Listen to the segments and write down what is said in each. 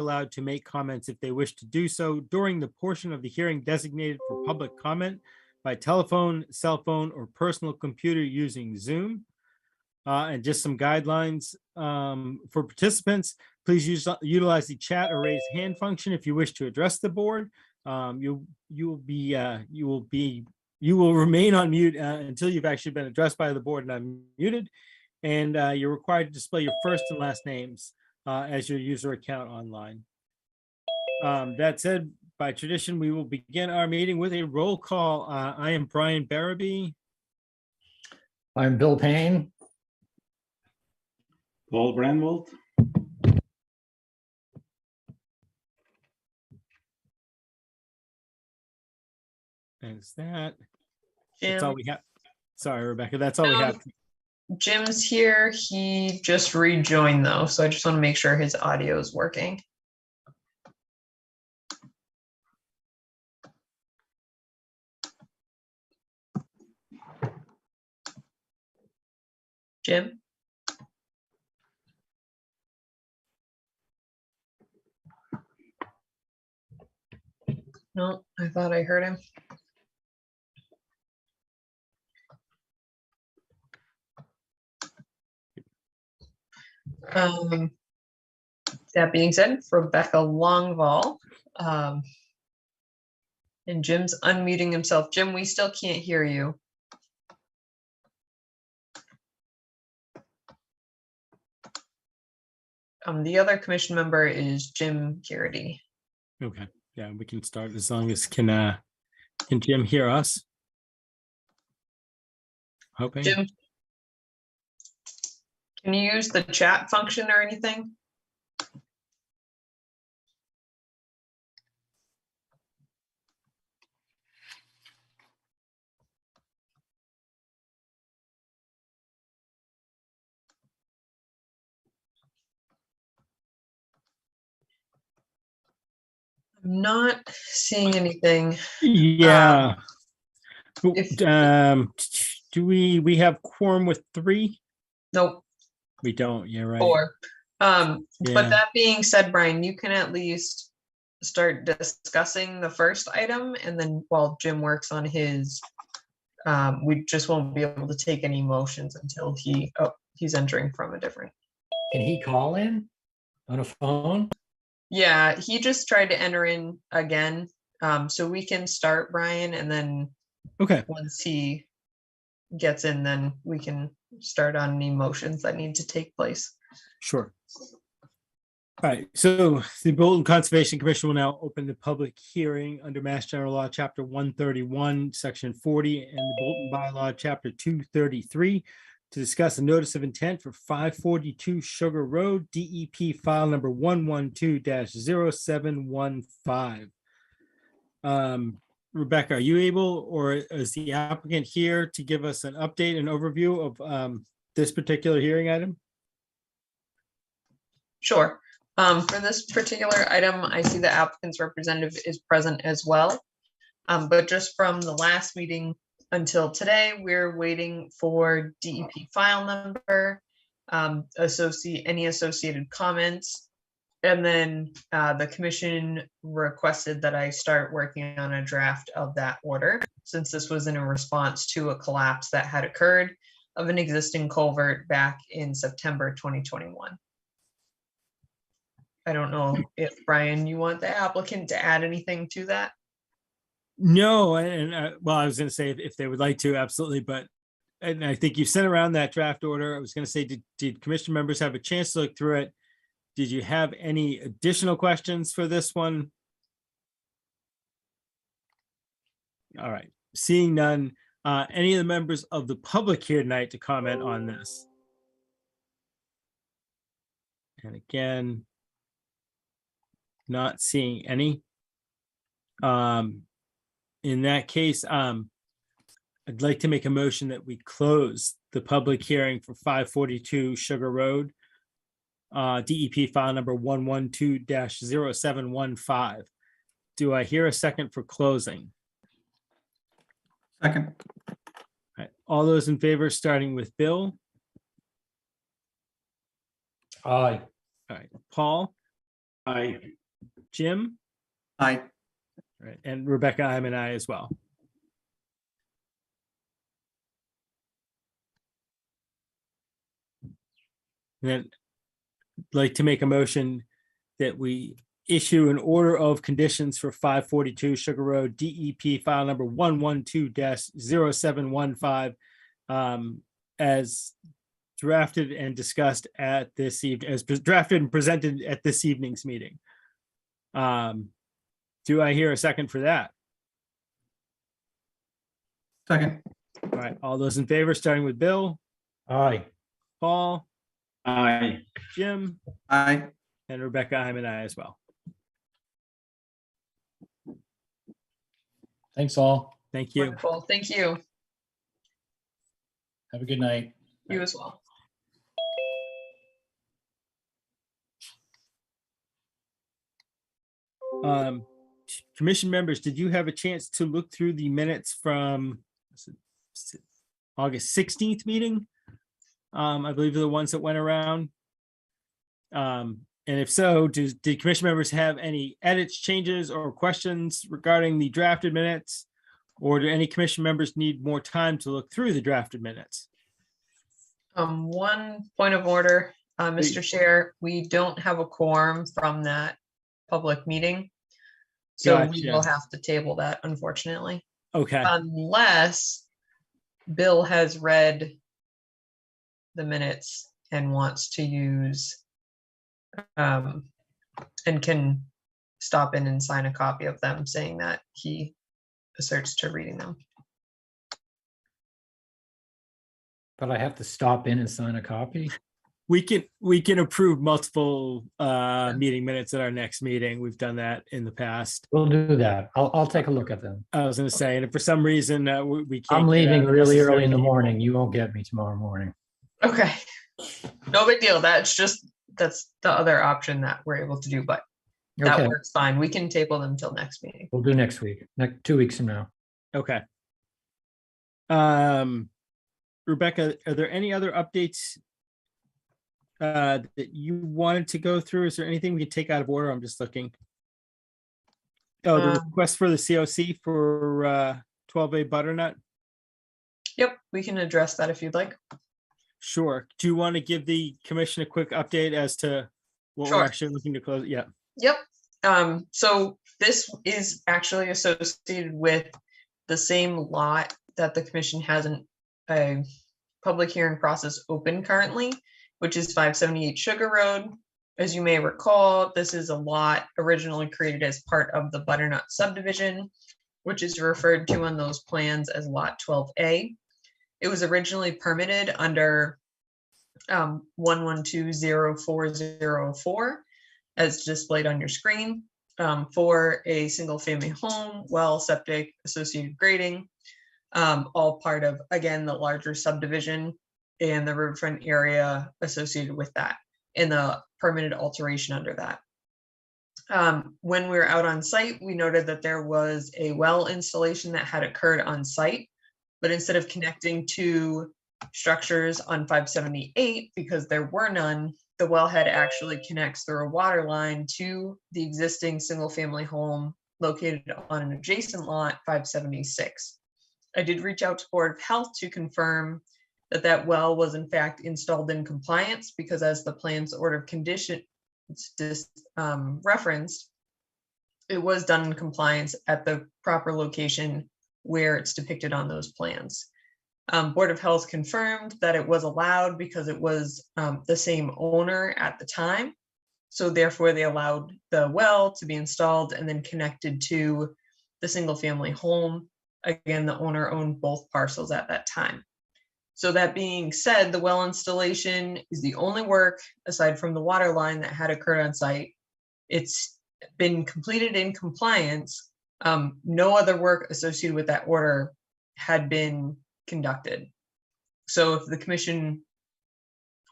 allowed to make comments if they wish to do so during the portion of the hearing designated for public comment by telephone, cell phone, or personal computer using Zoom. And just some guidelines for participants. Please utilize the chat or raise hand function if you wish to address the board. You will remain on mute until you've actually been addressed by the board and unmuted. And you're required to display your first and last names as your user account online. That said, by tradition, we will begin our meeting with a roll call. I am Brian Barabee. I'm Bill Payne. Paul Brandwold. Is that? Jim. That's all we have. Sorry, Rebecca. That's all we have. Jim's here. He just rejoined though, so I just want to make sure his audio is working. Jim? No, I thought I heard him. That being said, Rebecca Longval, and Jim's unmuting himself. Jim, we still can't hear you. The other commission member is Jim Garrity. Okay. Yeah, we can start as long as can Jim hear us? Hoping. Jim, can you use the chat function or anything? I'm not seeing anything. Yeah. if- Do we have quorum with 3? Nope, We don't. Yeah, right. 4. Yeah. But that being said, Brian, you can at least start discussing the first item, and then while Jim works on his, we just won't be able to take any motions until he's entering from a different. Can he call in on a phone? Yeah, he just tried to enter in again. So we can start, Brian, and then Okay. once he gets in, then we can start on any motions that need to take place. Sure. All right. So the Bolton Conservation Commission will now open the public hearing under Mass General Law, Chapter 131, Section 40, and the Bolton Bylaw, Chapter 233, to discuss a notice of intent for 542 Sugar Road, DEP file number 112-0715. Rebecca, are you able, or is the applicant here to give us an update and overview of this particular hearing item? Sure. For this particular item, I see the applicant's representative is present as well. But just from the last meeting until today, we're waiting for DEP file number, any associated comments. And then the commission requested that I start working on a draft of that order, since this was in a response to a collapse that had occurred of an existing culvert back in September 2021. I don't know if, Brian, you want the applicant to add anything to that? No, and well, I was going to say if they would like to, absolutely, but and I think you sent around that draft order. I was going to say, did commission members have a chance to look through it? Did you have any additional questions for this one? All right, seeing none, any of the members of the public here tonight to comment on this? And again, not seeing any. In that case, I'd like to make a motion that we close the public hearing for 542 Sugar Road, DEP file number 112-0715. Do I hear a second for closing? Second. All right, all those in favor, starting with Bill. Aye. All right, Paul. Aye. Jim, Aye. right, and Rebecca, I'm an aye as well. And then I'd like to make a motion that we issue an order of conditions for 542 Sugar Road, DEP file number 112-0715, as drafted and discussed at this evening, as drafted and presented at this evening's meeting. Do I hear a second for that? Second. All right, all those in favor, starting with Bill, Aye. Paul, Aye. Jim, Aye. and Rebecca, I'm an aye as well. Thanks all. Thank you. Wonderful. Thank you. Have a good night. You as well. Commission members, did you have a chance to look through the minutes from August 16th meeting? I believe they're the ones that went around. And if so, did commission members have any edits, changes, or questions regarding the drafted minutes? Or do any commission members need more time to look through the drafted minutes? One point of order, Mr. Chair, we don't have a quorum from that public meeting. So we will Gotcha. have to table that, unfortunately, Okay, unless Bill has read the minutes and wants to use and can stop in and sign a copy of them, saying that he asserts to reading them. But I have to stop in and sign a copy. we can approve multiple meeting minutes at our next meeting. We've done that in the past. We'll do that. I'll take a look at them. I was gonna say, and if for some reason we can't. I'm get leaving out really necessary early in the people- morning. You won't get me tomorrow morning. Okay. No big deal. That's the other option that we're able to do, but that Okay, works fine. We can table them till next meeting. we'll do next week, 2 weeks from now. Okay. Rebecca, are there any other updates that you wanted to go through? Is there anything we can take out of order? I'm just looking. Oh, the request for the COC for 12A Butternut? Yep, we can address that if you'd like. Sure. Do you want to give the commission a quick update as to what we're Sure. actually looking to close? Yeah. Yep. So this is actually associated with the same lot that the commission hasn't a public hearing process open currently, which is 578 Sugar Road. As you may recall, this is a lot originally created as part of the Butternut subdivision, which is referred to on those plans as Lot 12A. It was originally permitted under 1120404, as displayed on your screen, for a single family home, well, septic, associated grading, all part of, again, the larger subdivision and the riverfront area associated with that, and the permitted alteration under that. When we were out on site, we noted that there was a well installation that had occurred on site, but instead of connecting to structures on 578, because there were none, the wellhead actually connects through a water line to the existing single-family home located on an adjacent lot, 576. I did reach out to Board of Health to confirm that that well was in fact installed in compliance, because as the plan's order of condition referenced, it was done in compliance at the proper location where it's depicted on those plans. Board of Health confirmed that it was allowed because it was the same owner at the time. So therefore they allowed the well to be installed and then connected to the single family home. Again, the owner owned both parcels at that time. So that being said, the well installation is the only work aside from the water line that had occurred on site. It's been completed in compliance. No other work associated with that order had been conducted. So if the commission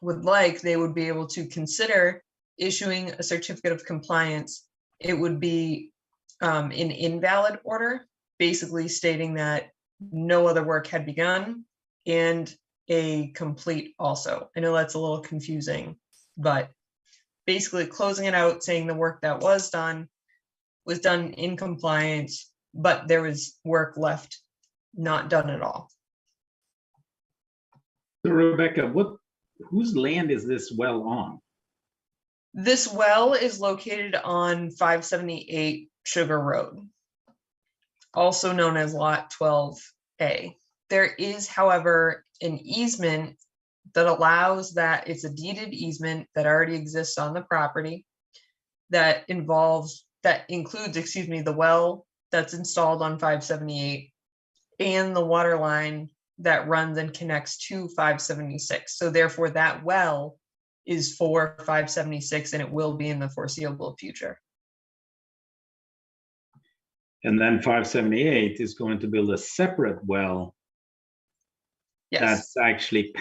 would like, they would be able to consider issuing a certificate of compliance. It would be an invalid order, basically stating that no other work had begun, and a complete also. I know that's a little confusing, but basically closing it out, saying the work that was done in compliance, but there was work left not done at all. So Rebecca, whose land is this well on? This well is located on 578 Sugar Road, also known as Lot 12A. There is, however, an easement that allows that, it's a deeded easement that already exists on the property that includes, the well that's installed on 578 and the water line that runs and connects to 576. So therefore that well is for 576 and it will be in the foreseeable future. And then 578 is going to build a separate well Yes, that's actually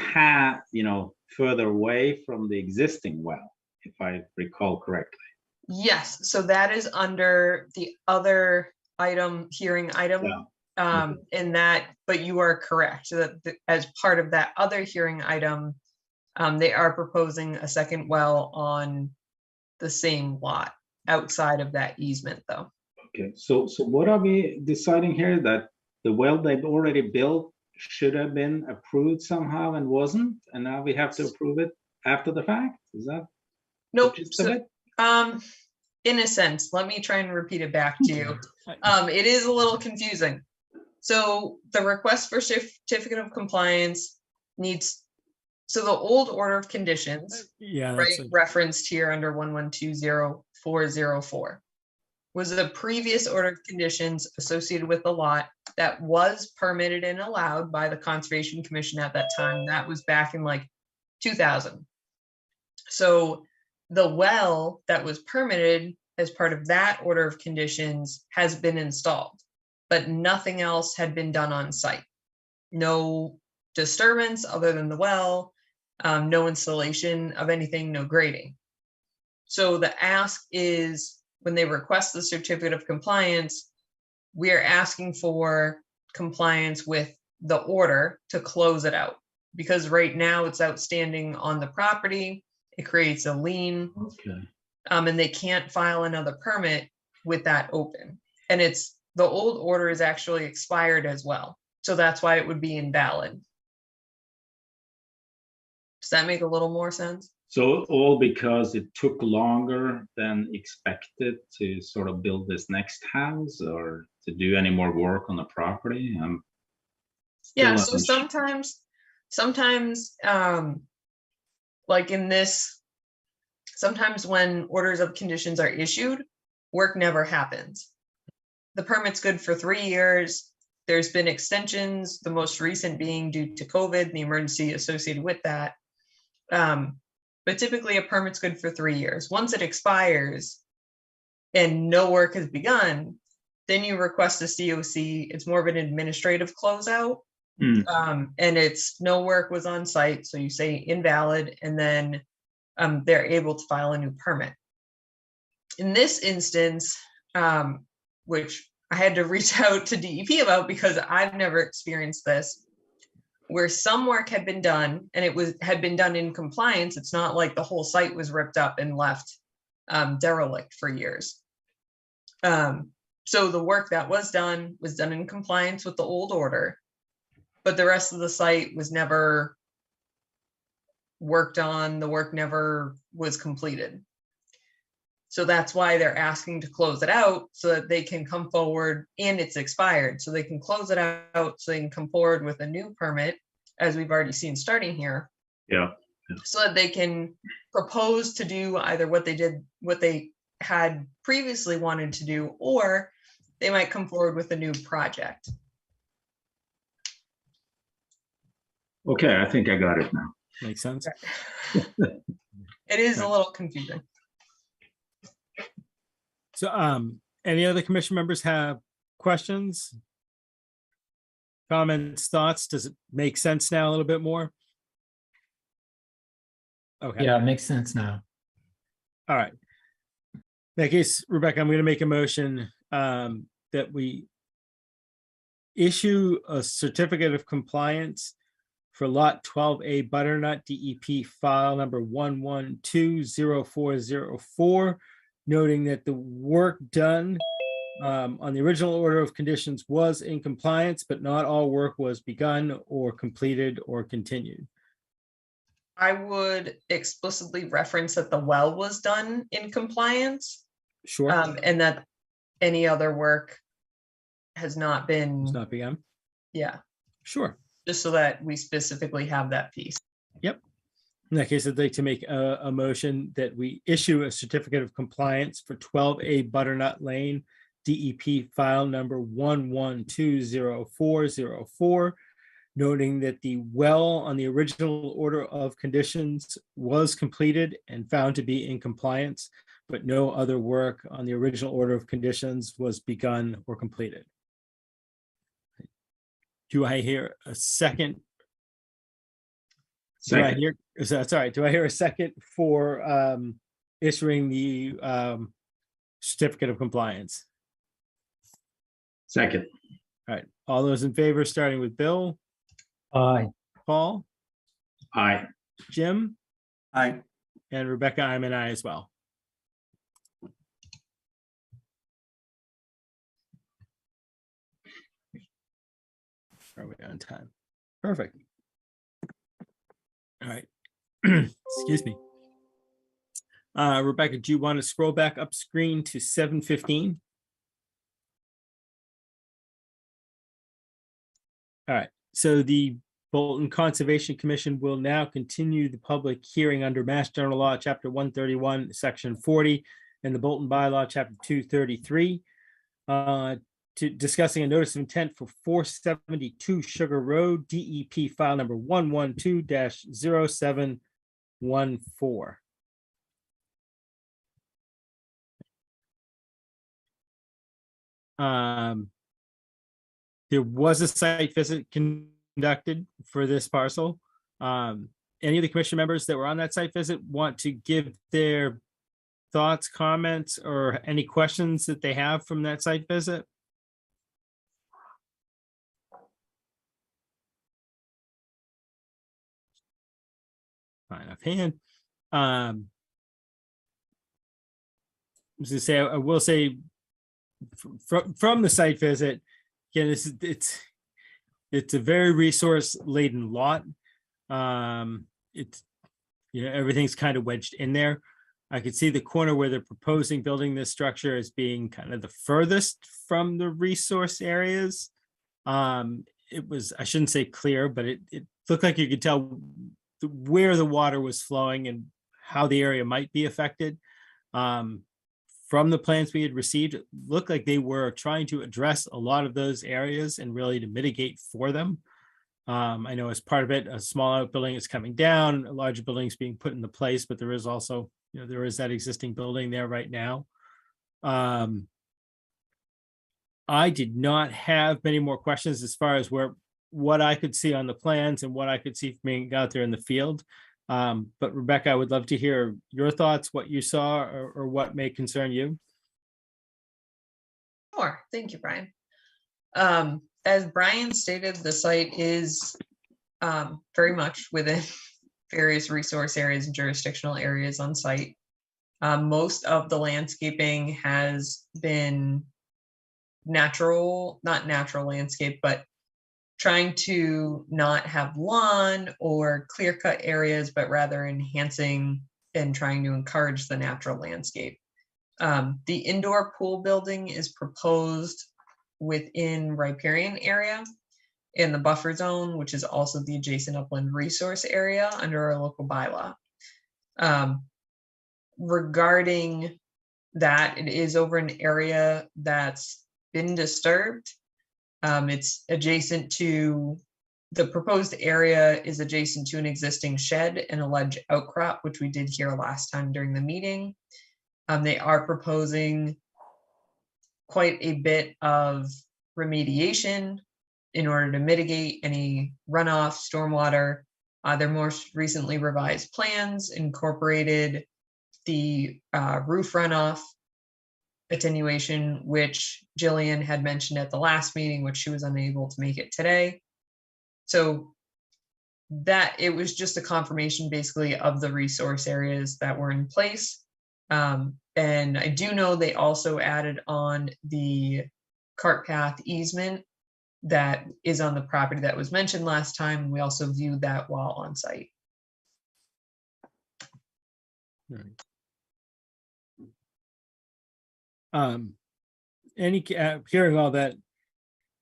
further away from the existing well, if I recall correctly. yes. So that is under the other hearing item. Yeah. In that, but you are correct. So that as part of that other hearing item, they are proposing a second well on the same lot outside of that easement, though. Okay, so what are we deciding here? That the well they've already built should have been approved somehow and wasn't, and now we have to approve it after the fact? Is that Nope. the gist of So, it? in a sense, let me try and repeat it back to you. It is a little confusing. So the request for certificate of compliance so the old order of conditions, Yeah, right, that's referenced here under 1120.404 was the previous order of conditions associated with the lot that was permitted and allowed by the Conservation Commission at that time. That was back in like 2000. So the well that was permitted as part of that order of conditions has been installed, but nothing else had been done on site. No disturbance other than the well, no installation of anything, no grading. So the ask is, when they request the certificate of compliance, we are asking for compliance with the order to close it out. Because right now it's outstanding on the property, it creates a lien, Okay. and they can't file another permit with that open. And the old order is actually expired as well. So that's why it would be invalid. Does that make a little more sense? So all because it took longer than expected to sort of build this next house or to do any more work on the property? Yeah, so sometimes, like in this, sometimes when orders of conditions are issued, work never happens. The permit's good for 3 years. There's been extensions, the most recent being due to COVID, the emergency associated with that. But typically a permit's good for 3 years. Once it expires and no work has begun, then you request a COC. It's more of an administrative closeout. And it's no work was on site. So you say invalid, and then they're able to file a new permit. In this instance, which I had to reach out to DEP about because I've never experienced this, where some work had been done and had been done in compliance. It's not like the whole site was ripped up and left derelict for years. So the work that was done in compliance with the old order, but the rest of the site was never worked on. The work never was completed. So that's why they're asking to close it out so that they can come forward, and it's expired. So they can close it out so they can come forward with a new permit, as we've already seen starting here. Yeah. So that they can propose to do either what they had previously wanted to do, or they might come forward with a new project. Okay, I think I got it now. makes sense. It is a little confusing. So, any other commission members have questions, comments, thoughts? Does it make sense now a little bit more? Okay. Yeah, it makes sense now. All right. In that case, Rebecca, I'm going to make a motion that we issue a certificate of compliance for lot 12A Butternut, DEP file number 1120404, noting that the work done on the original order of conditions was in compliance, but not all work was begun or completed or continued. I would explicitly reference that the well was done in compliance, Sure. and that any other work has not been, It's not begun. yeah, Sure. just so that we specifically have that piece. Yep. In that case, I'd like to make a motion that we issue a certificate of compliance for 12A Butternut Lane, DEP file number 1120404, noting that the well on the original order of conditions was completed and found to be in compliance, but no other work on the original order of conditions was begun or completed. Do I hear a second? Do I Second. hear, that's all right. Do I hear a second for issuing the certificate of compliance? Second. All right, all those in favor, starting with Bill, Aye. Paul, Aye. Jim, Aye. and Rebecca, I'm an aye as well. Are we on time? Perfect. All right. Excuse me. Rebecca, do you want to scroll back up screen to 7:15? All right, so the Bolton Conservation Commission will now continue the public hearing under Mass General Law, Chapter 131, Section 40, and the Bolton Bylaw, Chapter 233, to discussing a notice of intent for 472 Sugar Road, DEP file number 112-0714. There was a site visit conducted for this parcel. Any of the commission members that were on that site visit want to give their thoughts, comments, or any questions that they have from that site visit? Fine, offhand. As I say, I will say from the site visit, again, it's a very resource laden lot. It's, everything's kind of wedged in there. I could see the corner where they're proposing building this structure as being kind of the furthest from the resource areas. It was, I shouldn't say clear, but it looked like you could tell where the water was flowing and how the area might be affected. From the plans we had received, it looked like they were trying to address a lot of those areas and really to mitigate for them. I know as part of it, a small outbuilding is coming down, a larger building is being put into place, but there is also, there is that existing building there right now. I did not have many more questions as far as what I could see on the plans and what I could see from being out there in the field. But Rebecca, I would love to hear your thoughts, what you saw, or what may concern you. Sure, thank you, Brian. As Brian stated, the site is very much within various resource areas and jurisdictional areas on site. Most of the landscaping has been natural, not natural landscape, but trying to not have lawn or clear cut areas, but rather enhancing and trying to encourage the natural landscape. The indoor pool building is proposed within riparian area in the buffer zone, which is also the adjacent upland resource area under our local bylaw. Regarding that, it is over an area that's been disturbed. It's adjacent to, the proposed area is adjacent to an existing shed and a ledge outcrop, which we did hear last time during the meeting. They are proposing quite a bit of remediation in order to mitigate any runoff, stormwater. Their most recently revised plans incorporated the roof runoff attenuation, which Jillian had mentioned at the last meeting, which she was unable to make it today. So that it was just a confirmation basically of the resource areas that were in place. And I do know they also added on the cart path easement that is on the property that was mentioned last time. We also viewed that while on site. Hearing all that,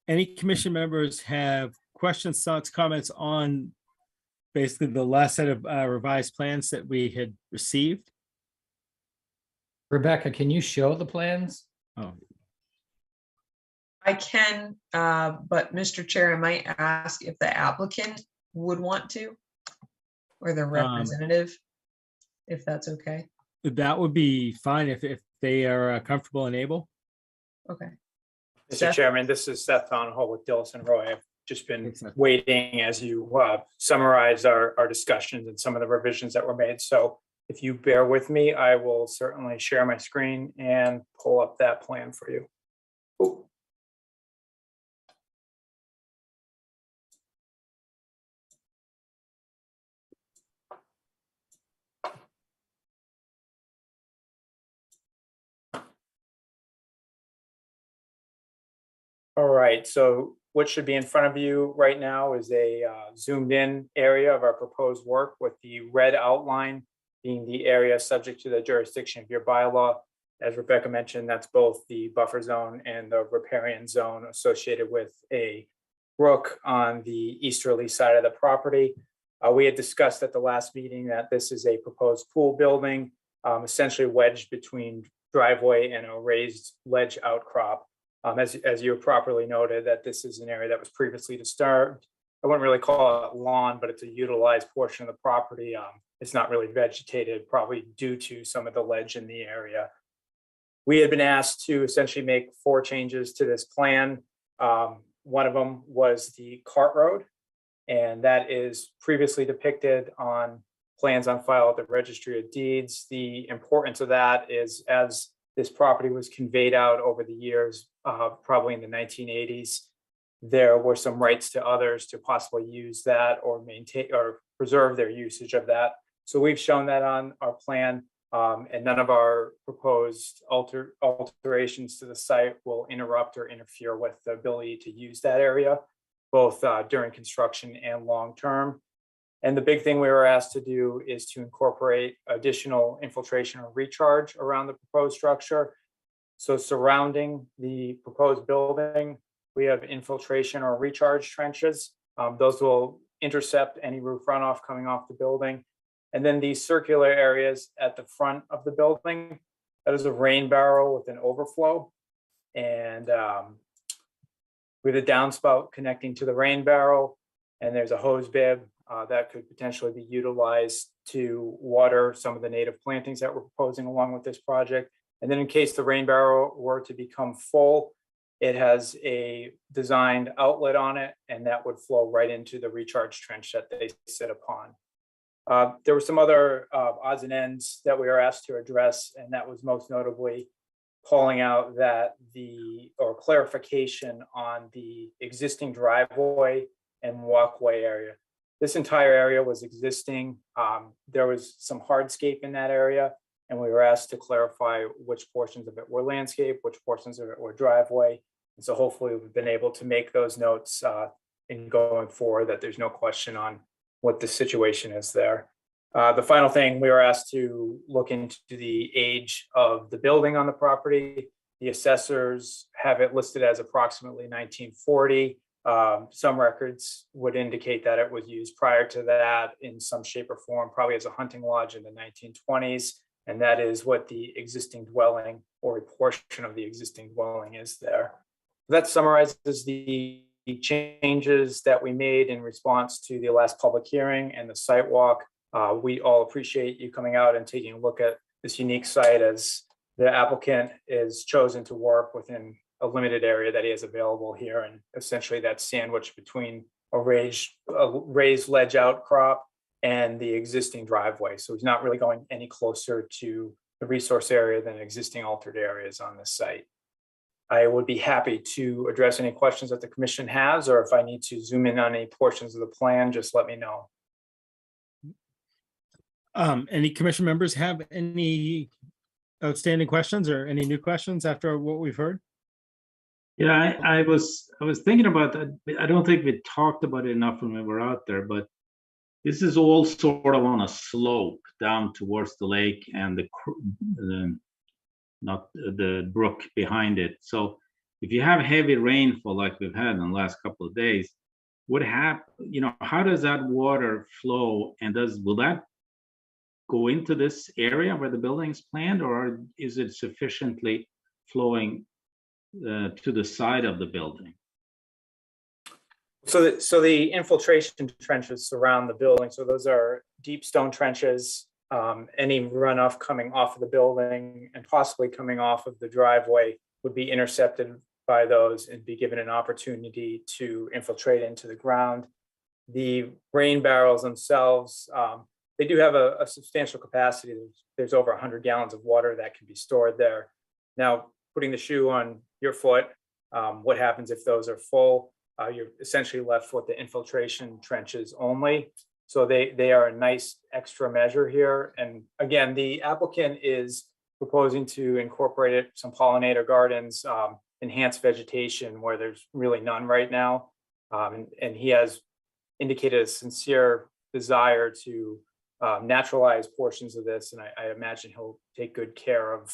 any commission members have questions, thoughts, comments on basically the last set of revised plans that we had received? Rebecca, can you show the plans? Oh, I can, but Mr. Chair, I might ask if the applicant would want to, or the representative, if that's okay. that would be fine if they are comfortable and able. Okay. Mr. Seth? Chairman, this is Seth Donahue with Dillis and Roy. I've just been Thanks, Seth. waiting as you summarized our discussions and some of the revisions that were made. So if you bear with me, I will certainly share my screen and pull up that plan for you. Ooh. All right, so what should be in front of you right now is a zoomed in area of our proposed work, with the red outline being the area subject to the jurisdiction of your bylaw. As Rebecca mentioned, that's both the buffer zone and the riparian zone associated with a brook on the easterly side of the property. We had discussed at the last meeting that this is a proposed pool building, essentially wedged between driveway and a raised ledge outcrop. As you properly noted, that this is an area that was previously disturbed. I wouldn't really call it lawn, but it's a utilized portion of the property. It's not really vegetated, probably due to some of the ledge in the area. We had been asked to essentially make 4 changes to this plan. One of them was the cart road, and that is previously depicted on plans on file at the Registry of Deeds. The importance of that is, as this property was conveyed out over the years, probably in the 1980s, there were some rights to others to possibly use that or maintain or preserve their usage of that. So we've shown that on our plan, and none of our proposed alterations to the site will interrupt or interfere with the ability to use that area, both during construction and long-term. And the big thing we were asked to do is to incorporate additional infiltration or recharge around the proposed structure. So surrounding the proposed building, we have infiltration or recharge trenches. Those will intercept any roof runoff coming off the building. And then these circular areas at the front of the building, that is a rain barrel with an overflow. And with a downspout connecting to the rain barrel, and there's a hose bib that could potentially be utilized to water some of the native plantings that we're proposing along with this project. And then in case the rain barrel were to become full, it has a designed outlet on it, and that would flow right into the recharge trench that they sit upon. There were some other odds and ends that we were asked to address, and that was most notably calling out that clarification on the existing driveway and walkway area. This entire area was existing. There was some hardscape in that area, and we were asked to clarify which portions of it were landscape, which portions of it were driveway. And so hopefully we've been able to make those notes in going forward, that there's no question on what the situation is there. The final thing, we were asked to look into the age of the building on the property. The assessors have it listed as approximately 1940. Some records would indicate that it was used prior to that in some shape or form, probably as a hunting lodge in the 1920s. And that is what the existing dwelling, or a portion of the existing dwelling, is there. That summarizes the changes that we made in response to the last public hearing and the site walk. We all appreciate you coming out and taking a look at this unique site, as the applicant is chosen to work within a limited area that he has available here, and essentially that's sandwiched between a raised ledge outcrop and the existing driveway. So he's not really going any closer to the resource area than existing altered areas on this site. I would be happy to address any questions that the commission has, or if I need to zoom in on any portions of the plan, just let me know. Any commission members have any outstanding questions or any new questions after what we've heard? Yeah, I was thinking about that. I don't think we talked about it enough when we were out there, but this is all sort of on a slope down towards the lake and not the brook behind it. So if you have heavy rainfall like we've had in the last couple of days, what happen, how does that water flow, and will that go into this area where the building is planned, or is it sufficiently flowing to the side of the building? So the infiltration trenches surround the building. So those are deep stone trenches. Any runoff coming off of the building and possibly coming off of the driveway would be intercepted by those and be given an opportunity to infiltrate into the ground. The rain barrels themselves, they do have a substantial capacity. There's over 100 gallons of water that can be stored there. Now, putting the shoe on your foot, what happens if those are full? You're essentially left with the infiltration trenches only. So they are a nice extra measure here. And again, the applicant is proposing to incorporate some pollinator gardens, enhanced vegetation where there's really none right now. And he has indicated a sincere desire to naturalize portions of this. And I imagine he'll take good care of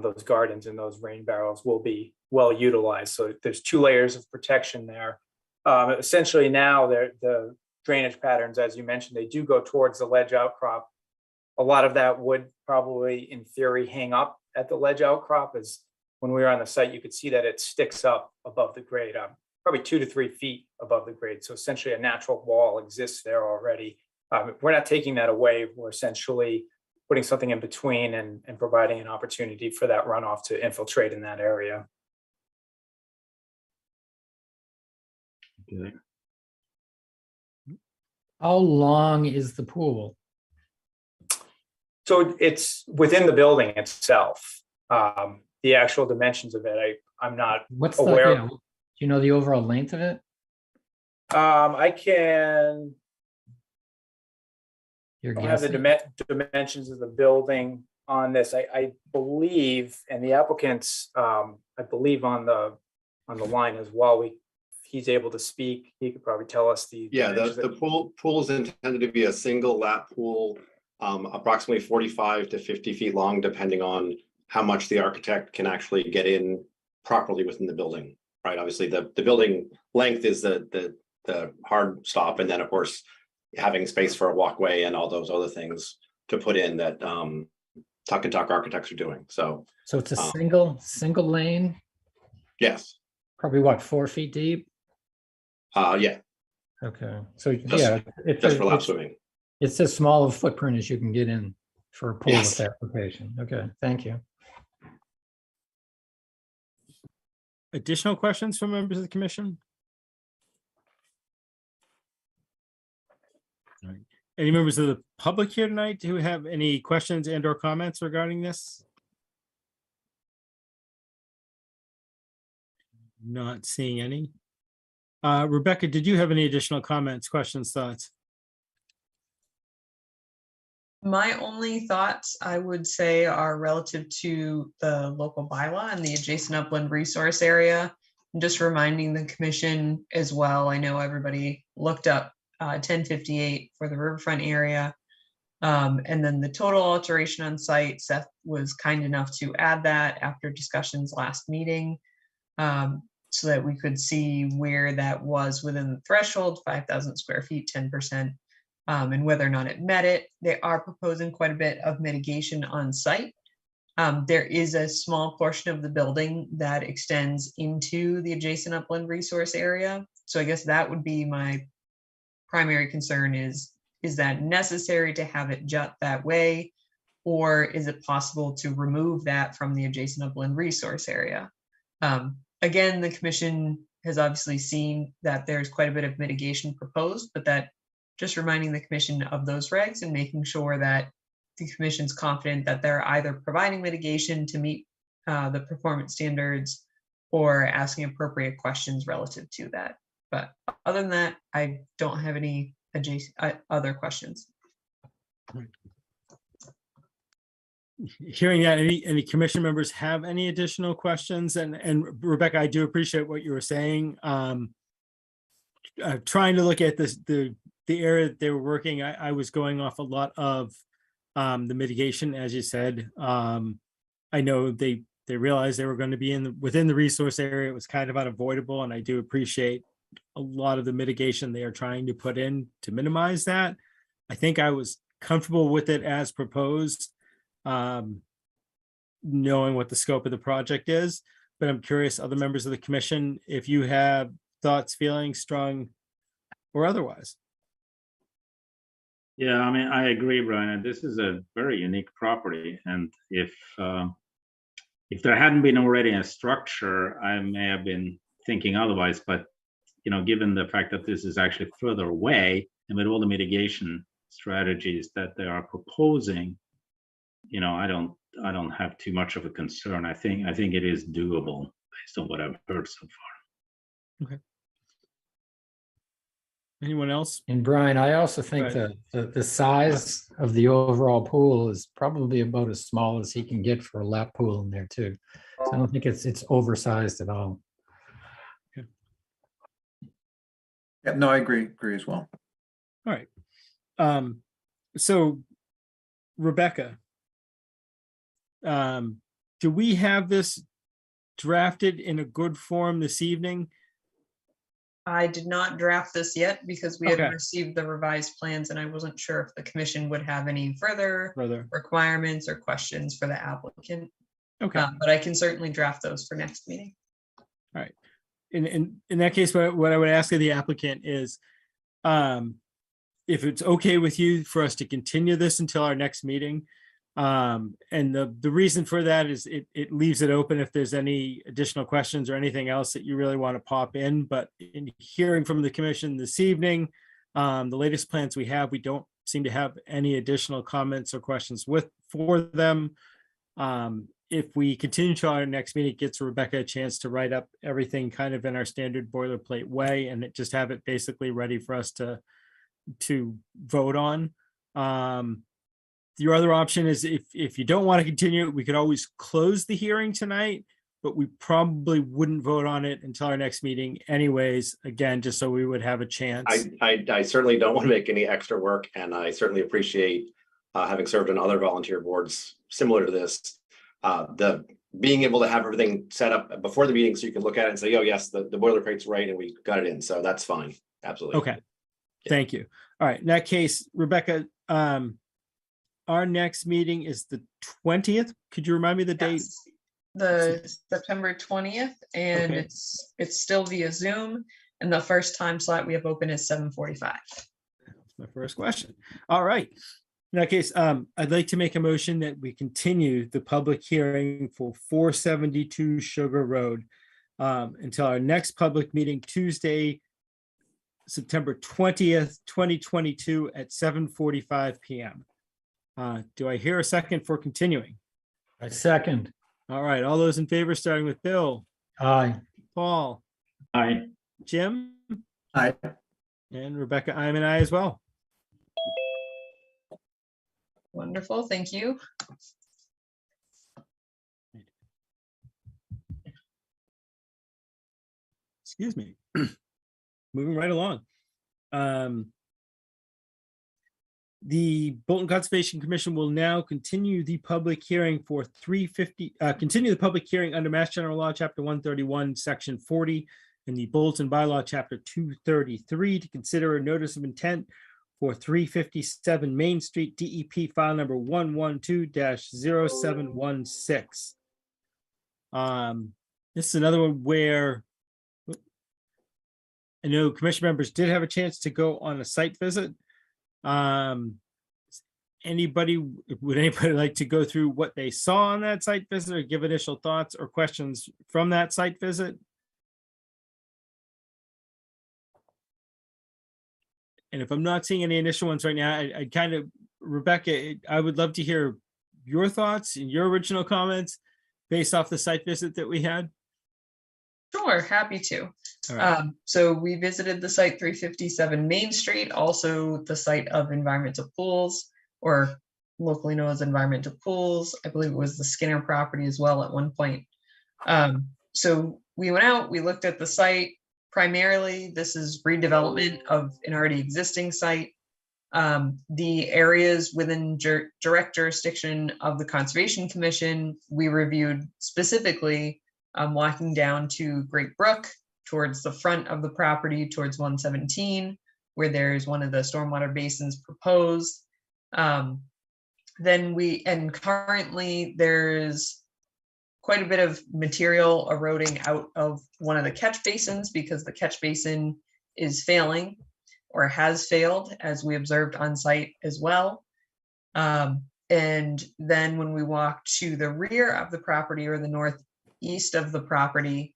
those gardens, and those rain barrels will be well utilized. So there's 2 layers of protection there. Essentially now the drainage patterns, as you mentioned, they do go towards the ledge outcrop. A lot of that would probably in theory hang up at the ledge outcrop. As when we were on the site, you could see that it sticks up above the grade, probably 2 to 3 feet above the grade. So essentially a natural wall exists there already. We're not taking that away. We're essentially putting something in between and providing an opportunity for that runoff to infiltrate in that area. Okay. How long is the pool? So it's within the building itself. The actual dimensions of it, I'm not What's aware. do you know the overall length of it? I can You're have the guessing? dimensions of the building on this. I believe, and the applicants, I believe on the line as well. He's able to speak. He could probably tell us the. Yeah, dimensions. the pool is intended to be a single lap pool, approximately 45 to 50 feet long, depending on how much the architect can actually get in properly within the building, right? Obviously, the building length is the hard stop, and then of course having space for a walkway and all those other things to put in that Tuck and Tuck architects are doing. So it's a single lane, yes, probably what, 4 feet deep? yeah, Okay, so Just- yeah, just for lap swimming. it's as small a footprint as you can get in for a pool Yes. with application. Okay, thank you. Additional questions from members of the commission? All right. Any members of the public here tonight who have any questions and or comments regarding this? Not seeing any. Rebecca, did you have any additional comments, questions, thoughts? My only thoughts, I would say, are relative to the local bylaw and the adjacent upland resource area. And just reminding the commission as well, I know everybody looked up 1058 for the riverfront area. And then the total alteration on site, Seth was kind enough to add that after discussions last meeting, so that we could see where that was within the threshold, 5,000 square feet, 10%. And whether or not it met it. They are proposing quite a bit of mitigation on site. There is a small portion of the building that extends into the adjacent upland resource area. So I guess that would be my primary concern is that necessary to have it jut that way? Or is it possible to remove that from the adjacent upland resource area? Again, the commission has obviously seen that there's quite a bit of mitigation proposed, but that just reminding the commission of those regs and making sure that the commission's confident that they're either providing mitigation to meet the performance standards or asking appropriate questions relative to that. But other than that, I don't have any adjacent other questions. Hearing that, any commission members have any additional questions? And Rebecca, I do appreciate what you were saying. Trying to look at this, the area that they were working, I was going off a lot of the mitigation, as you said. I know they realized they were going to be within the resource area. It was kind of unavoidable, and I do appreciate a lot of the mitigation they are trying to put in to minimize that. I think I was comfortable with it as proposed, knowing what the scope of the project is, but I'm curious, other members of the commission, if you have thoughts, feelings, strong or otherwise. Yeah, I mean, I agree, Brian. This is a very unique property, and if there hadn't been already a structure, I may have been thinking otherwise. But given the fact that this is actually further away, and with all the mitigation strategies that they are proposing, I don't have too much of a concern. I think it is doable based on what I've heard so far. Okay. Anyone else? And Brian, I also think Right. that the size of the overall pool is probably about as small as he can get for a lap pool in there too. So I don't think it's oversized at all. Yep, no, I agree as well. All right. So Rebecca, do we have this drafted in a good form this evening? I did not draft this yet because we had Okay. received the revised plans and I wasn't sure if the commission would have any further Brother. requirements or questions for the applicant. Okay. But I can certainly draft those for next meeting. In that case, what I would ask of the applicant is, if it's okay with you for us to continue this until our next meeting. And the reason for that is it leaves it open if there's any additional questions or anything else that you really want to pop in. But in hearing from the commission this evening, the latest plans we have, we don't seem to have any additional comments or questions for them. If we continue to our next meeting, it gets Rebecca a chance to write up everything kind of in our standard boilerplate way and just have it basically ready for us to vote on. Your other option is if you don't want to continue, we could always close the hearing tonight, but we probably wouldn't vote on it until our next meeting anyways, again, just so we would have a chance. I certainly don't want to make any extra work, and I certainly appreciate having served on other volunteer boards similar to this. The being able to have everything set up before the meeting so you can look at it and say, oh, yes, the boilerplate's right and we got it in. So that's fine. Absolutely. Okay. Thank you. All right. In that case, Rebecca, our next meeting is the 20th. Could you remind me the date? Yes, the September 20th, and Okay. it's still via Zoom. And the first time slot we have open is 7:45. That's my first question. All right. In that case, I'd like to make a motion that we continue the public hearing for 472 Sugar Road until our next public meeting, Tuesday, September 20th, 2022 at 7:45 p.m. Do I hear a second for continuing? I second. All right, all those in favor, starting with Bill, Aye. Paul, Aye. Jim, Aye. and Rebecca, I'm an aye as well. Wonderful, thank you. Excuse me. Moving right along. The Bolton Conservation Commission will now continue the public hearing for continue the public hearing under Mass General Law, Chapter 131, Section 40, and the Bolton Bylaw, Chapter 233, to consider a notice of intent for 357 Main Street, DEP file number 112-0716. This is another one where I know commission members did have a chance to go on a site visit. Would anybody like to go through what they saw on that site visit or give initial thoughts or questions from that site visit? And if I'm not seeing any initial ones right now, I kind of, Rebecca, I would love to hear your thoughts and your original comments based off the site visit that we had. Sure, happy to. All right. So we visited the site 357 Main Street, also the site of environmental pools. or locally known as environmental pools. I believe it was the Skinner property as well at one point. So we went out, we looked at the site. Primarily, this is redevelopment of an already existing site. The areas within direct jurisdiction of the Conservation Commission, we reviewed specifically walking down to Great Brook towards the front of the property towards 117, where there's one of the stormwater basins proposed. Currently there's quite a bit of material eroding out of one of the catch basins because the catch basin is failing or has failed, as we observed on site as well. And then when we walk to the rear of the property or the northeast of the property,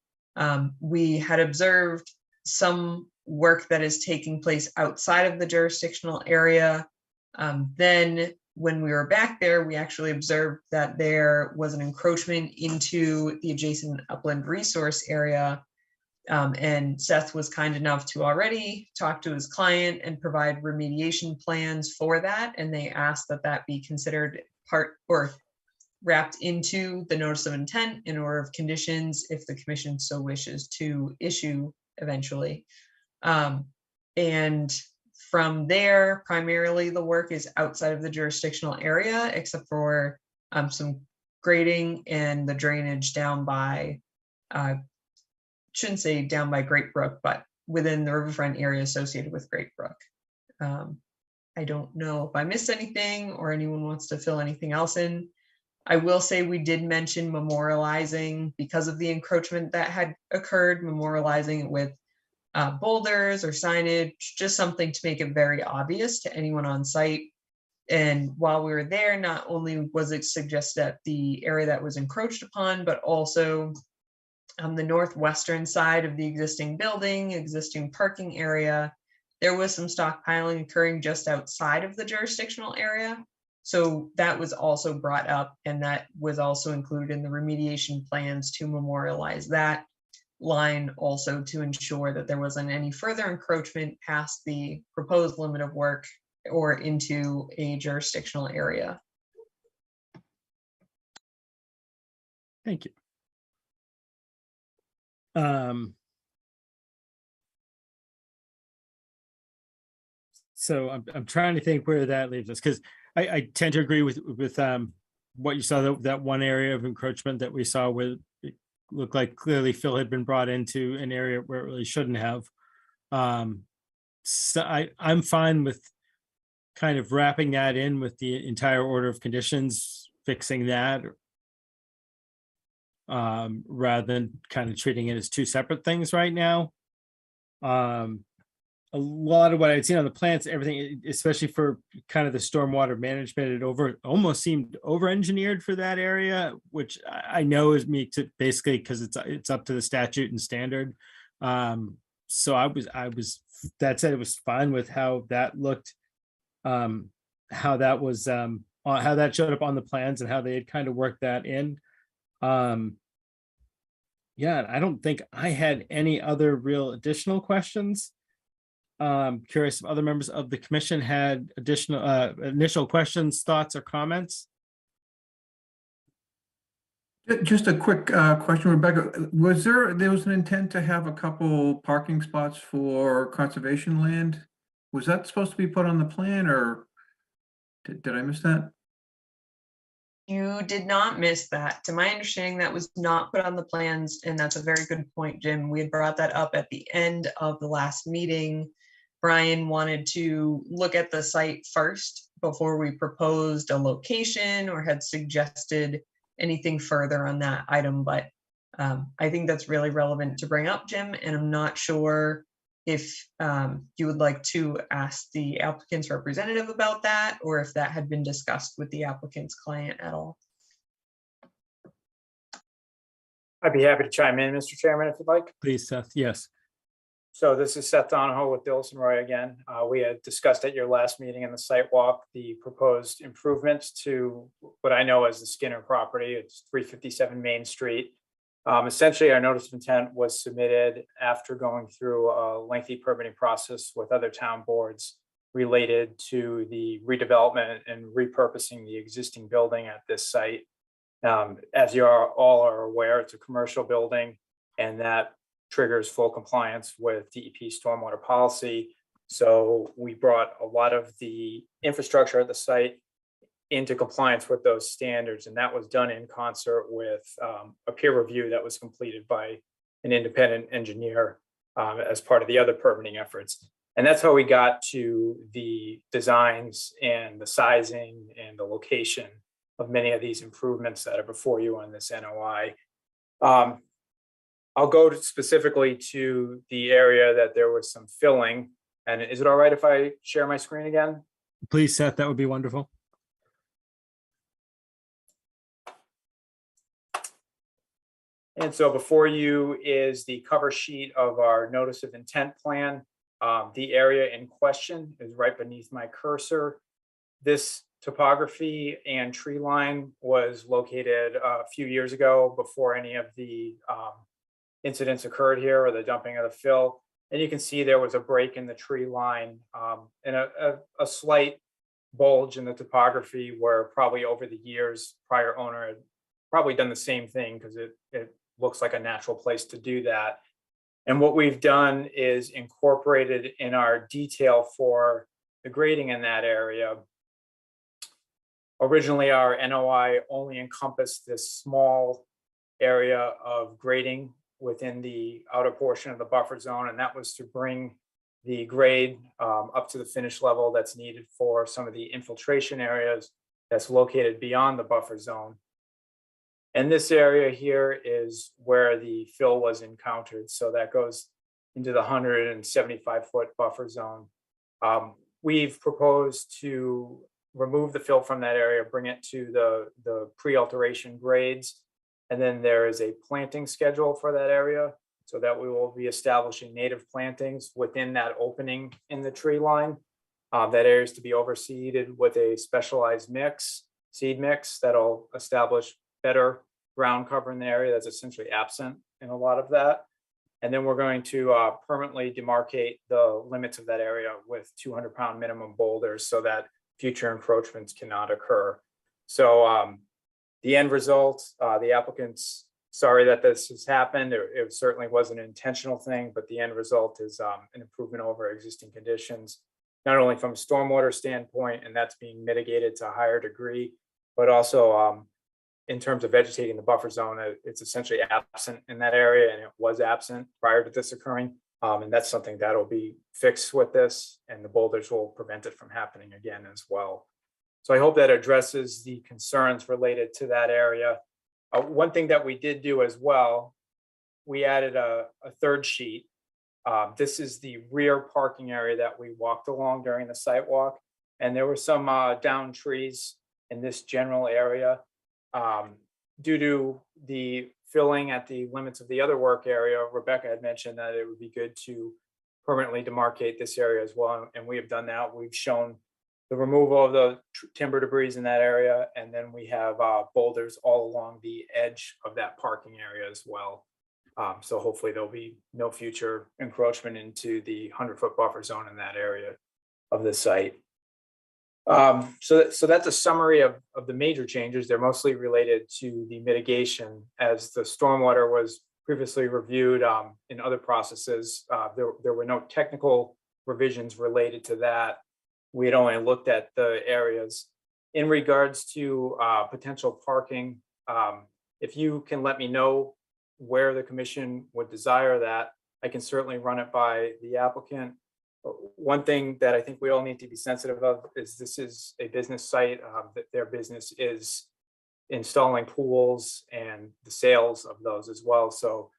we had observed some work that is taking place outside of the jurisdictional area. Then when we were back there, we actually observed that there was an encroachment into the adjacent upland resource area. And Seth was kind enough to already talk to his client and provide remediation plans for that. And they asked that that be considered part or wrapped into the notice of intent in order of conditions if the commission so wishes to issue eventually. And from there, primarily the work is outside of the jurisdictional area, except for some grading and the drainage down by, shouldn't say down by Great Brook, but within the riverfront area associated with Great Brook. I don't know if I missed anything or anyone wants to fill anything else in. I will say we did mention memorializing, because of the encroachment that had occurred, memorializing it with boulders or signage, just something to make it very obvious to anyone on site. And while we were there, not only was it suggested that the area that was encroached upon, but also on the northwestern side of the existing building, existing parking area, there was some stockpiling occurring just outside of the jurisdictional area. So that was also brought up, and that was also included in the remediation plans to memorialize that line, also to ensure that there wasn't any further encroachment past the proposed limit of work or into a jurisdictional area. Thank you. So I'm trying to think where that leaves us, because I tend to agree with what you saw, that one area of encroachment that we saw where it looked like clearly Phil had been brought into an area where it really shouldn't have. So I'm fine with kind of wrapping that in with the entire order of conditions, fixing that, rather than kind of treating it as two separate things right now. A lot of what I'd seen on the plants, everything, especially for kind of the stormwater management, it almost seemed over-engineered for that area, which I know is me to basically because it's up to the statute and standard. So I was that said, it was fine with how that looked, how that was how that showed up on the plans and how they had kind of worked that in. Yeah, I don't think I had any other real additional questions. Curious if other members of the commission had additional initial questions, thoughts, or comments. Just a quick question, Rebecca. There was an intent to have a couple parking spots for conservation land? Was that supposed to be put on the plan, or did I miss that? You did not miss that. To my understanding, that was not put on the plans, and that's a very good point, Jim. We had brought that up at the end of the last meeting. Brian wanted to look at the site first before we proposed a location or had suggested anything further on that item, but I think that's really relevant to bring up, Jim, and I'm not sure if you would like to ask the applicant's representative about that, or if that had been discussed with the applicant's client at all. I'd be happy to chime in, Mr. Chairman, if you'd like. Please, Seth. Yes. So this is Seth Donahoe with Dilson Roy again. We had discussed at your last meeting in the site walk the proposed improvements to what I know as the Skinner property. It's 357 Main Street. Essentially, our notice of intent was submitted after going through a lengthy permitting process with other town boards. related to the redevelopment and repurposing the existing building at this site. As you all are aware, it's a commercial building, and that triggers full compliance with DEP stormwater policy. So we brought a lot of the infrastructure at the site into compliance with those standards, and that was done in concert with a peer review that was completed by an independent engineer as part of the other permitting efforts. And that's how we got to the designs and the sizing and the location of many of these improvements that are before you on this NOI. I'll go specifically to the area that there was some filling. And is it all right if I share my screen again? Please, Seth, that would be wonderful. And so before you is the cover sheet of our notice of intent plan. The area in question is right beneath my cursor. This topography and tree line was located a few years ago before any of the incidents occurred here or the dumping of the fill. And you can see there was a break in the tree line and a slight bulge in the topography where probably over the years, prior owner had probably done the same thing because it looks like a natural place to do that. And what we've done is incorporated in our detail for the grading in that area. Originally, our NOI only encompassed this small area of grading within the outer portion of the buffer zone, and that was to bring the grade up to the finish level that's needed for some of the infiltration areas that's located beyond the buffer zone. And this area here is where the fill was encountered. So that goes into the 175-foot buffer zone. We've proposed to remove the fill from that area, bring it to the pre-alteration grades. And then there is a planting schedule for that area so that we will be establishing native plantings within that opening in the tree line. That area is to be overseeded with a specialized seed mix that'll establish better ground cover in the area that's essentially absent in a lot of that. And then we're going to permanently demarcate the limits of that area with 200-pound minimum boulders so that future encroachments cannot occur. So the end result, the applicant's sorry that this has happened. It certainly was an intentional thing, but the end result is an improvement over existing conditions, not only from a stormwater standpoint, and that's being mitigated to a higher degree, but also in terms of vegetating the buffer zone, it's essentially absent in that area, and it was absent prior to this occurring. And that's something that'll be fixed with this, and the boulders will prevent it from happening again as well. So I hope that addresses the concerns related to that area. One thing that we did do as well, we added a third sheet. This is the rear parking area that we walked along during the site walk. And there were some downed trees in this general area. Due to the filling at the limits of the other work area, Rebecca had mentioned that it would be good to permanently demarcate this area as well. And we have done that. We've shown the removal of the timber debris in that area. And then we have boulders all along the edge of that parking area as well. So hopefully there'll be no future encroachment into the 100-foot buffer zone in that area of the site. So that's a summary of the major changes. They're mostly related to the mitigation, as the stormwater was previously reviewed in other processes. There were no technical revisions related to that. We had only looked at the areas. In regards to potential parking, if you can let me know where the commission would desire that, I can certainly run it by the applicant. One thing that I think we all need to be sensitive of is this is a business site, that their business is installing pools and the sales of those as well. So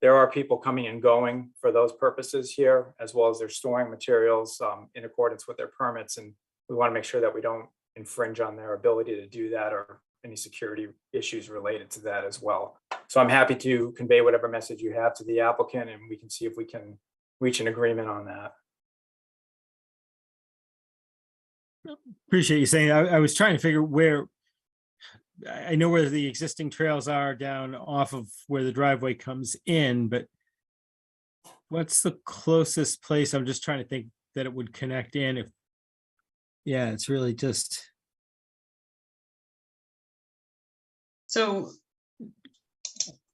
there are people coming and going for those purposes here, as well as they're storing materials in accordance with their permits. And we want to make sure that we don't infringe on their ability to do that or any security issues related to that as well. So I'm happy to convey whatever message you have to the applicant, and we can see if we can reach an agreement on that. Appreciate you saying. I was trying to figure where, I know where the existing trails are down off of where the driveway comes in, but what's the closest place? I'm just trying to think that it would connect in. If Yeah, it's really just, So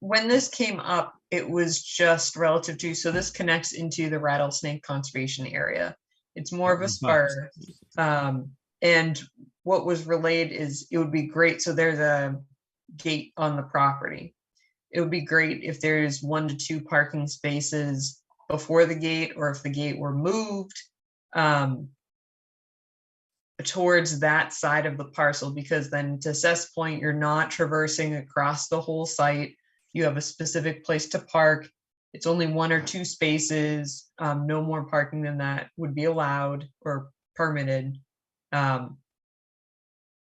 when this came up, it was just relative to, so this connects into the rattlesnake conservation area. It's more of a spur. And what was relayed is it would be great. So there's a gate on the property. It would be great if there's 1 to 2 parking spaces before the gate, or if the gate were moved towards that side of the parcel, because then to Seth's point, you're not traversing across the whole site. You have a specific place to park. It's only 1 or 2 spaces. No more parking than that would be allowed or permitted.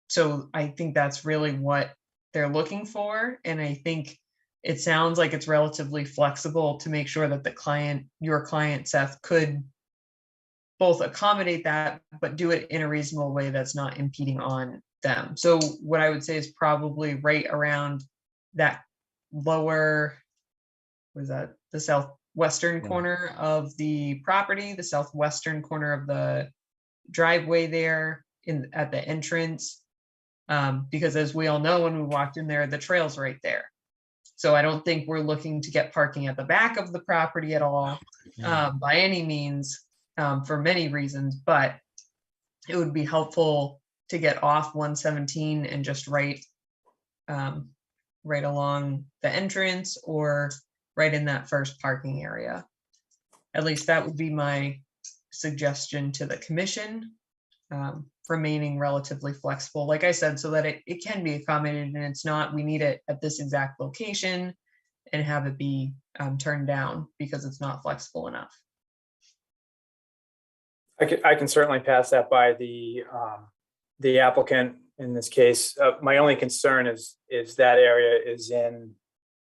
So I think that's really what they're looking for. And I think it sounds like it's relatively flexible to make sure that the client, your client, Seth, could both accommodate that, but do it in a reasonable way that's not impeding on them. So what I would say is probably right around that lower, was that the southwestern corner of the property, the southwestern corner of the driveway there at the entrance. Because as we all know, when we walked in there, the trail's right there. So I don't think we're looking to get parking at the back of the property at all, by any means, for many reasons, but it would be helpful to get off 117 and just right along the entrance, or right in that first parking area. At least that would be my suggestion to the commission, remaining relatively flexible, like I said, so that it can be accommodated, and it's not, we need it at this exact location and have it be turned down because it's not flexible enough. I can certainly pass that by the applicant in this case. My only concern is that area is in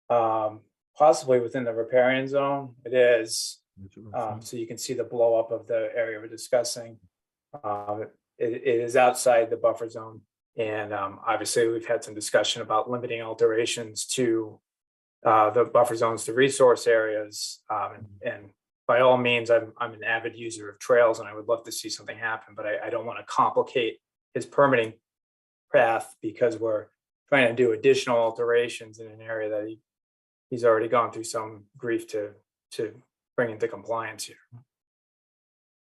possibly within the riparian zone. It is, so you can see the blow up of the area we're discussing. It is outside the buffer zone, and obviously we've had some discussion about limiting alterations to the buffer zones to resource areas, and by all means, I'm an avid user of trails, and I would love to see something happen, but I don't want to complicate his permitting path because we're trying to do additional alterations in an area that he's already gone through some grief to bring into compliance here.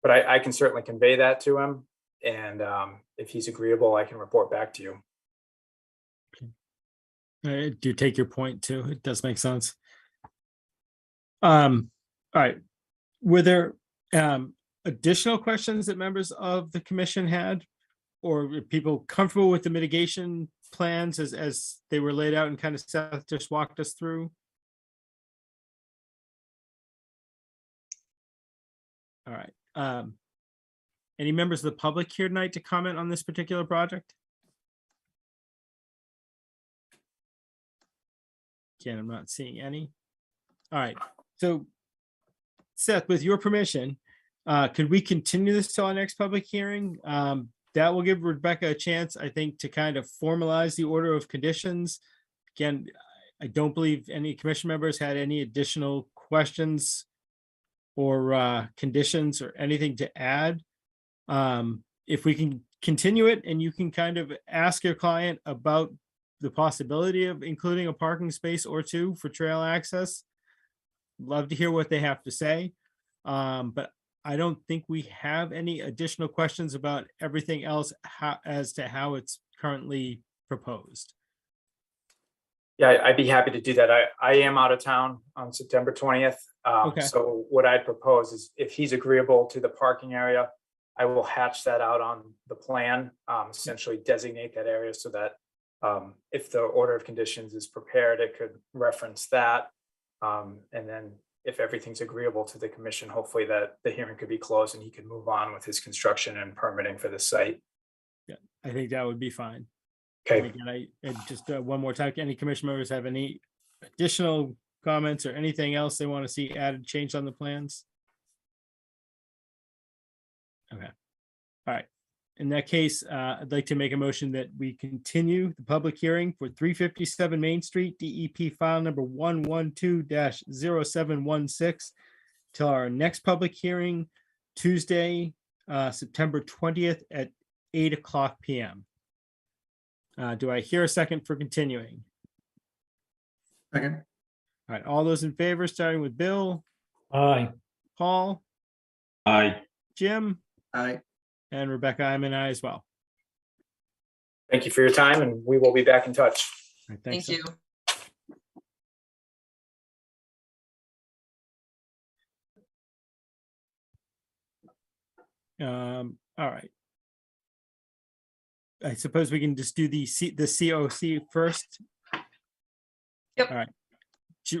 But I can certainly convey that to him, and if he's agreeable, I can report back to you. I do take your point too. It does make sense. All right. Were there additional questions that members of the commission had, or were people comfortable with the mitigation plans as they were laid out and kind of Seth just walked us through? All right. Any members of the public here tonight to comment on this particular project? Again, I'm not seeing any. All right. So Seth, with your permission, could we continue this till our next public hearing? That will give Rebecca a chance, I think, to kind of formalize the order of conditions. Again, I don't believe any commission members had any additional questions or conditions or anything to add. If we can continue it and you can kind of ask your client about the possibility of including a parking space or 2 for trail access, love to hear what they have to say. But I don't think we have any additional questions about everything else as to how it's currently proposed. Yeah, I'd be happy to do that. I am out of town on September 20th. Okay. So what I'd propose is if he's agreeable to the parking area, I will hatch that out on the plan, essentially designate that area so that if the order of conditions is prepared, it could reference that. And then if everything's agreeable to the commission, hopefully that the hearing could be closed and he could move on with his construction and permitting for the site. Yeah, I think that would be fine. Okay. Again, I just one more time, any commission members have any additional comments or anything else they want to see added, changed on the plans? Okay. All right. In that case, I'd like to make a motion that we continue the public hearing for 357 Main Street, DEP file number 112-0716 till our next public hearing, Tuesday, September 20th at 8:00 p.m. Do I hear a second for continuing? Second, All right, all those in favor, starting with Bill, Aye. Paul, Aye. Jim, aye. and Rebecca, I'm an aye as well. Thank you for your time, and we will be back in touch. All right, Thank thanks. you. All right. I suppose we can just do the COC first. Yep. All right.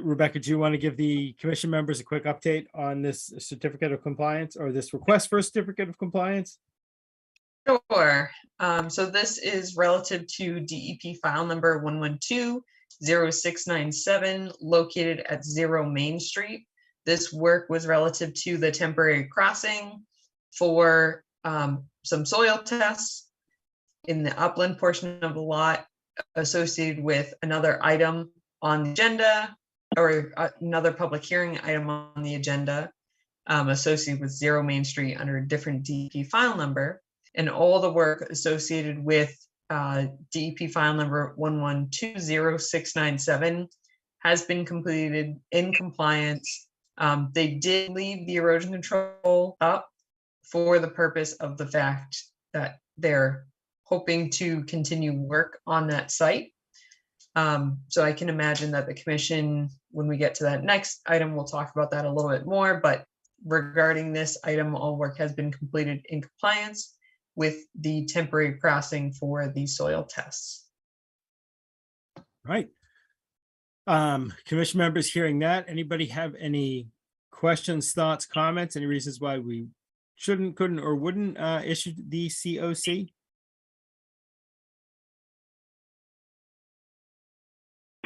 Rebecca, do you want to give the commission members a quick update on this certificate of compliance or this request for a certificate of compliance? Sure. So this is relative to DEP file number 112-0697 located at 0 Main Street. This work was relative to the temporary crossing for some soil tests in the upland portion of the lot associated with another item on the agenda or another public hearing item on the agenda associated with 0 Main Street under a different DEP file number. And all the work associated with DEP file number 1120697 has been completed in compliance. They did leave the erosion control up for the purpose of the fact that they're hoping to continue work on that site. So I can imagine that the commission, when we get to that next item, we'll talk about that a little bit more, but regarding this item, all work has been completed in compliance with the temporary crossing for the soil tests. Right. Commission members hearing that, anybody have any questions, thoughts, comments, any reasons why we shouldn't, couldn't, or wouldn't issue the COC?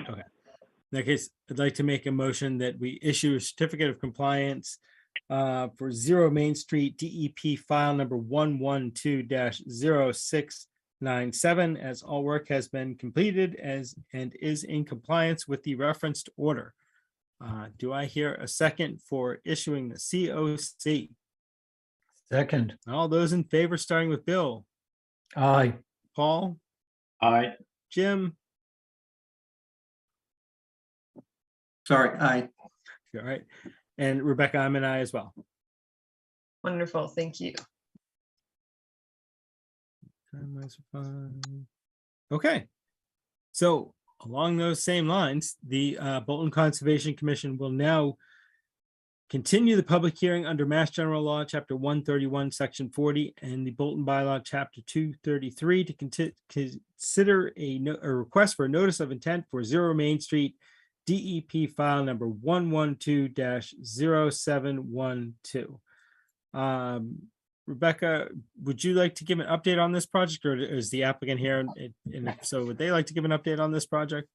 Okay. In that case, I'd like to make a motion that we issue a certificate of compliance for 0 Main Street DEP file number 112-0697 as all work has been completed and is in compliance with the referenced order. Do I hear a second for issuing the COC? Second. All those in favor, starting with Bill, Aye. Paul, Aye. Jim, Sorry, aye. all right, and Rebecca, I'm an aye as well. Wonderful, thank you. Okay, so along those same lines, the Bolton Conservation Commission will now continue the public hearing under Mass General Law, Chapter 131, Section 40, and the Bolton Bylaw, Chapter 233, to consider a request for a notice of intent for 0 Main Street DEP file number 112-0712. Rebecca, would you like to give an update on this project, or is the applicant here? And if so, would they like to give an update on this project?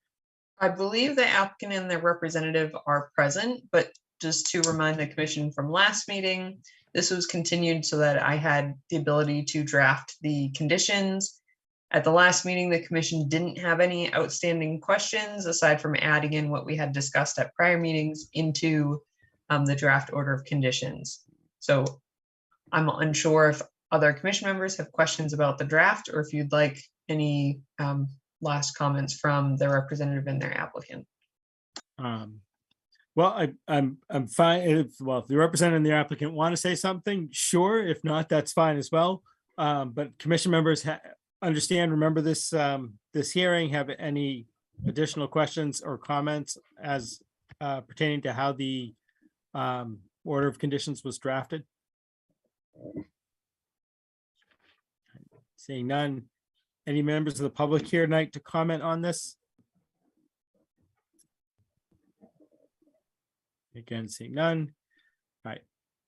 I believe the applicant and their representative are present, but just to remind the commission from last meeting, this was continued so that I had the ability to draft the conditions. At the last meeting, the commission didn't have any outstanding questions aside from adding in what we had discussed at prior meetings into the draft order of conditions. So I'm unsure if other commission members have questions about the draft or if you'd like any last comments from the representative and their applicant. Well, I'm fine. If the representative and the applicant want to say something, sure. If not, that's fine as well. But commission members understand, remember this this hearing, have any additional questions or comments as pertaining to how the order of conditions was drafted? Seeing none. Any members of the public here tonight to comment on this? Again, seeing none. All right.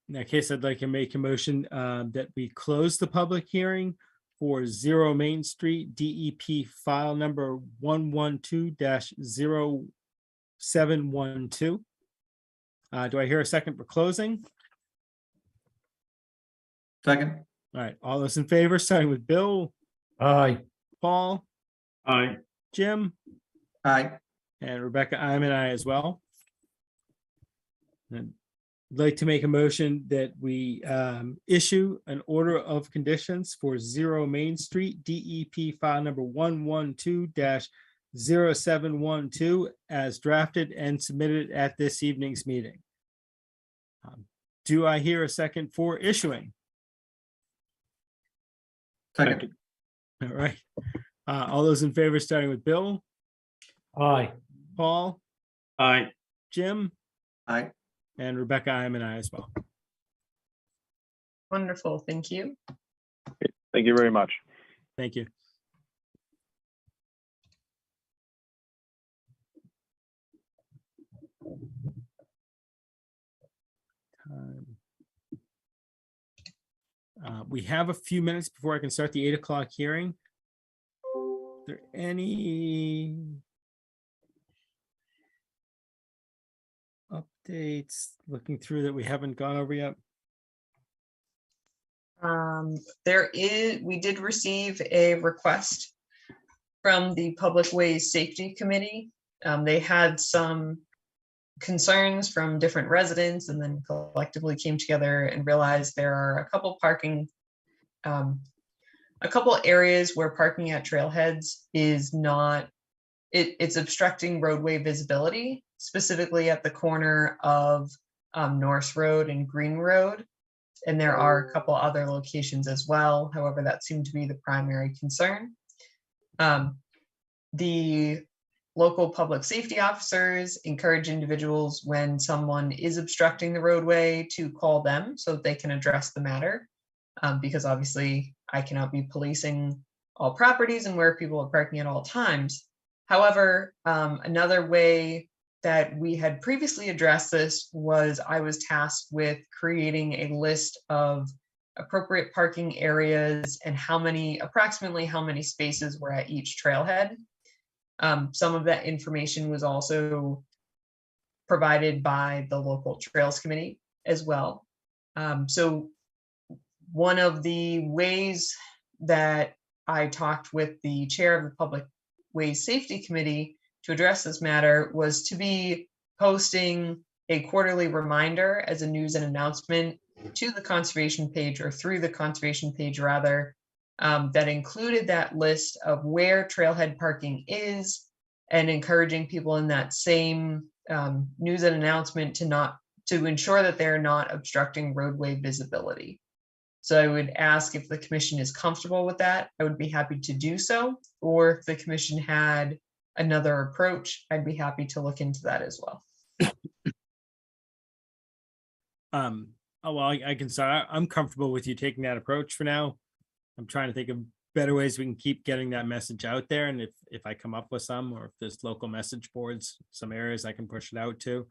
In that case, I'd like to make a motion that we close the public hearing for 0 Main Street DEP file number 112-0712. Do I hear a second for closing? Second, All right, all those in favor, starting with Bill, Aye. Paul, Aye. Jim, aye. and Rebecca, I'm an aye as well. And I'd like to make a motion that we issue an order of conditions for 0 Main Street, DEP file number 112-0712 as drafted and submitted at this evening's meeting. Do I hear a second for issuing? Second. All right. All those in favor, starting with Bill, Aye. Paul, Aye. Jim, Aye. and Rebecca, I am an aye as well. Wonderful, thank you. Thank you very much. Thank you. We have a few minutes before I can start the 8 o'clock hearing. Are there any updates looking through that we haven't gone over yet? We did receive a request from the Public Ways Safety Committee. They had some concerns from different residents and then collectively came together and realized there are a couple areas where parking at trailheads is not, it's obstructing roadway visibility, specifically at the corner of Norse Road and Green Road. And there are a couple other locations as well. However, that seemed to be the primary concern. The local public safety officers encourage individuals when someone is obstructing the roadway to call them so that they can address the matter. Because obviously I cannot be policing all properties and where people are parking at all times. However, another way that we had previously addressed this was I was tasked with creating a list of appropriate parking areas and approximately how many spaces were at each trailhead. Some of that information was also provided by the local trails committee as well. So one of the ways that I talked with the chair of the Public Ways Safety Committee to address this matter was to be posting a quarterly reminder as a news and announcement to the conservation page, or through the conservation page rather, that included that list of where trailhead parking is, and encouraging people in that same news and announcement to ensure that they're not obstructing roadway visibility. So I would ask if the commission is comfortable with that. I would be happy to do so. Or if the commission had another approach, I'd be happy to look into that as well. Well, I can start. I'm comfortable with you taking that approach for now. I'm trying to think of better ways we can keep getting that message out there. And if I come up with some, or if there's local message boards, some areas I can push it out to,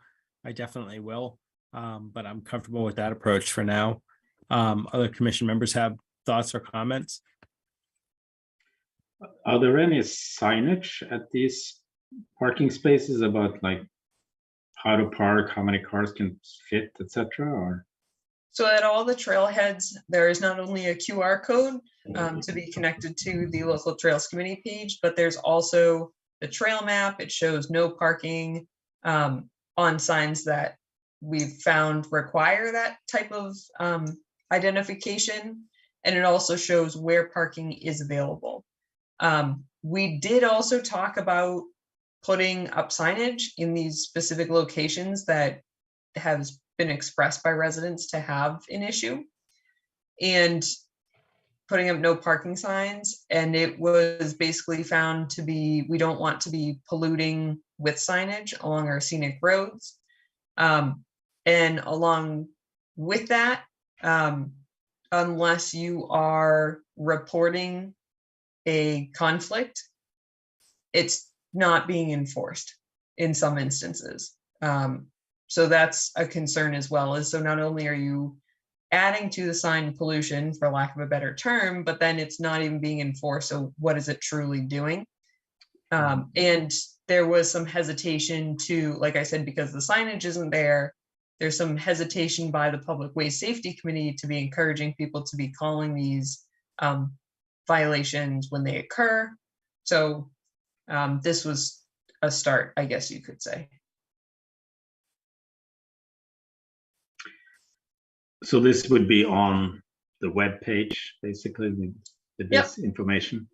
I definitely will. But I'm comfortable with that approach for now. Other commission members have thoughts or comments? Are there any signage at these parking spaces about like how to park, how many cars can fit, etc.? Or so at all the trailheads, there is not only a QR code to be connected to the local trails committee page, but there's also the trail map. It shows no parking on signs that we've found require that type of identification, and it also shows where parking is available. We did also talk about putting up signage in these specific locations that has been expressed by residents to have an issue, and putting up no parking signs. And it was basically found to be, we don't want to be polluting with signage along our scenic roads. And along with that, unless you are reporting a conflict, it's not being enforced in some instances. So that's a concern as well. So not only are you adding to the sign pollution, for lack of a better term, but then it's not even being enforced. So what is it truly doing? And there was some hesitation to, like I said, because the signage isn't there, there's some hesitation by the Public Ways Safety Committee to be encouraging people to be calling these violations when they occur. So this was a start, I guess you could say. So this would be on the web page, basically, with Yep. this information.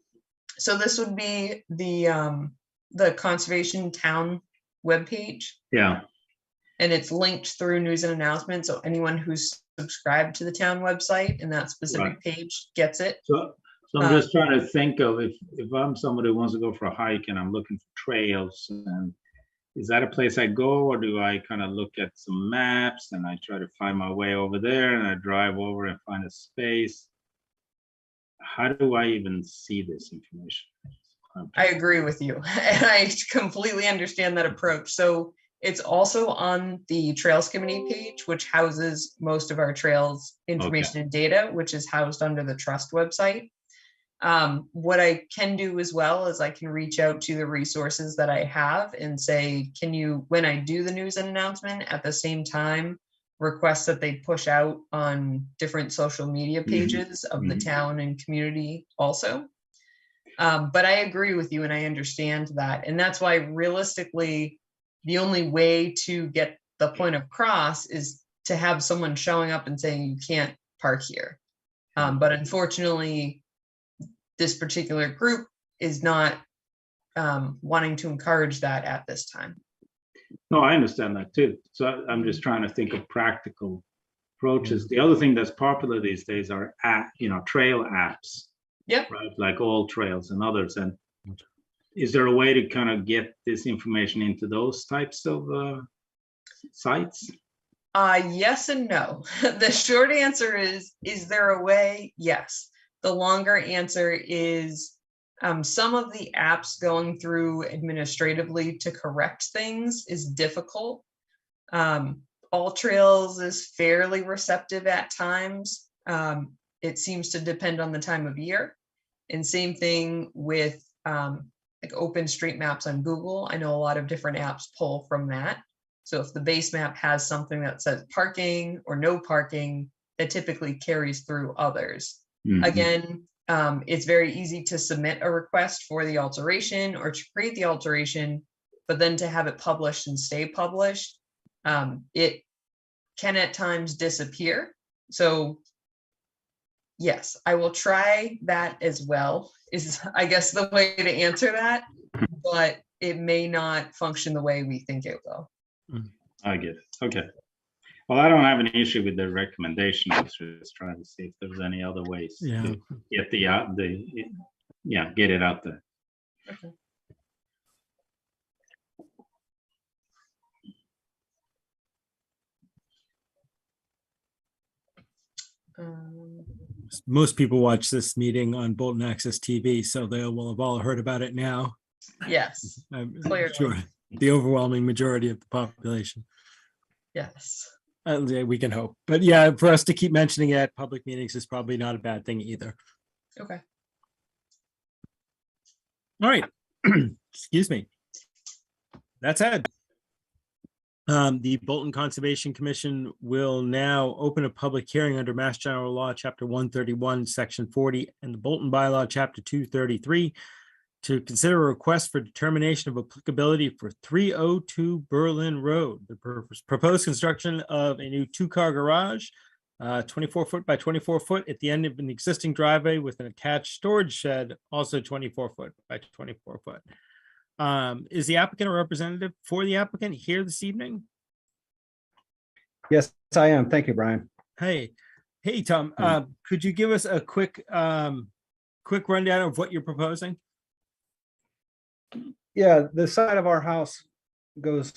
So this would be the Conservation Town webpage, Yeah, and it's linked through news and announcements. So anyone who's subscribed to the town website and that specific page gets it. so I'm just trying to think of if I'm somebody who wants to go for a hike and I'm looking for trails, and is that a place I go, or do I kind of look at some maps and I try to find my way over there and I drive over and find a space? How do I even see this information? I agree with you. And I completely understand that approach. So it's also on the Trails Committee page, which houses most of our trails information and data, which is housed under the Trust website. What I can do as well is I can reach out to the resources that I have and say, can you, when I do the news and announcement, at the same time, request that they push out on different social media pages of the town and community also. But I agree with you and I understand that. And that's why realistically, the only way to get the point across is to have someone showing up and saying you can't park here. But unfortunately, this particular group is not wanting to encourage that at this time. No, I understand that too. So I'm just trying to think of practical approaches. The other thing that's popular these days are trail apps. Yep. Right, like All Trails and others. And is there a way to kind of get this information into those types of sites? Yes and no. The short answer is there a way? Yes. The longer answer is some of the apps going through administratively to correct things is difficult. All Trails is fairly receptive at times. It seems to depend on the time of year. And same thing with like OpenStreetMaps on Google. I know a lot of different apps pull from that. So if the base map has something that says parking or no parking, that typically carries through others. Again, it's very easy to submit a request for the alteration or to create the alteration, but then to have it published and stay published, it can at times disappear. So yes, I will try that as well, is I guess the way to answer that, but it may not function the way we think it will. I get it. Okay. Well, I don't have an issue with the recommendation. I was just trying to see if there's any other ways to get get it out there. Okay. Most people watch this meeting on Bolton Access TV, so they will have all heard about it now. Yes, I'm clearly. sure the overwhelming majority of the population. Yes. We can hope. But yeah, for us to keep mentioning it at public meetings is probably not a bad thing either. Okay. All right. Excuse me. That said, the Bolton Conservation Commission will now open a public hearing under Mass General Law, Chapter 131, Section 40, and the Bolton Bylaw, Chapter 233, to consider a request for determination of applicability for 302 Berlin Road. The proposed construction of a new two-car garage, 24 foot by 24 foot at the end of an existing driveway with an attached storage shed, also 24 foot by 24 foot. Is the applicant or representative for the applicant here this evening? Yes, I am. Thank you, Brian. Hey, Tom, could you give us a quick rundown of what you're proposing? Yeah, the side of our house goes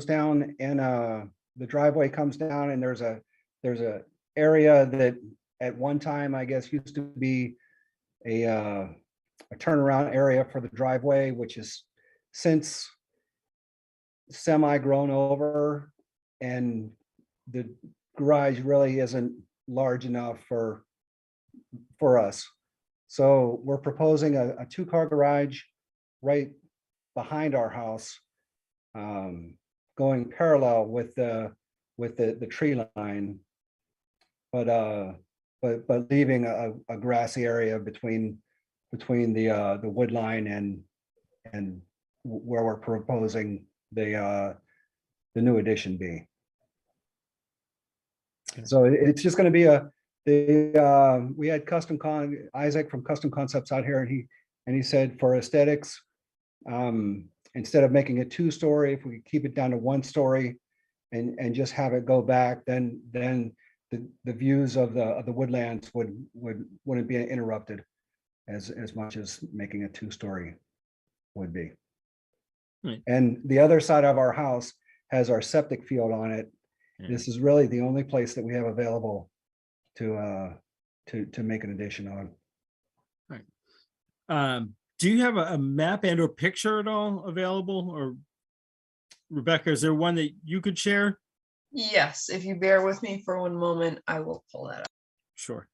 down, and the driveway comes down, and there's a area that at one time, I guess, used to be a turnaround area for the driveway, which is since semi grown over, and the garage really isn't large enough for us. So we're proposing a two-car garage right behind our house, going parallel with the tree line, but leaving a grassy area between the wood line and where we're proposing the new addition be. So it's just going to be we had Isaac from Custom Concepts out here, and he said for aesthetics, instead of making it 2-story, if we could keep it down to 1-story and just have it go back, then the views of the woodlands wouldn't be interrupted as much as making a 2-story would be. Right. And the other side of our house has our septic field on it. Yeah. This is really the only place that we have available to make an addition on. Do you have a map and or picture at all available? Or Rebecca, is there one that you could share? Yes, if you bear with me for one moment, I will pull that up. Sure.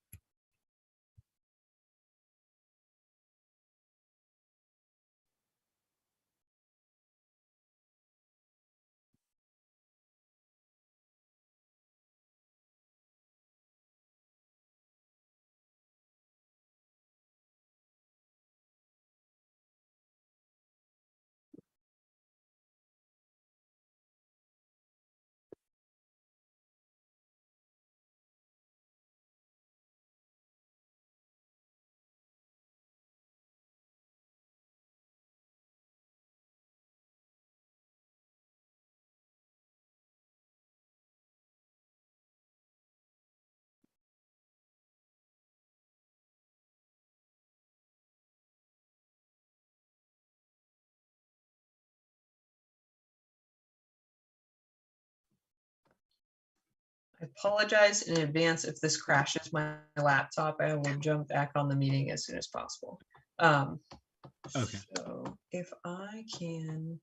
I apologize in advance if this crashes my laptop. I will jump back on the meeting as soon as possible. Okay. So if I can,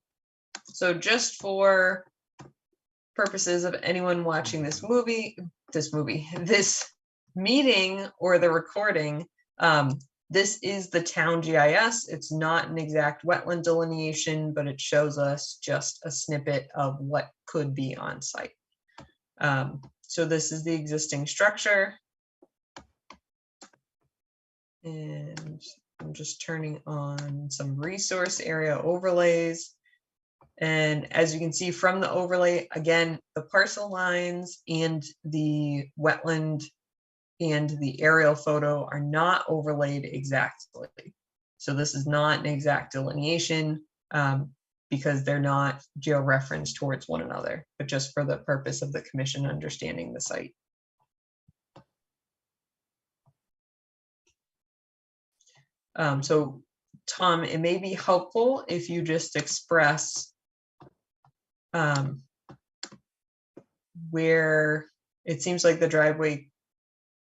so just for purposes of anyone watching this meeting or the recording, this is the town GIS. It's not an exact wetland delineation, but it shows us just a snippet of what could be on site. So this is the existing structure. And I'm just turning on some resource area overlays. And as you can see from the overlay, again, the parcel lines and the wetland and the aerial photo are not overlaid exactly. So this is not an exact delineation because they're not georeferenced towards one another, but just for the purpose of the commission understanding the site. So Tom, it may be helpful if you just express where it seems like the driveway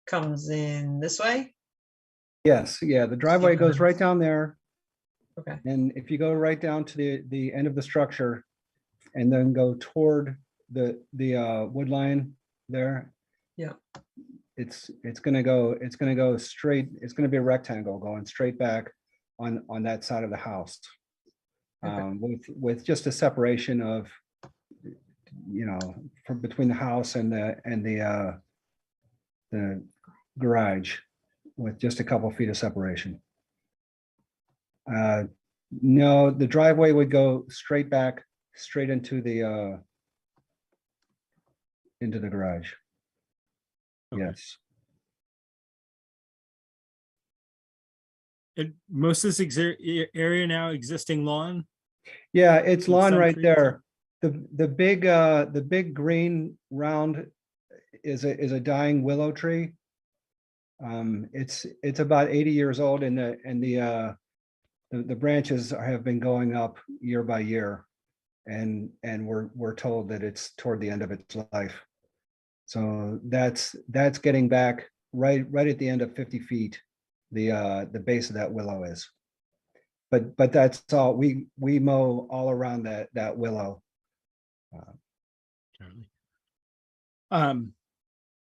comes in this way. Yes, yeah, the driveway goes right down there. Okay. And if you go right down to the end of the structure and then go toward the wood line there. Yeah. It's gonna go straight, it's gonna be a rectangle going straight back on that side of the house. Okay. With just a separation of, from between the house and the garage with just a couple feet of separation. No, the driveway would go straight back, straight into the garage. Okay. Yes. And most of this area now existing lawn? Yeah, it's With lawn some right trees. there. The big green round is a dying willow tree. It's about 80 years old, and the branches have been going up year by year, and we're told that it's toward the end of its life. So that's getting back right at the end of 50 feet. The base of that willow is. But that's all, we mow all around that willow. Charlie. I'm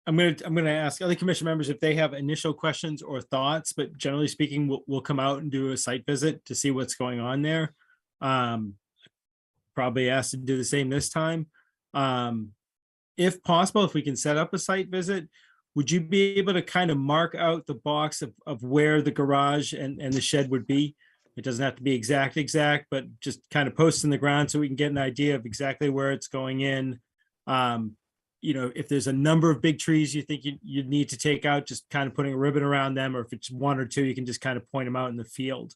gonna ask other commission members if they have initial questions or thoughts, but generally speaking, we'll come out and do a site visit to see what's going on there. Probably asked to do the same this time. If possible, if we can set up a site visit, would you be able to kind of mark out the box of where the garage and the shed would be? It doesn't have to be exact, but just kind of post in the ground so we can get an idea of exactly where it's going in. if there's a number of big trees you think you'd need to take out, just kind of putting a ribbon around them, or if it's one or two, you can just kind of point them out in the field.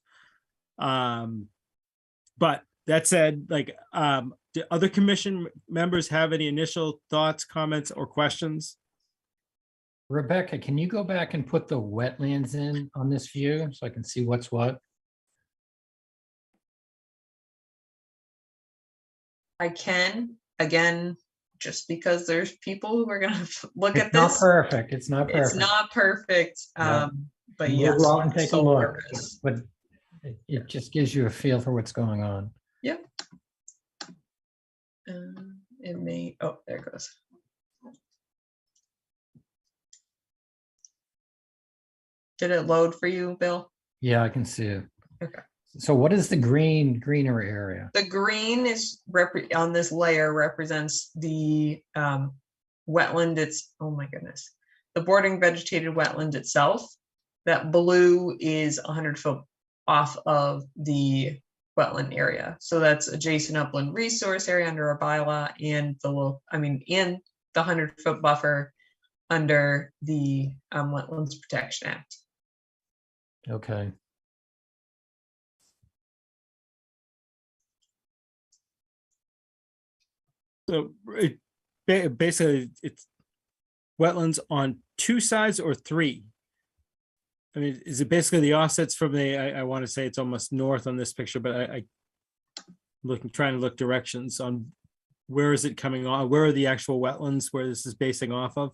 But that said, do other commission members have any initial thoughts, comments, or questions? Rebecca, can you go back and put the wetlands in on this view so I can see what's what? I can, again, just because there's people who are gonna look at It's not this. perfect. It's not It's perfect. not perfect, No. but We'll yes. go out and take a sole look, purpose. but it just gives you a feel for what's going on. Yep. It may, oh, there it goes. Did it load for you, Bill? Yeah, I can see it. Okay. So what is the greener area? The green is on this layer represents the wetland. It's, oh my goodness, the bordering vegetated wetland itself. That blue is 100 foot off of the wetland area. So that's adjacent upland resource area under a bylaw and in the 100 foot buffer under the Wetlands Protection Act. Okay. So basically, it's wetlands on two sides or three? I mean, is it basically the offsets from I want to say it's almost north on this picture, but trying to look directions on where is it coming on? Where are the actual wetlands where this is basing off of?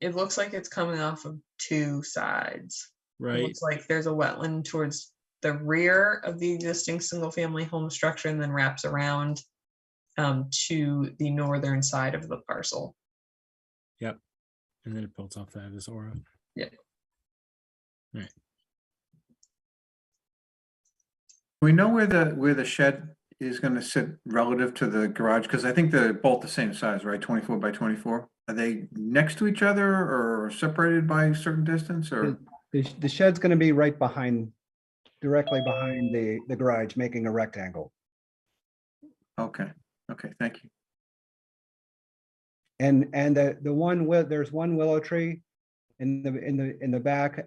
It looks like it's coming off of two sides. It Right. looks like there's a wetland towards the rear of the existing single-family home structure and then wraps around to the northern side of the parcel. Yep. And then it builds off that as aura. Yeah. Right. We know where the shed is going to sit relative to the garage, because I think they're both the same size, right? 24 by 24. Are they next to each other or separated by a certain distance, or? The shed's gonna be right directly behind the garage, making a rectangle. Okay, thank you. And there's one willow tree in the back.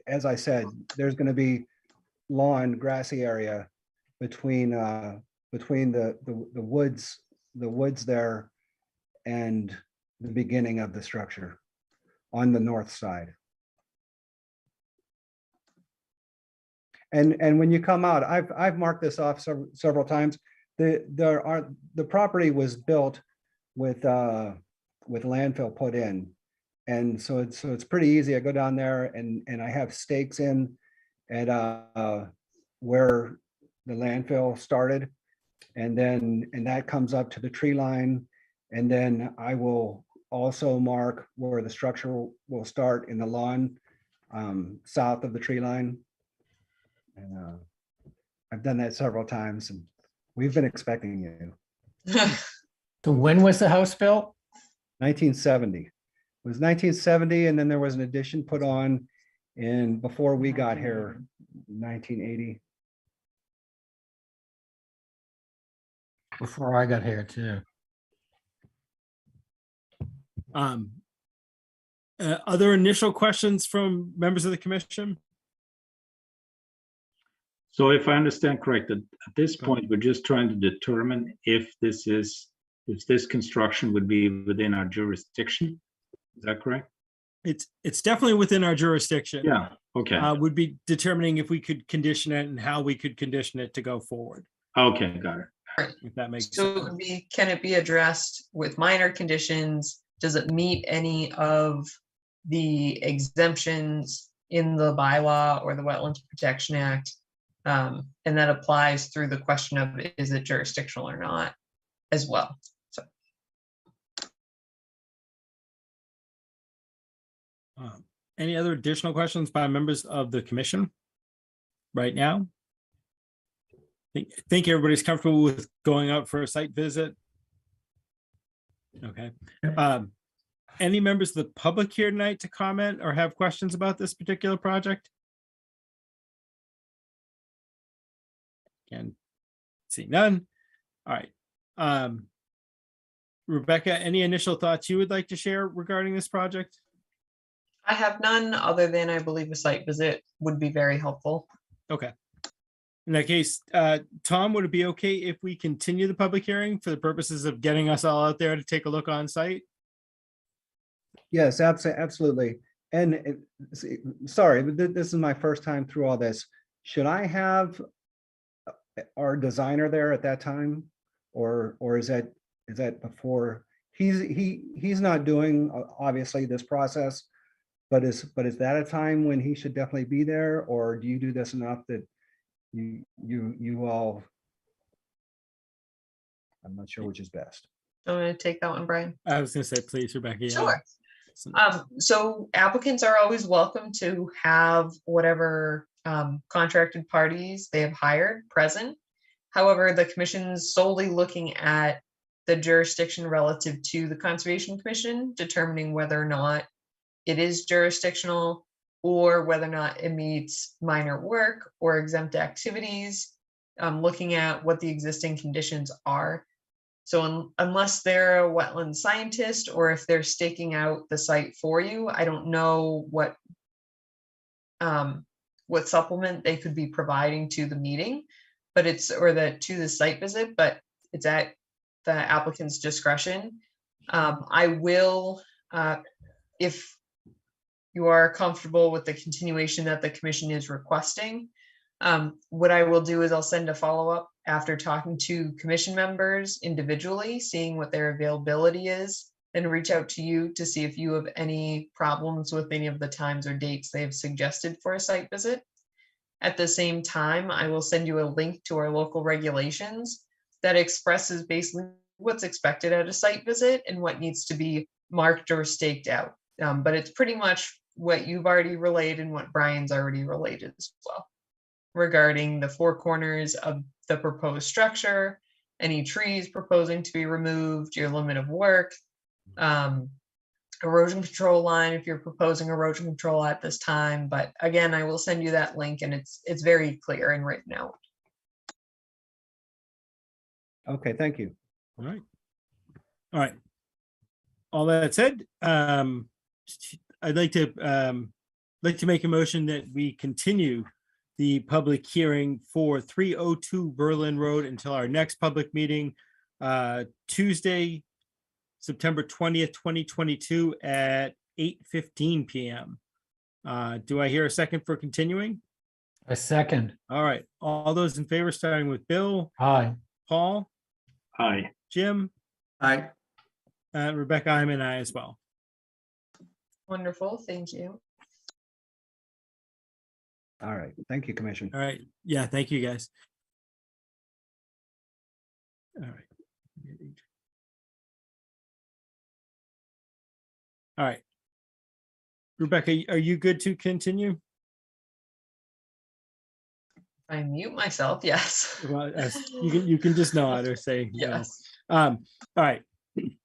As I said, there's gonna be lawn, grassy area between the woods there and the beginning of the structure on the north side. And when you come out, I've marked this off several times. The property was built with landfill put in, and so it's pretty easy. I go down there and I have stakes in at where the landfill started, and that comes up to the tree line, and then I will also mark where the structure will start in the lawn south of the tree line. And I've done that several times, and we've been expecting you. So when was the house built? 1970. It was 1970, and then there was an addition put on before we got here, 1980. Before I got here too. Other initial questions from members of the commission? So if I understand correct, at this point, we're just trying to determine if this construction would be within our jurisdiction. Is that correct? It's definitely within our jurisdiction. Yeah, okay. Would be determining if we could condition it and how we could condition it to go forward. Okay, got it. If that makes So it sense. would be, can it be addressed with minor conditions? Does it meet any of the exemptions in the bylaw or the Wetlands Protection Act? And that applies through the question of, is it jurisdictional or not as well? So Any other additional questions by members of the commission right now? Think everybody's comfortable with going out for a site visit? Okay. Any members of the public here tonight to comment or have questions about this particular project? Again, see none. All right. Rebecca, any initial thoughts you would like to share regarding this project? I have none other than I believe a site visit would be very helpful. Okay. In that case, Tom, would it be okay if we continue the public hearing for the purposes of getting us all out there to take a look on site? Yes, absolutely. And sorry, but this is my first time through all this. Should I have our designer there at that time? Or is that before? He's not doing obviously this process, but is that a time when he should definitely be there? Or do you do this enough that you all, I'm not sure which is best. I'm going to take that one, Brian. I was going to say, please, Rebecca. Yeah. Sure. So applicants are always welcome to have whatever contracted parties they have hired present. However, the commission's solely looking at the jurisdiction relative to the Conservation Commission, determining whether or not it is jurisdictional or whether or not it meets minor work or exempt activities, looking at what the existing conditions are. So unless they're a wetland scientist or if they're staking out the site for you, I don't know what supplement they could be providing to the meeting, but to the site visit, but it's at the applicant's discretion. I will, if you are comfortable with the continuation that the commission is requesting, what I will do is I'll send a follow-up after talking to commission members individually, seeing what their availability is, and reach out to you to see if you have any problems with any of the times or dates they've suggested for a site visit. At the same time, I will send you a link to our local regulations that expresses basically what's expected at a site visit and what needs to be marked or staked out. But it's pretty much what you've already relayed and what Brian's already relayed as well, regarding the four corners of the proposed structure, any trees proposing to be removed, your limit of work, erosion control line if you're proposing erosion control at this time. But again, I will send you that link and it's very clear and written out. Okay, thank you. All right. All right. All that said, I'd like to make a motion that we continue the public hearing for 302 Berlin Road until our next public meeting, Tuesday, September 20th, 2022 at 8:15 p.m. Do I hear a second for continuing? A second. All right. All those in favor, starting with Bill, Aye. Paul, Aye. Jim, I, Rebecca, I'm an aye as well. Wonderful, thank you. All right, thank you, Commissioner. All right. Yeah, thank you, guys. All right. All right. Rebecca, are you good to continue? I mute myself, yes. Well, you can just nod or say no. Yes. All right. In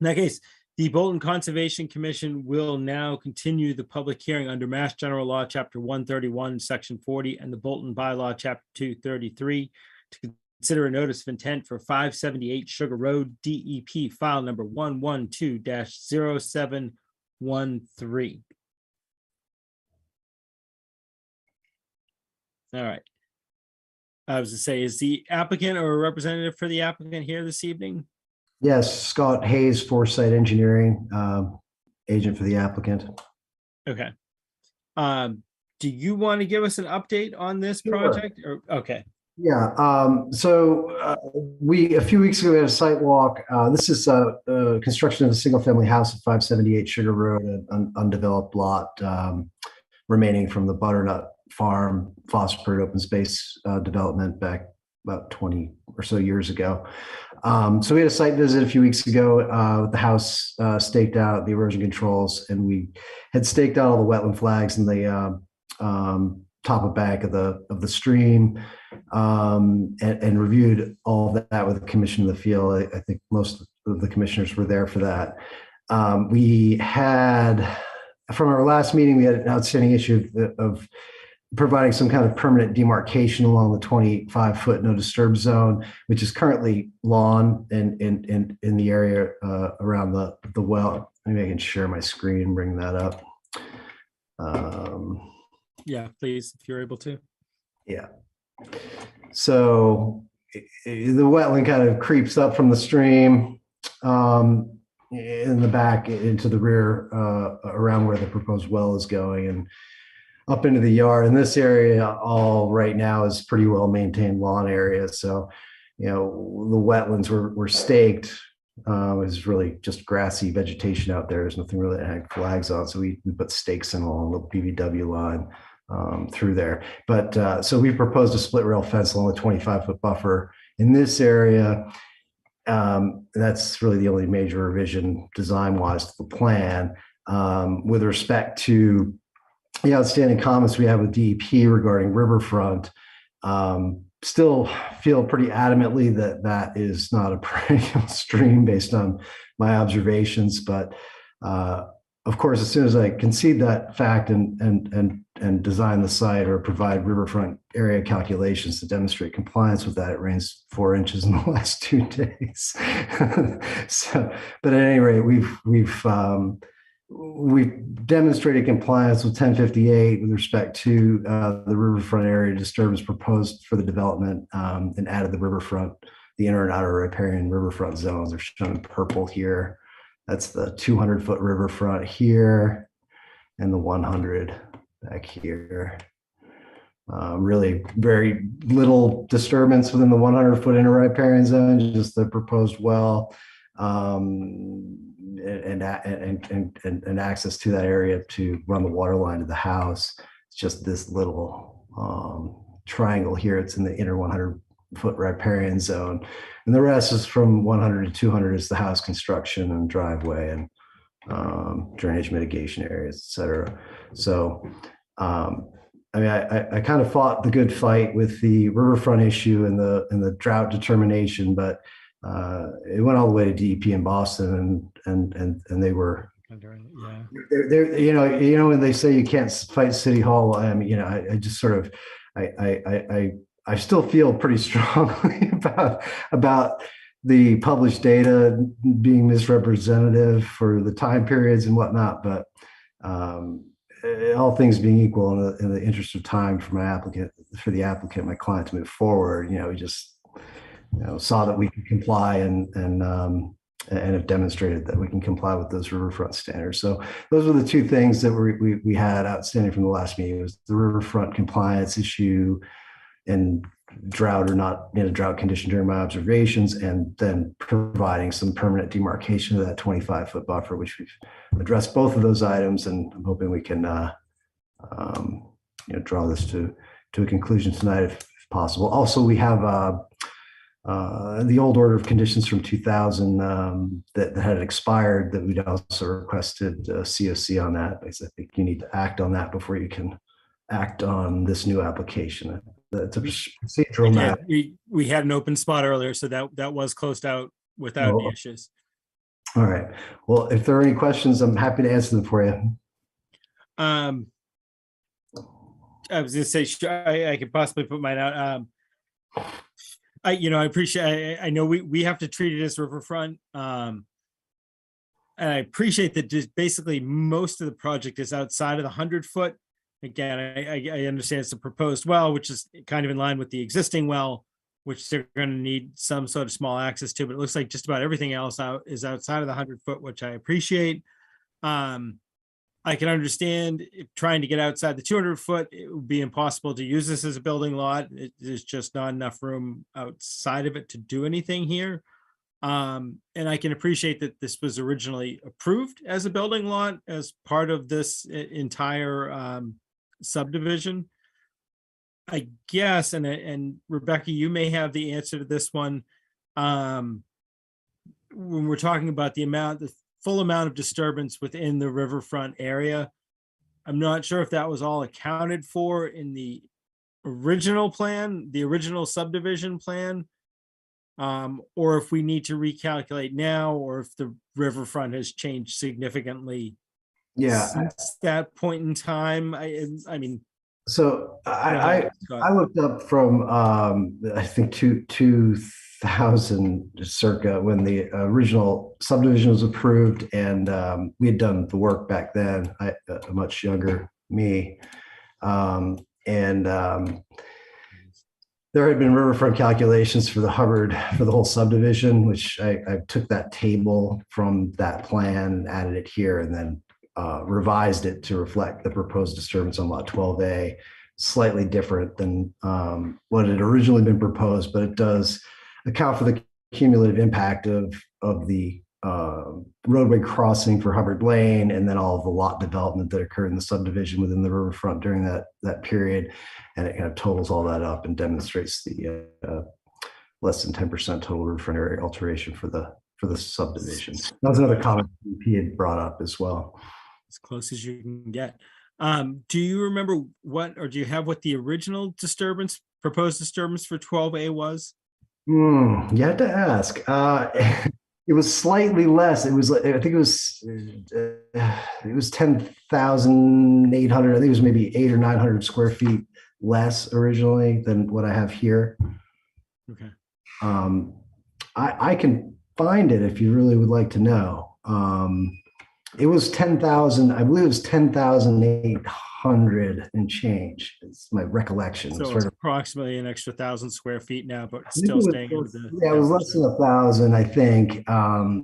that case, the Bolton Conservation Commission will now continue the public hearing under Mass General Law, Chapter 131, Section 40, and the Bolton Bylaw, Chapter 233, to consider a notice of intent for 578 Sugar Road, DEP file number 112-0713. All right. I was to say, is the applicant or a representative for the applicant here this evening? Yes, Scott Hayes, Foresight Engineering, agent for the applicant. Okay. Do you want to give us an update on this Sure. project? Or okay. Yeah. A few weeks ago we had a site walk. This is construction of a single-family house at 578 Sugar Road, an undeveloped lot remaining from the Butternut farm phosphorus open space development back about 20 or so years ago. So we had a site visit a few weeks ago with the house staked out, the erosion controls, and we had staked out all the wetland flags in the top of bank of the stream, and reviewed all of that with the commission of the field. I think most of the commissioners were there for that. We had, from our last meeting, we had an outstanding issue of providing some kind of permanent demarcation along the 25-foot no disturb zone, which is currently lawn in the area around the well. Maybe I can share my screen and bring that up. Yeah, please, if you're able to. Yeah. So the wetland kind of creeps up from the stream in the back into the rear around where the proposed well is going and up into the yard. And this area all right now is pretty well maintained lawn area. So, the wetlands were staked. It's really just grassy vegetation out there. There's nothing really to hang flags on. So we put stakes in along the PVW line through there. But so we proposed a split rail fence along the 25-foot buffer in this area. That's really the only major revision design-wise to the plan. With respect to the outstanding comments we have with DEP regarding riverfront, still feel pretty adamantly that that is not a perennial stream based on my observations. But of course, as soon as I concede that fact and design the site or provide riverfront area calculations to demonstrate compliance with that, it rains 4 inches in the last 2 days. So, but at any rate, we've demonstrated compliance with 1058 with respect to the riverfront area disturbance proposed for the development, and added the riverfront, the inner and outer riparian riverfront zones are shown in purple here. That's the 200-foot riverfront here and the 100 back here. Really very little disturbance within the 100-foot inner riparian zone, just the proposed well. And access to that area to run the water line to the house. It's just this little triangle here. It's in the inner 100-foot riparian zone. And the rest is from 100 to 200 is the house construction and driveway and drainage mitigation areas, et cetera. So, I mean, I kind of fought the good fight with the riverfront issue and the drought determination, but it went all the way to DEP in Boston, and they were, they're when they say you can't fight City Hall. I mean, I just sort of, I still feel pretty strongly about the published data being misrepresentative for the time periods and whatnot. But all things being equal, in the interest of time for the applicant, my client to move forward, we just saw that we could comply and have demonstrated that we can comply with those riverfront standards. So those were the two things that we had outstanding from the last meeting: was the riverfront compliance issue and drought or not in a drought condition during my observations, and then providing some permanent demarcation of that 25-foot buffer, which we've addressed both of those items. And I'm hoping we can draw this to a conclusion tonight if possible. Also, we have the old order of conditions from 2000 that had expired, that we'd also requested COC on that, because I think you need to act on that before you can act on this new application. That's a procedural matter. We had an open spot earlier, so that was closed out without any issues. All right. Well, if there are any questions, I'm happy to answer them for you. I was going to say, I could possibly put mine out. I appreciate, I know we have to treat it as riverfront. And I appreciate that just basically most of the project is outside of the 100-foot. Again, I understand it's a proposed well, which is kind of in line with the existing well, which they're going to need some sort of small access to, but it looks like just about everything else is outside of the 100-foot, which I appreciate. I can understand if trying to get outside the 200-foot, it would be impossible to use this as a building lot. There's just not enough room outside of it to do anything here. And I can appreciate that this was originally approved as a building lot as part of this entire subdivision. I guess, and Rebecca, you may have the answer to this one. When we're talking about the full amount of disturbance within the riverfront area, I'm not sure if that was all accounted for in the original plan, the original subdivision plan, or if we need to recalculate now, or if the riverfront has changed significantly since that point in time. I mean, So Go ahead, I Scott. looked up from I think 2000 circa when the original subdivision was approved, and we had done the work back then. A much younger me, and there had been riverfront calculations for the Hubbard for the whole subdivision, which I took that table from that plan, added it here, and then revised it to reflect the proposed disturbance on lot 12A. Slightly different than what had originally been proposed, but it does account for the cumulative impact of the roadway crossing for Hubbard Lane, and then all of the lot development that occurred in the subdivision within the riverfront during that period. And it kind of totals all that up and demonstrates the less than 10% total riverfront area alteration for the subdivision. That was another comment he had brought up as well. As close as you can get. Do you remember or do you have what the original proposed disturbance for 12A was? You had to ask. It was slightly less. I think it was 10,800. I think it was maybe 800 or 900 square feet less originally than what I have here. Okay. I can find it if you really would like to know. It was 10,000. I believe it was 10,800 and change. It's my recollection. So it's approximately an extra 1,000 square feet now, but It still was staying close- under the. Yeah, it was less than 1,000, I think. I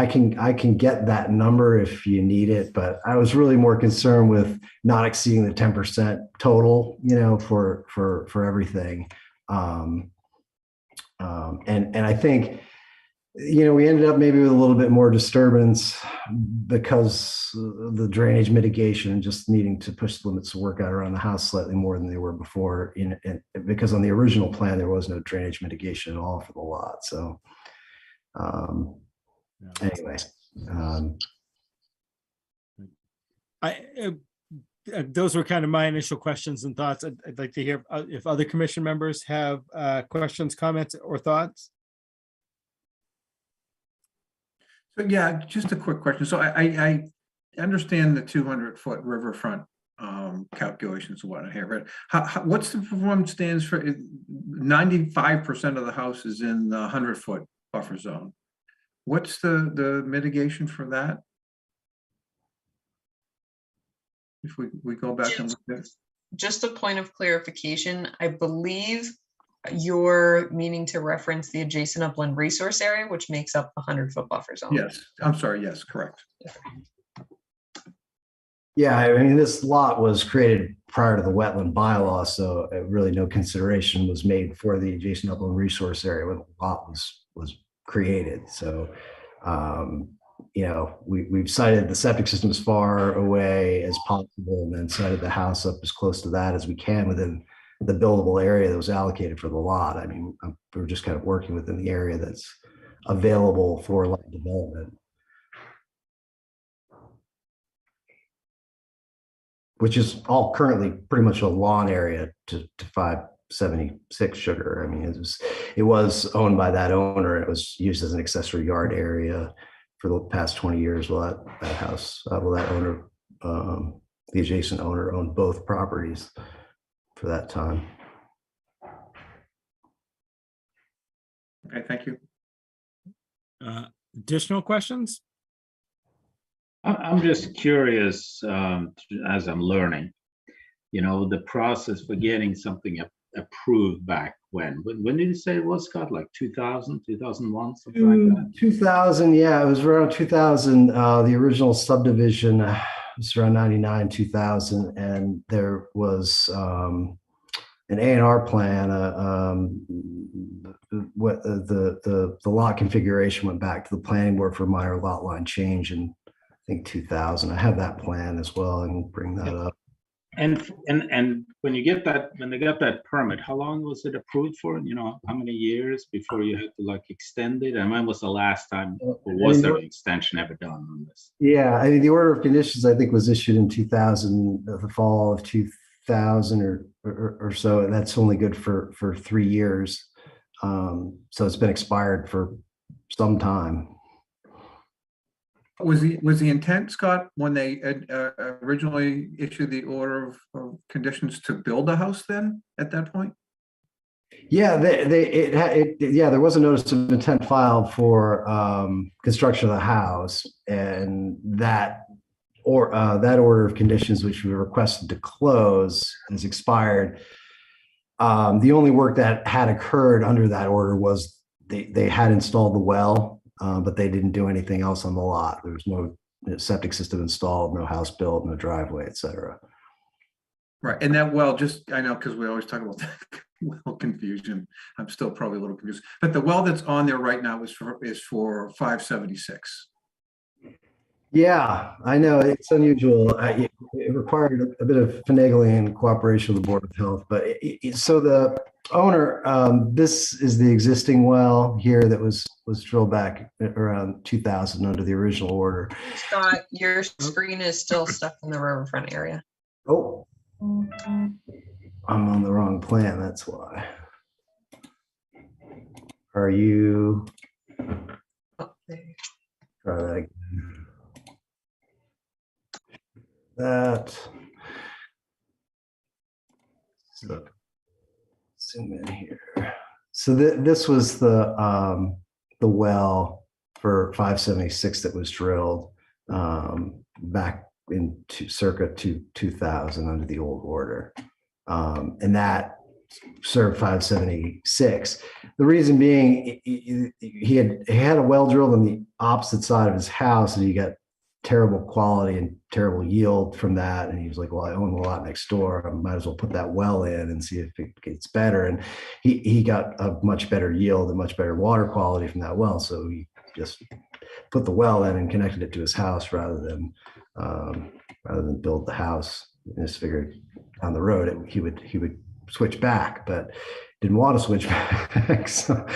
can get that number if you need it, but I was really more concerned with not exceeding the 10% total, for everything. And I think, we ended up maybe with a little bit more disturbance because of the drainage mitigation and just needing to push the limits of work out around the house slightly more than they were before. Because on the original plan, there was no drainage mitigation at all for the lot. So anyway. Those were kind of my initial questions and thoughts. I'd like to hear if other commission members have questions, comments, or thoughts. So yeah, just a quick question. So I understand the 200-foot riverfront calculations and whatnot here, but what's the performance stands for? 95% of the house is in the 100-foot buffer zone. What's the mitigation for that? If we go back and look at it. Just a point of clarification, I believe you're meaning to reference the adjacent upland resource area, which makes up the 100-foot buffer zone. Yes, I'm sorry. Yes, correct. Yeah, I mean, this lot was created prior to the wetland bylaw, so really no consideration was made for the adjacent upland resource area when the lot was created. So, we've cited the septic system as far away as possible, and then cited the house up as close to that as we can within the buildable area that was allocated for the lot. I mean, we're just kind of working within the area that's available for lot development, which is all currently pretty much a lawn area to 576 Sugar. I mean, it was owned by that owner. It was used as an accessory yard area for the past 20 years. Well, that house, that owner, the adjacent owner owned both properties for that time. Okay, thank you. Additional questions? I'm just curious, as I'm learning, the process for getting something approved back when did you say it was, Scott? Like 2000, 2001, something like that? 2000, yeah, it was around 2000. The original subdivision was around 99, 2000, and there was an A&R plan. The lot configuration went back to the planning board for minor lot line change in, I think, 2000. I have that plan as well, and we'll bring that up. And when they got that permit, how long was it approved for? How many years before you had to extend it? And when was the last time, or was there an extension ever done on this? Yeah, I mean, the order of conditions, I think, was issued in 2000, the fall of 2000 or so, and that's only good for 3 years. So it's been expired for some time. Was the intent, Scott, when they originally issued the order of conditions to build a house then at that point? Yeah, there was a notice of intent filed for construction of the house, and that order of conditions, which we requested to close, has expired. The only work that had occurred under that order was they had installed the well, but they didn't do anything else on the lot. There was no septic system installed, no house built, no driveway, et cetera. Right, and that well, just, I know, because we always talk about that well confusion. I'm still probably a little confused, but the well that's on there right now is for 576. Yeah, I know it's unusual. It required a bit of finagling and cooperation with the Board of Health, but so the owner, this is the existing well here that was drilled back around 2000 under the original order. Scott, your screen is still stuck in the riverfront area. Oh, I'm on the wrong plan. That's why. Are you? Oh, there you Try that again. That. So, zoom in here. So this was the well for 576 that was drilled back in circa 2000 under the old order, and that served 576. The reason being, he had a well drilled on the opposite side of his house, and he got terrible quality and terrible yield from that. And he was like, well, I own the lot next door. I might as well put that well in and see if it gets better. And he got a much better yield and much better water quality from that well. So he just put the well in and connected it to his house rather than build the house. And just figured down the road he would switch back, but didn't want to switch back so,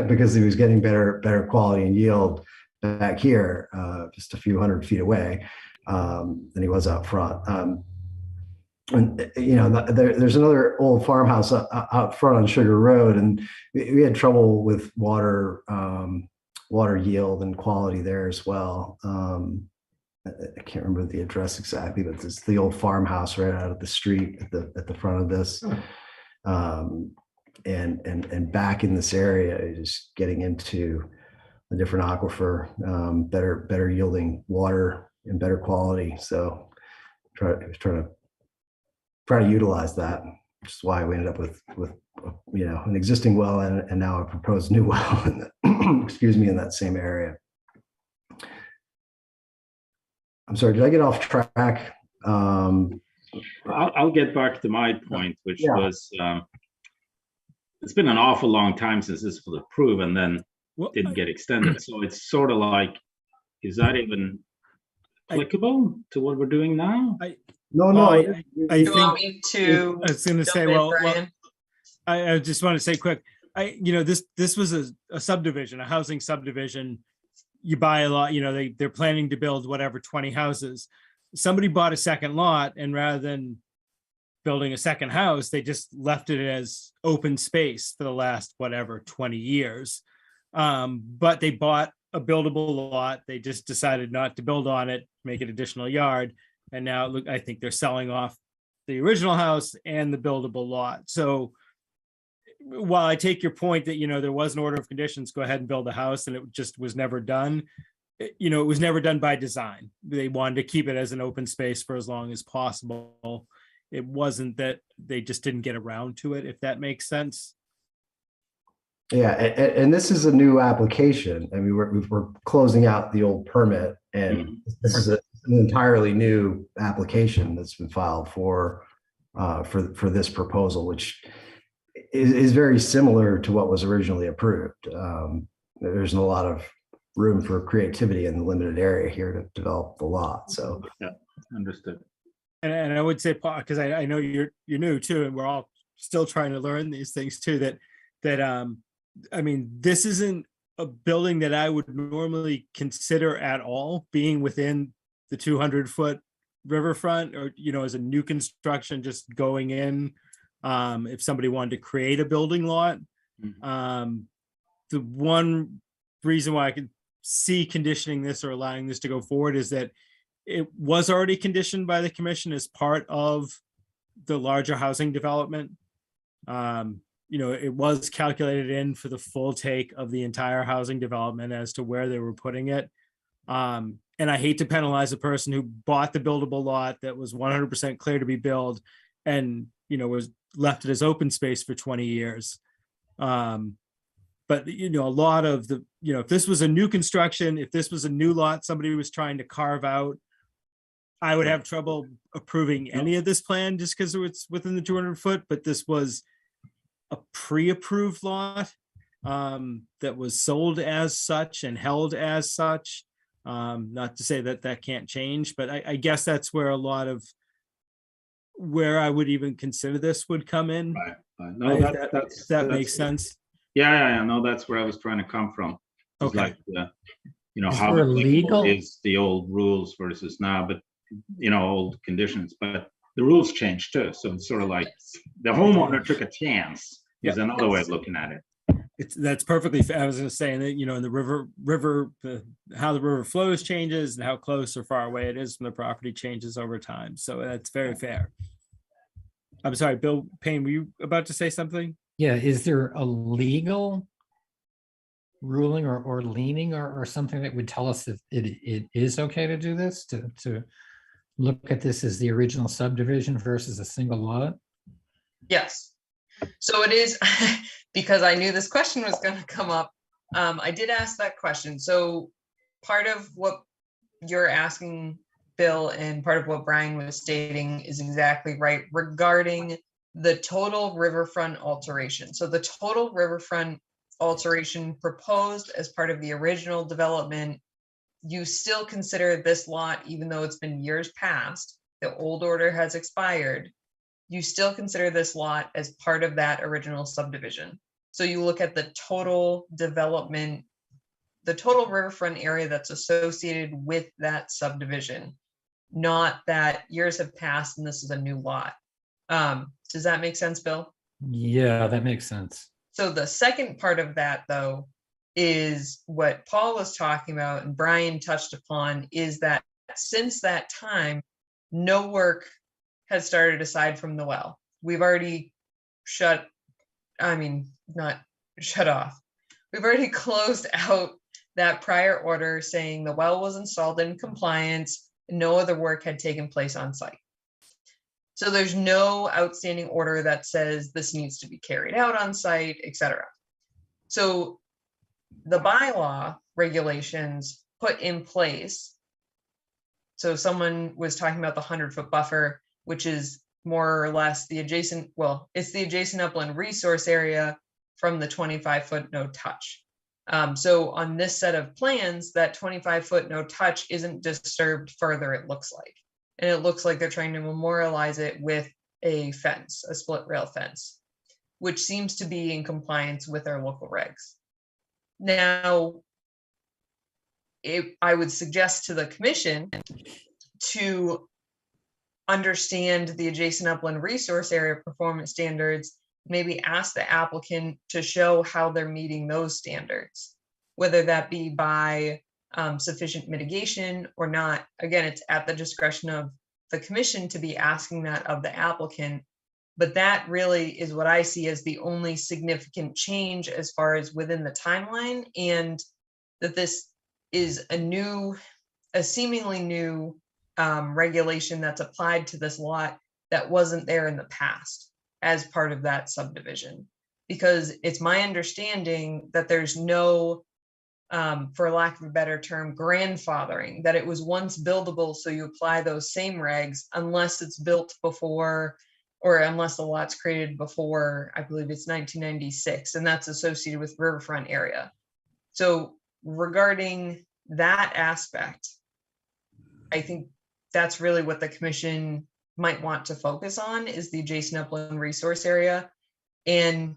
because he was getting better quality and yield back here, just a few hundred feet away, than he was out front. And you know, there's another old farmhouse out front on Sugar Road, and we had trouble with water yield and quality there as well. I can't remember the address exactly, but it's the old farmhouse right out of the street at the front of this. And back in this area, just getting into a different aquifer, better yielding water and better quality. So trying to utilize that, which is why we ended up with an existing well and now a proposed new well in in that same area. I'm sorry, did I get off track? I'll get back to my point, which was it's been an awful long time since this was approved and then didn't get extended. So it's sort of like, is that even applicable to what we're doing now? I want think me to I was going to say, jump in, well, Brian? I just want to say quick. This was a subdivision, a housing subdivision. You buy a lot, they're planning to build whatever 20 houses. Somebody bought a second lot, and rather than building a second house, they just left it as open space for the last 20 years. But they bought a buildable lot. They just decided not to build on it, make an additional yard. And now I think they're selling off the original house and the buildable lot. So while I take your point that, there was an order of conditions, go ahead and build a house, and it just was never done. It was never done by design. They wanted to keep it as an open space for as long as possible. It wasn't that they just didn't get around to it, if that makes sense. Yeah, and this is a new application. I mean, we're closing out the old permit, and this is an entirely new application that's been filed for this proposal, which is very similar to what was originally approved. There's a lot of room for creativity in the limited area here to develop the lot. So yeah, understood. And I would say, Paul, because I know you're new too, and we're all still trying to learn these things too, that I mean, this isn't a building that I would normally consider at all being within the 200-foot riverfront, or, as a new construction, just going in. If somebody wanted to create a building lot, the one reason why I could see conditioning this or allowing this to go forward is that it was already conditioned by the commission as part of the larger housing development. It was calculated in for the full take of the entire housing development as to where they were putting it. And I hate to penalize a person who bought the buildable lot that was 100% clear to be built and, was left it as open space for 20 years. But, a lot of the, if this was a new construction, if this was a new lot, somebody was trying to carve out, I would have trouble approving any of this plan just because it's within the 200 foot, but this was a pre-approved lot that was sold as such and held as such. Not to say that that can't change, but I guess that's where a lot of where I would even consider this would come in. Right. No, that makes sense. Yeah. No, that's where I was trying to come from. It's Okay. like, Is how there applicable legal- is the old rules versus now, but old conditions, but the rules changed too. So it's sort of like the homeowner took a chance is another way of looking at it. That's perfectly. I was going to say that in the river, how the river flows changes and how close or far away it is from the property changes over time. So that's very fair. I'm sorry, Bill Payne, were you about to say something? Yeah, is there a legal ruling or leaning or something that would tell us if it is okay to do this, to look at this as the original subdivision versus a single lot? Yes. So it is, because I knew this question was going to come up. I did ask that question. So part of what you're asking, Bill, and part of what Brian was stating is exactly right regarding the total riverfront alteration. So the total riverfront alteration proposed as part of the original development, you still consider this lot, even though it's been years past, the old order has expired, you still consider this lot as part of that original subdivision. So you look at the total development, the total riverfront area that's associated with that subdivision, not that years have passed and this is a new lot. Does that make sense, Bill? Yeah, that makes sense. So the second part of that, though, is what Paul was talking about and Brian touched upon, is that since that time, no work has started aside from the well. We've already not shut off. We've already closed out that prior order saying the well was installed in compliance, and no other work had taken place on site. So there's no outstanding order that says this needs to be carried out on site, etc. So the bylaw regulations put in place. So someone was talking about the 100-foot buffer, which is more or less the adjacent, it's the adjacent upland resource area from the 25-foot no touch. So on this set of plans, that 25-foot no touch isn't disturbed further, it looks like. And it looks like they're trying to memorialize it with a fence, a split rail fence, which seems to be in compliance with our local regs. Now, I would suggest to the commission to understand the adjacent upland resource area performance standards, maybe ask the applicant to show how they're meeting those standards, whether that be by sufficient mitigation or not. Again, it's at the discretion of the commission to be asking that of the applicant, but that really is what I see as the only significant change as far as within the timeline, and that this is a seemingly new regulation that's applied to this lot that wasn't there in the past as part of that subdivision. Because it's my understanding that there's no, for lack of a better term, grandfathering, that it was once buildable, so you apply those same regs unless it's built before, or unless the lot's created before, I believe it's 1996, and that's associated with riverfront area. So regarding that aspect, I think that's really what the commission might want to focus on, is the adjacent upland resource area and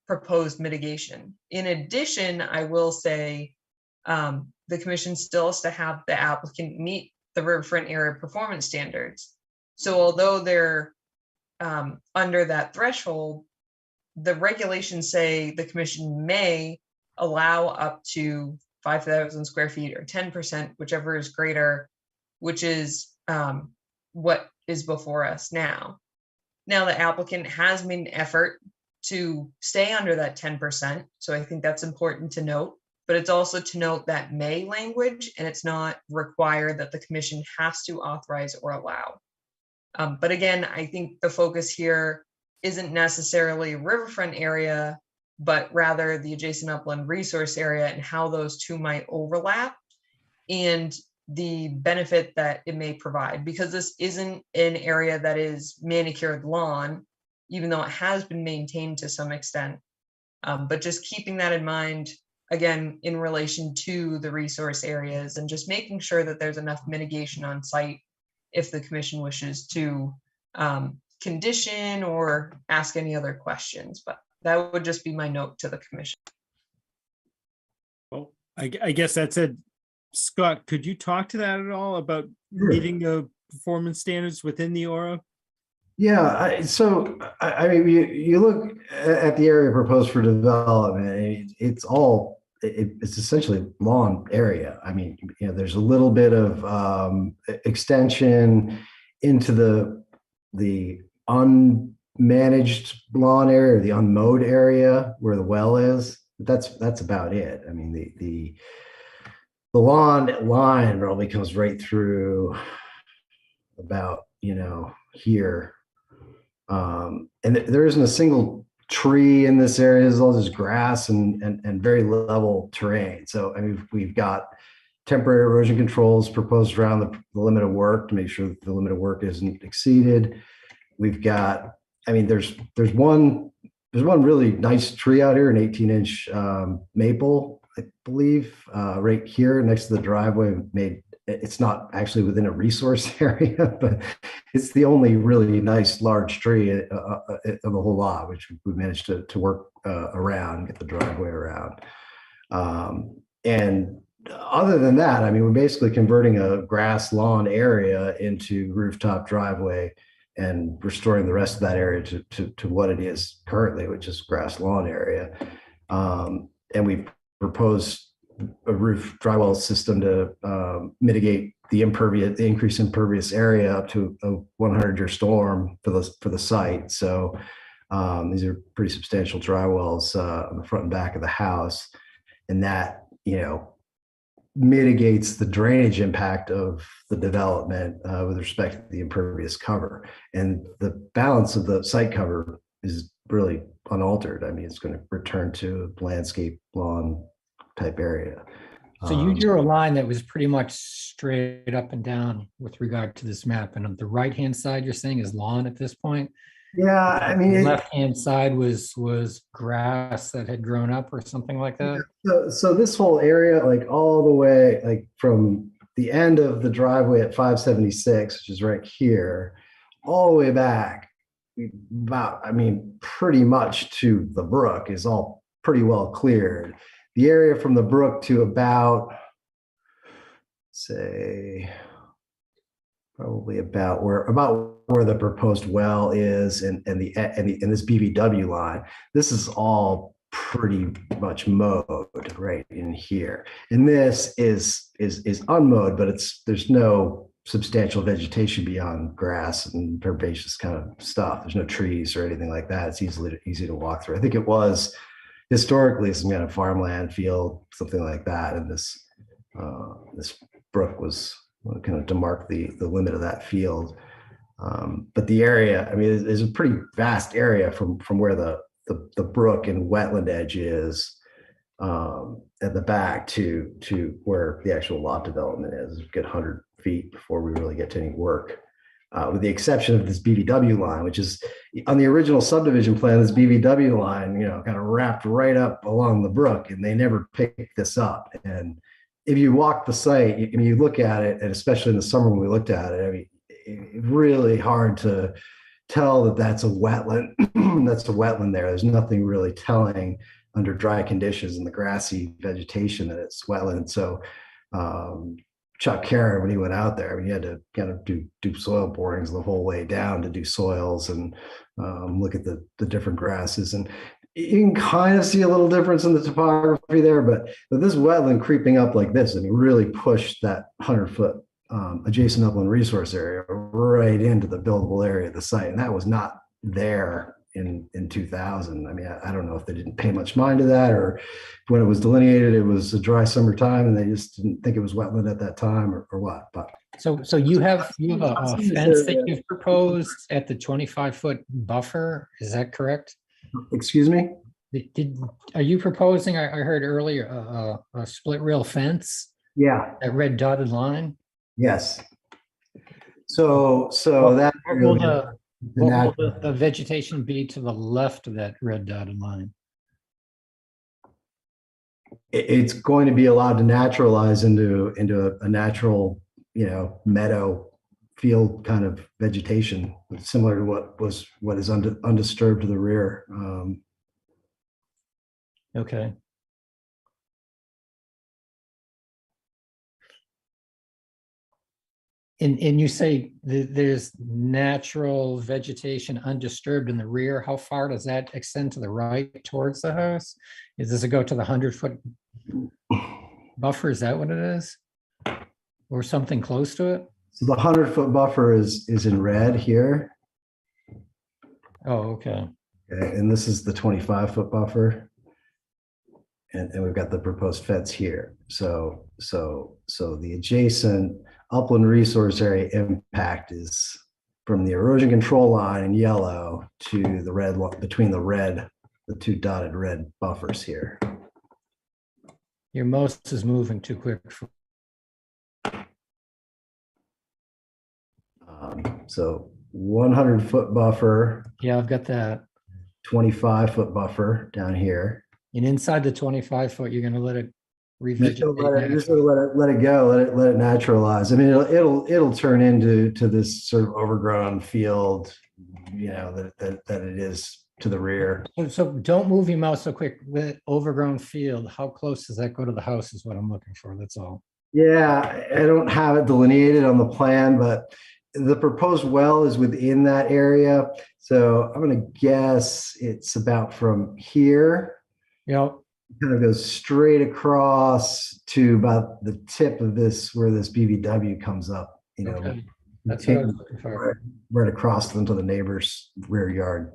proposed mitigation. In addition, I will say the commission still has to have the applicant meet the riverfront area performance standards. So although they're under that threshold, the regulations say the commission may allow up to 5,000 square feet or 10%, whichever is greater, which is what is before us now. Now the applicant has made an effort to stay under that 10%. So I think that's important to note, but it's also to note that may language, and it's not required that the commission has to authorize or allow. But again, I think the focus here isn't necessarily riverfront area, but rather the adjacent upland resource area and how those two might overlap and the benefit that it may provide, because this isn't an area that is manicured lawn, even though it has been maintained to some extent. But just keeping that in mind, again, in relation to the resource areas and just making sure that there's enough mitigation on site if the commission wishes to condition or ask any other questions. But that would just be my note to the commission. Well, I guess that's it. Scott, could you talk to that at all about Sure. meeting the performance standards within the aura? Yeah, I mean, you look at the area proposed for development, it's essentially lawn area. I mean, you know, there's a little bit of extension into the unmanaged lawn area, or the unmowed area where the well is. That's about it. I mean, the lawn line probably comes right through about, you know, here. And there isn't a single tree in this area. There's all this grass and very level terrain. So, I mean, we've got temporary erosion controls proposed around the limit of work to make sure that the limit of work isn't exceeded. We've got, I mean, there's one really nice tree out here, an 18-inch maple, I believe, right here next to the driveway. It's not actually within a resource area, but it's the only really nice large tree of the whole lot, which we managed to work around, get the driveway around. And other than that, I mean, we're basically converting a grass lawn area into rooftop driveway and restoring the rest of that area to what it is currently, which is grass lawn area. And we've proposed a roof drywall system to mitigate the increased impervious area up to a 100-year storm for the site. So these are pretty substantial drywalls on the front and back of the house, and that, you know, mitigates the drainage impact of the development with respect to the impervious cover. And the balance of the site cover is really unaltered. I mean, it's going to return to landscape lawn type area. So you drew a line that was pretty much straight up and down with regard to this map. And on the right-hand side, you're saying is lawn at this point? Yeah, I mean, The left-hand side was grass that had grown up or something like that? so this whole area, like all the way, like from the end of the driveway at 576, which is right here, all the way back, about, I mean, pretty much to the brook is all pretty well cleared. The area from the brook to about, say, probably about where the proposed well is, and this BVW line, this is all pretty much mowed right in here. And this is unmowed, but there's no substantial vegetation beyond grass and herbaceous kind of stuff. There's no trees or anything like that. It's easy to walk through. I think it was historically some kind of farmland field, something like that. And this brook was kind of to mark the limit of that field. But the area, I mean, is a pretty vast area from where the brook and wetland edge is at the back to where the actual lot development is. We get 100 feet before we really get to any work. With the exception of this BVW line, which is on the original subdivision plan, this BVW line, you know, kind of wrapped right up along the brook, and they never picked this up. And if you walk the site, I mean, you look at it, and especially in the summer when we looked at it, I mean, it's really hard to tell that that's a wetland. That's a wetland there. There's nothing really telling under dry conditions and the grassy vegetation that it's wetland. So Chuck Karen, when he went out there, I mean, he had to kind of do soil borings the whole way down to do soils and look at the different grasses. And You can kind of see a little difference in the topography there, but this wetland creeping up like this, I mean, really pushed that 100-foot adjacent upland resource area right into the buildable area of the site. And that was not there in 2000. I mean, I don't know if they didn't pay much mind to that, or when it was delineated, it was a dry summertime and they just didn't think it was wetland at that time or what. But So you have a fence that you've proposed at the 25-foot buffer, is that correct? excuse me? Are you proposing, I heard earlier, a split rail fence, Yeah, that red dotted line? yes. So that. What will the nat- the vegetation be to the left of that red dotted line? It's going to be allowed to naturalize into a natural, meadow field kind of vegetation, similar to what is undisturbed to the rear. Okay. And you say there's natural vegetation undisturbed in the rear. How far does that extend to the right towards the house? Does it go to the 100-foot buffer? Is that what it is? Or something close to it? So the 100-foot buffer is in red here. Oh, okay. Okay, and this is the 25-foot buffer. And we've got the proposed fence here. So the adjacent upland resource area impact is from the erosion control line in yellow to the red, between the two dotted red buffers here. Your mouse is moving too quick. So 100-foot buffer, Yeah, I've got that. 25-foot buffer down here. And inside the 25-foot, you're gonna let it Just revegetate. let it go, let it naturalize. I mean, it'll turn into this sort of overgrown field, that it is to the rear. So don't move your mouse so quick. With overgrown field, how close does that go to the house is what I'm looking for, that's all. Yeah, I don't have it delineated on the plan, but the proposed well is within that area. So I'm gonna guess it's about from here. Yep. Kind of goes straight across to about the tip of this, where this BVW comes up, Okay. That's what I was looking for. right across into the neighbor's rear yard.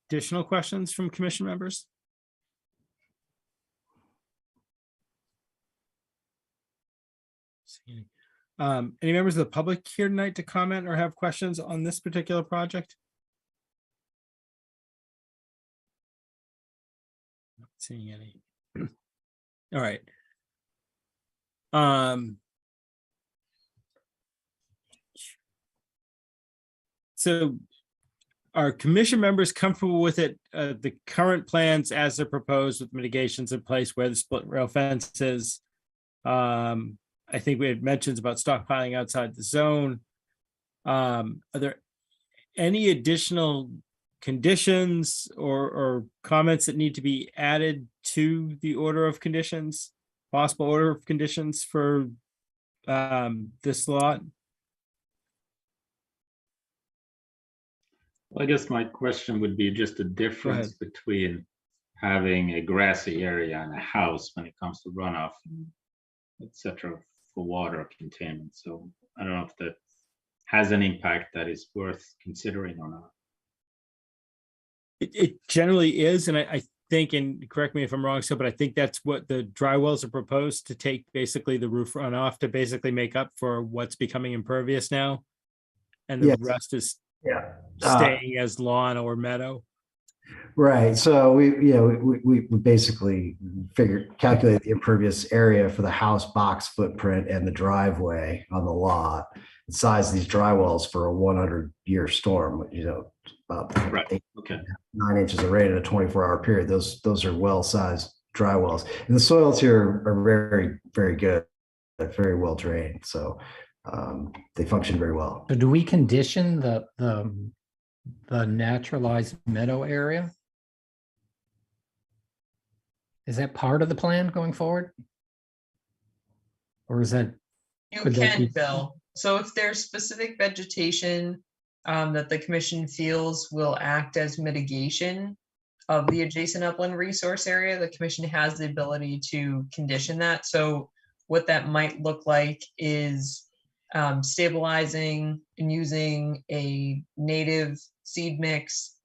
Additional questions from commission members? Any members of the public here tonight to comment or have questions on this particular project? Not seeing any. All right. So are commission members comfortable with it, the current plans as they're proposed with mitigations in place where the split rail fence is? I think we had mentions about stockpiling outside the zone. Are there any additional conditions or comments that need to be added to the order of conditions, possible order of conditions for this lot? Well, I guess my question would be just the difference between having a grassy area and a house when it comes to runoff, etc., for water containment. So I don't know if that has an impact that is worth considering or not. It generally is, and I think, and correct me if I'm wrong, so, but I think that's what the dry wells are proposed to take basically the roof runoff to basically make up for what's becoming impervious now. And the Yes. rest is Yeah. staying as lawn or meadow. Right. So we basically calculate the impervious area for the house box footprint and the driveway on the lot, and size these dry wells for a 100-year storm, about Right. Okay. 9 inches of rain in a 24-hour period. Those are well-sized dry wells. And the soils here are very, very good, very well drained. So they function very well. So do we condition the naturalized meadow area? Is that part of the plan going forward? Or is that You Could that can, be- Bill. So if there's specific vegetation that the commission feels will act as mitigation of the adjacent upland resource area, the commission has the ability to condition that. So what that might look like is stabilizing and using a native seed mix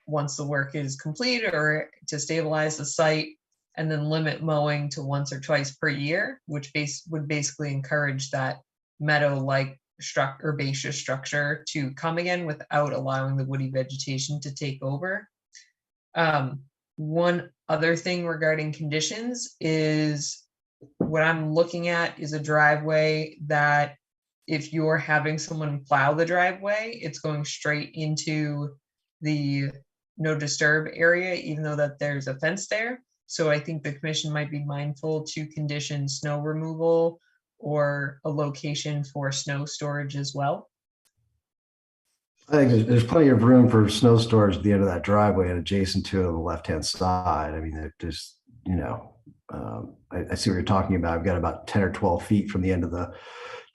once the work is complete, or to stabilize the site, and then limit mowing to once or twice per year, which would basically encourage that meadow-like herbaceous structure to come again without allowing the woody vegetation to take over. One other thing regarding conditions is what I'm looking at is a driveway that if you're having someone plow the driveway, it's going straight into the no disturb area, even though that there's a fence there. So I think the commission might be mindful to condition snow removal or a location for snow storage as well. I think there's plenty of room for snow storage at the end of that driveway and adjacent to it on the left-hand side. I mean, there's, you know, I see what you're talking about. I've got about 10 or 12 feet from the end of the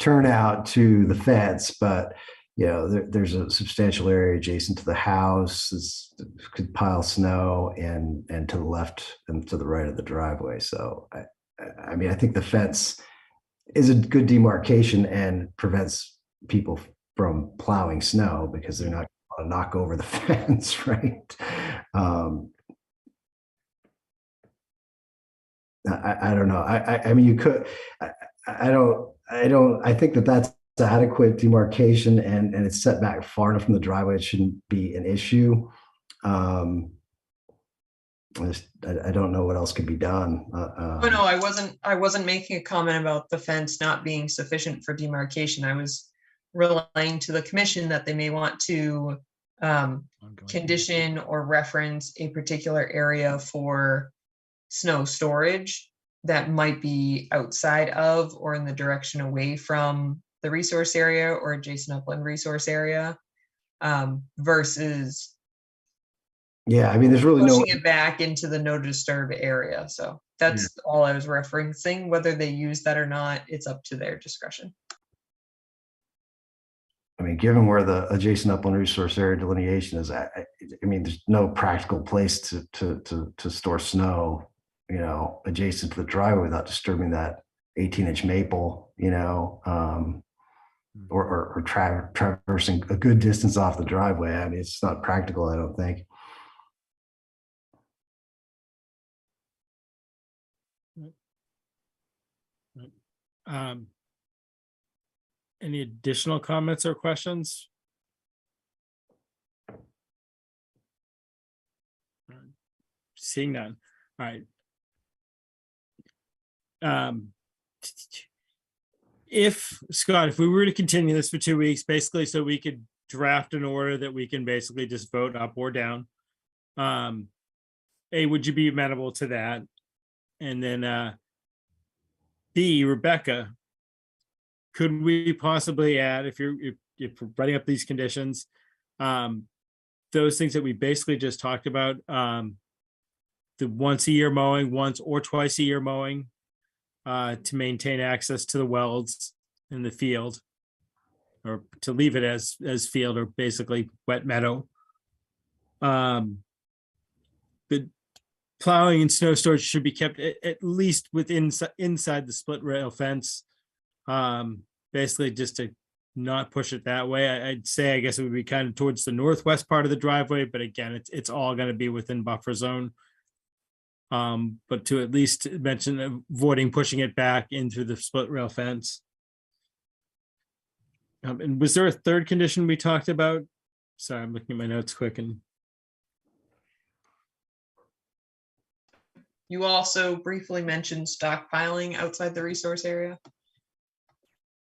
turnout to the fence, but you know, there's a substantial area adjacent to the house. Could pile snow and to the left and to the right of the driveway. So I mean, I think the fence is a good demarcation and prevents people from plowing snow because they're not going to knock over the fence, right? I don't know. I mean, you could. I think that's adequate demarcation and it's set back far enough from the driveway. It shouldn't be an issue. I don't know what else could be done. Oh no, I wasn't making a comment about the fence not being sufficient for demarcation. I was relaying to the commission that they may want to condition or reference a particular area for snow storage that might be outside of or in the direction away from the resource area or adjacent upland resource area versus yeah, I mean, there's really no pushing it back into the no disturb area. So that's all I was referencing. Whether they use that or not, it's up to their discretion. I mean, given where the adjacent upland resource area delineation is at, I mean, there's no practical place to store snow, you know, adjacent to the driveway without disturbing that 18-inch maple, you know, or traversing a good distance off the driveway. I mean, it's not practical, I don't think. Any additional comments or questions? Seeing none. All right. If Scott, if we were to continue this for 2 weeks, basically, so we could draft an order that we can basically just vote up or down. A, would you be amenable to that? And then B, Rebecca, could we possibly add, if you're writing up these conditions, those things that we basically just talked about, the once a year mowing, once or twice a year mowing, to maintain access to the wells in the field, or to leave it as field or basically wet meadow. The plowing and snow storage should be kept at least within inside the split rail fence. Basically just to not push it that way. I'd say, I guess it would be kind of towards the northwest part of the driveway, but again, it's all going to be within buffer zone. But to at least mention avoiding pushing it back into the split rail fence. And was there a third condition we talked about? Sorry, I'm looking at my notes quick. And you also briefly mentioned stockpiling outside the resource area.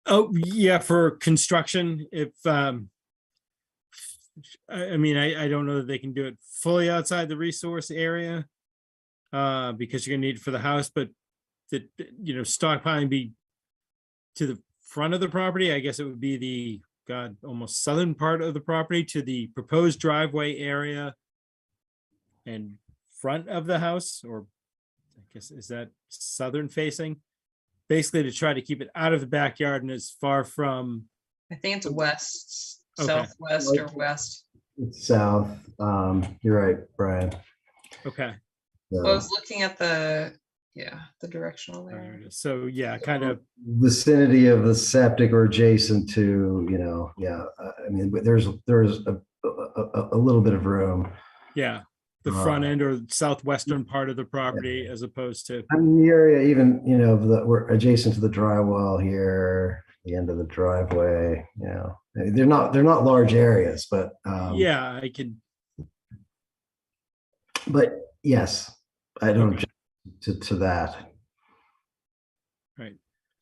oh yeah, for construction, if I mean, I don't know that they can do it fully outside the resource area, because you're gonna need it for the house, but that, you know, stockpiling be to the front of the property. I guess it would be the almost southern part of the property to the proposed driveway area and front of the house, or I guess, is that southern facing? basically to try to keep it out of the backyard and as far from, I think it's west, Okay. southwest or west. It's south. You're right, Brian. okay. Well, I was So, looking at the directional There there. it is. So yeah, kind of, vicinity of the septic or adjacent to, you know, yeah, I mean, but there's a little bit of room. yeah, the front end or southwestern part of the property as opposed to, I mean, the area even, you know, we're adjacent to the drywall here, the end of the driveway, you know, they're not large areas, but, yeah, I could, but yes, I don't Okay. object to that. Right.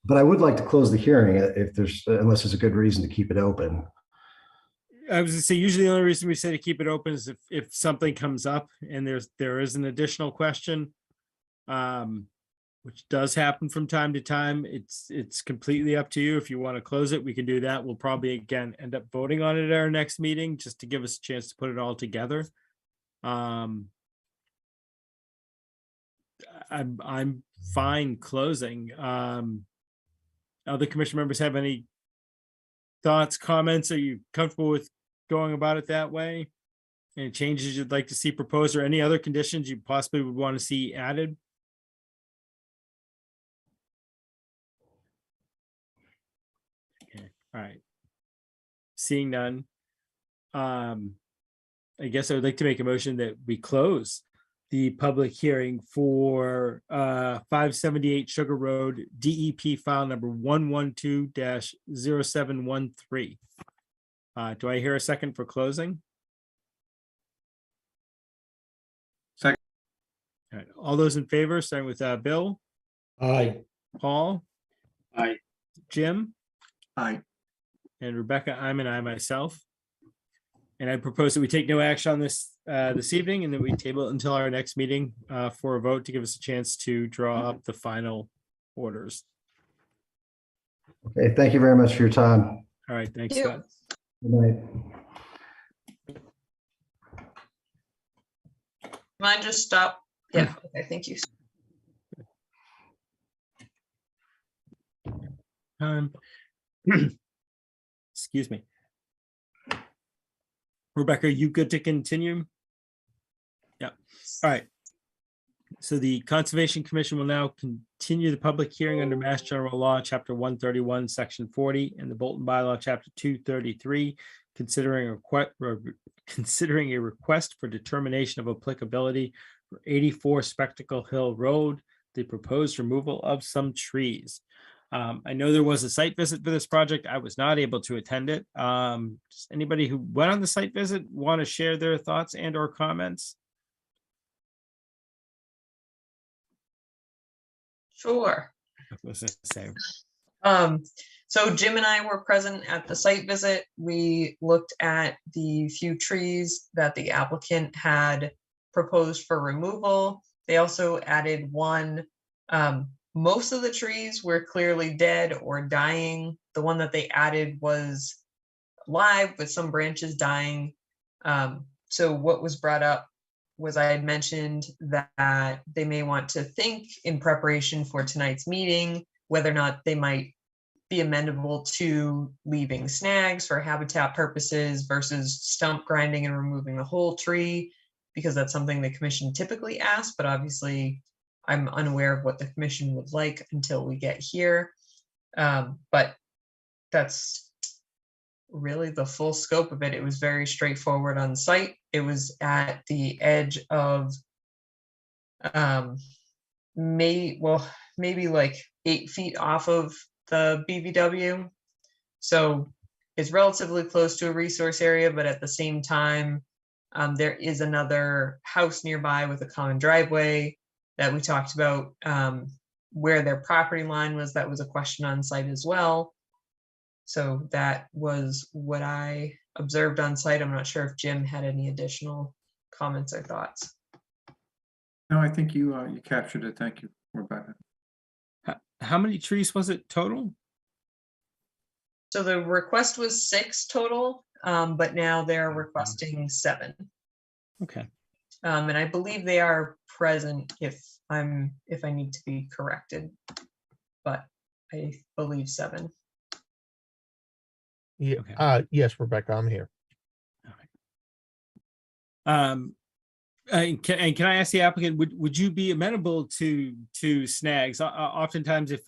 But I would like to close the hearing if there's, unless there's a good reason to keep it open. I was gonna say, usually the only reason we say to keep it open is if something comes up and there is an additional question. Which does happen from time to time. It's completely up to you. If you want to close it, we can do that. We'll probably again end up voting on it at our next meeting, just to give us a chance to put it all together. I'm fine closing. Other commission members have any thoughts, comments? Are you comfortable with going about it that way? Any changes you'd like to see proposed or any other conditions you possibly would want to see added? Okay, all right. Seeing none. I guess I would like to make a motion that we close the public hearing for 578 Sugar Road, DEP file number 112-0713. Do I hear a second for closing? Second. All right, all those in favor, starting with Bill, Aye. Paul, Aye. Jim, Aye. and Rebecca, I'm an I myself. And I propose that we take no action on this this evening and that we table it until our next meeting for a vote to give us a chance to draw up the final orders. Okay, thank you very much for your time. All right, thanks, You. Scott. Good night. Mind just stop? Yeah, okay, thank you. Excuse me. Rebecca, you good to continue? Yeah, all right. So the Conservation Commission will now continue the public hearing under Mass General Law, Chapter 131, Section 40, and the Bolton Bylaw, Chapter 233, considering a request for determination of applicability for 84 Spectacle Hill Road, the proposed removal of some trees. I know there was a site visit for this project. I was not able to attend it. Does anybody who went on the site visit want to share their thoughts and or comments? Sure. I was gonna say, So Jim and I were present at the site visit. We looked at the few trees that the applicant had proposed for removal. They also added one. Most of the trees were clearly dead or dying. The one that they added was live with some branches dying. So what was brought up was I had mentioned that they may want to think in preparation for tonight's meeting, whether or not they might be amenable to leaving snags for habitat purposes versus stump grinding and removing the whole tree, because that's something the commission typically asks, but obviously I'm unaware of what the commission would like until we get here. But that's really the full scope of it. It was very straightforward on site. It was at the edge of maybe like 8 feet off of the BVW. So it's relatively close to a resource area, but at the same time, there is another house nearby with a common driveway that we talked about, where their property line was. That was a question on site as well. So that was what I observed on site. I'm not sure if Jim had any additional comments or thoughts. No, I think you captured it. Thank you, Rebecca. how many trees was it total? So the request was 6 total, but now they're requesting 7. Okay, And I believe they are present if I need to be corrected. But I believe 7. Yeah, Okay. yes, Rebecca, I'm here. And can I ask the applicant, would you be amenable to snags? Oftentimes, if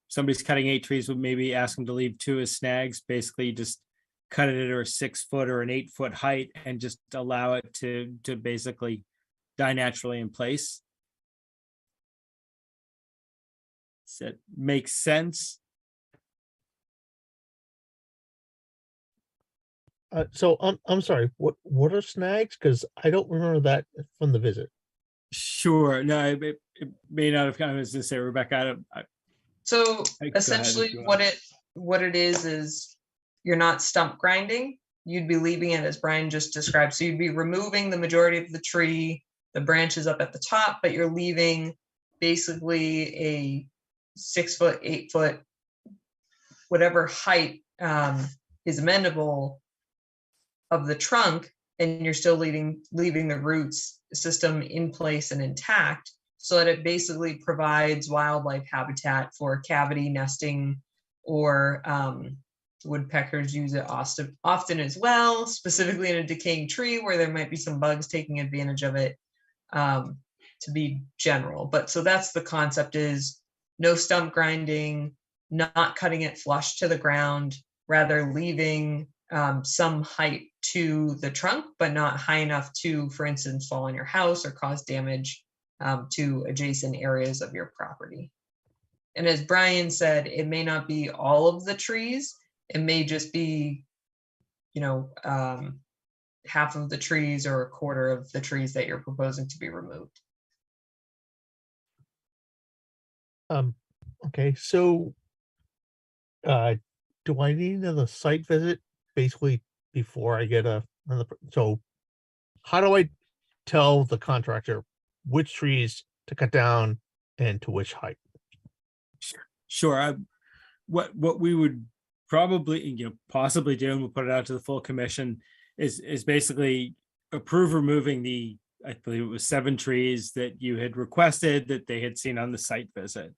somebody's cutting 8 trees, we'll maybe ask them to leave 2 as snags. Basically, just cut it at a 6 foot or an 8 foot height and just allow it to basically die naturally in place. Does that make sense? So I'm sorry, what are snags? Because I don't remember that from the visit. Sure. No, it may not have come. I was going to say, Rebecca. So Go ahead if essentially you what it is you're not stump grinding. You'd be leaving it as Brian just described. So you'd be removing the majority of the tree, the branches up at the top, but you're leaving basically a 6 foot, 8 foot, whatever height is amenable of the trunk, and you're still leaving the roots system in place and intact, so that it basically provides wildlife habitat for cavity nesting, or woodpeckers use it often as well, specifically in a decaying tree where there might be some bugs taking advantage of it, to be general. But so that's the concept, is no stump grinding, not cutting it flush to the ground, rather leaving some height to the trunk, but not high enough to, for instance, fall on your house or cause damage to adjacent areas of your property. And as Brian said, it may not be all of the trees. It may just be, half of the trees or a quarter of the trees that you're proposing to be removed. Okay, so do I need another site visit basically before I get so how do I tell the contractor which trees to cut down and to which height? Sure. What we would probably, possibly do, and we'll put it out to the full commission, is basically approve removing the, I believe it was 7 trees that you had requested that they had seen on the site visit.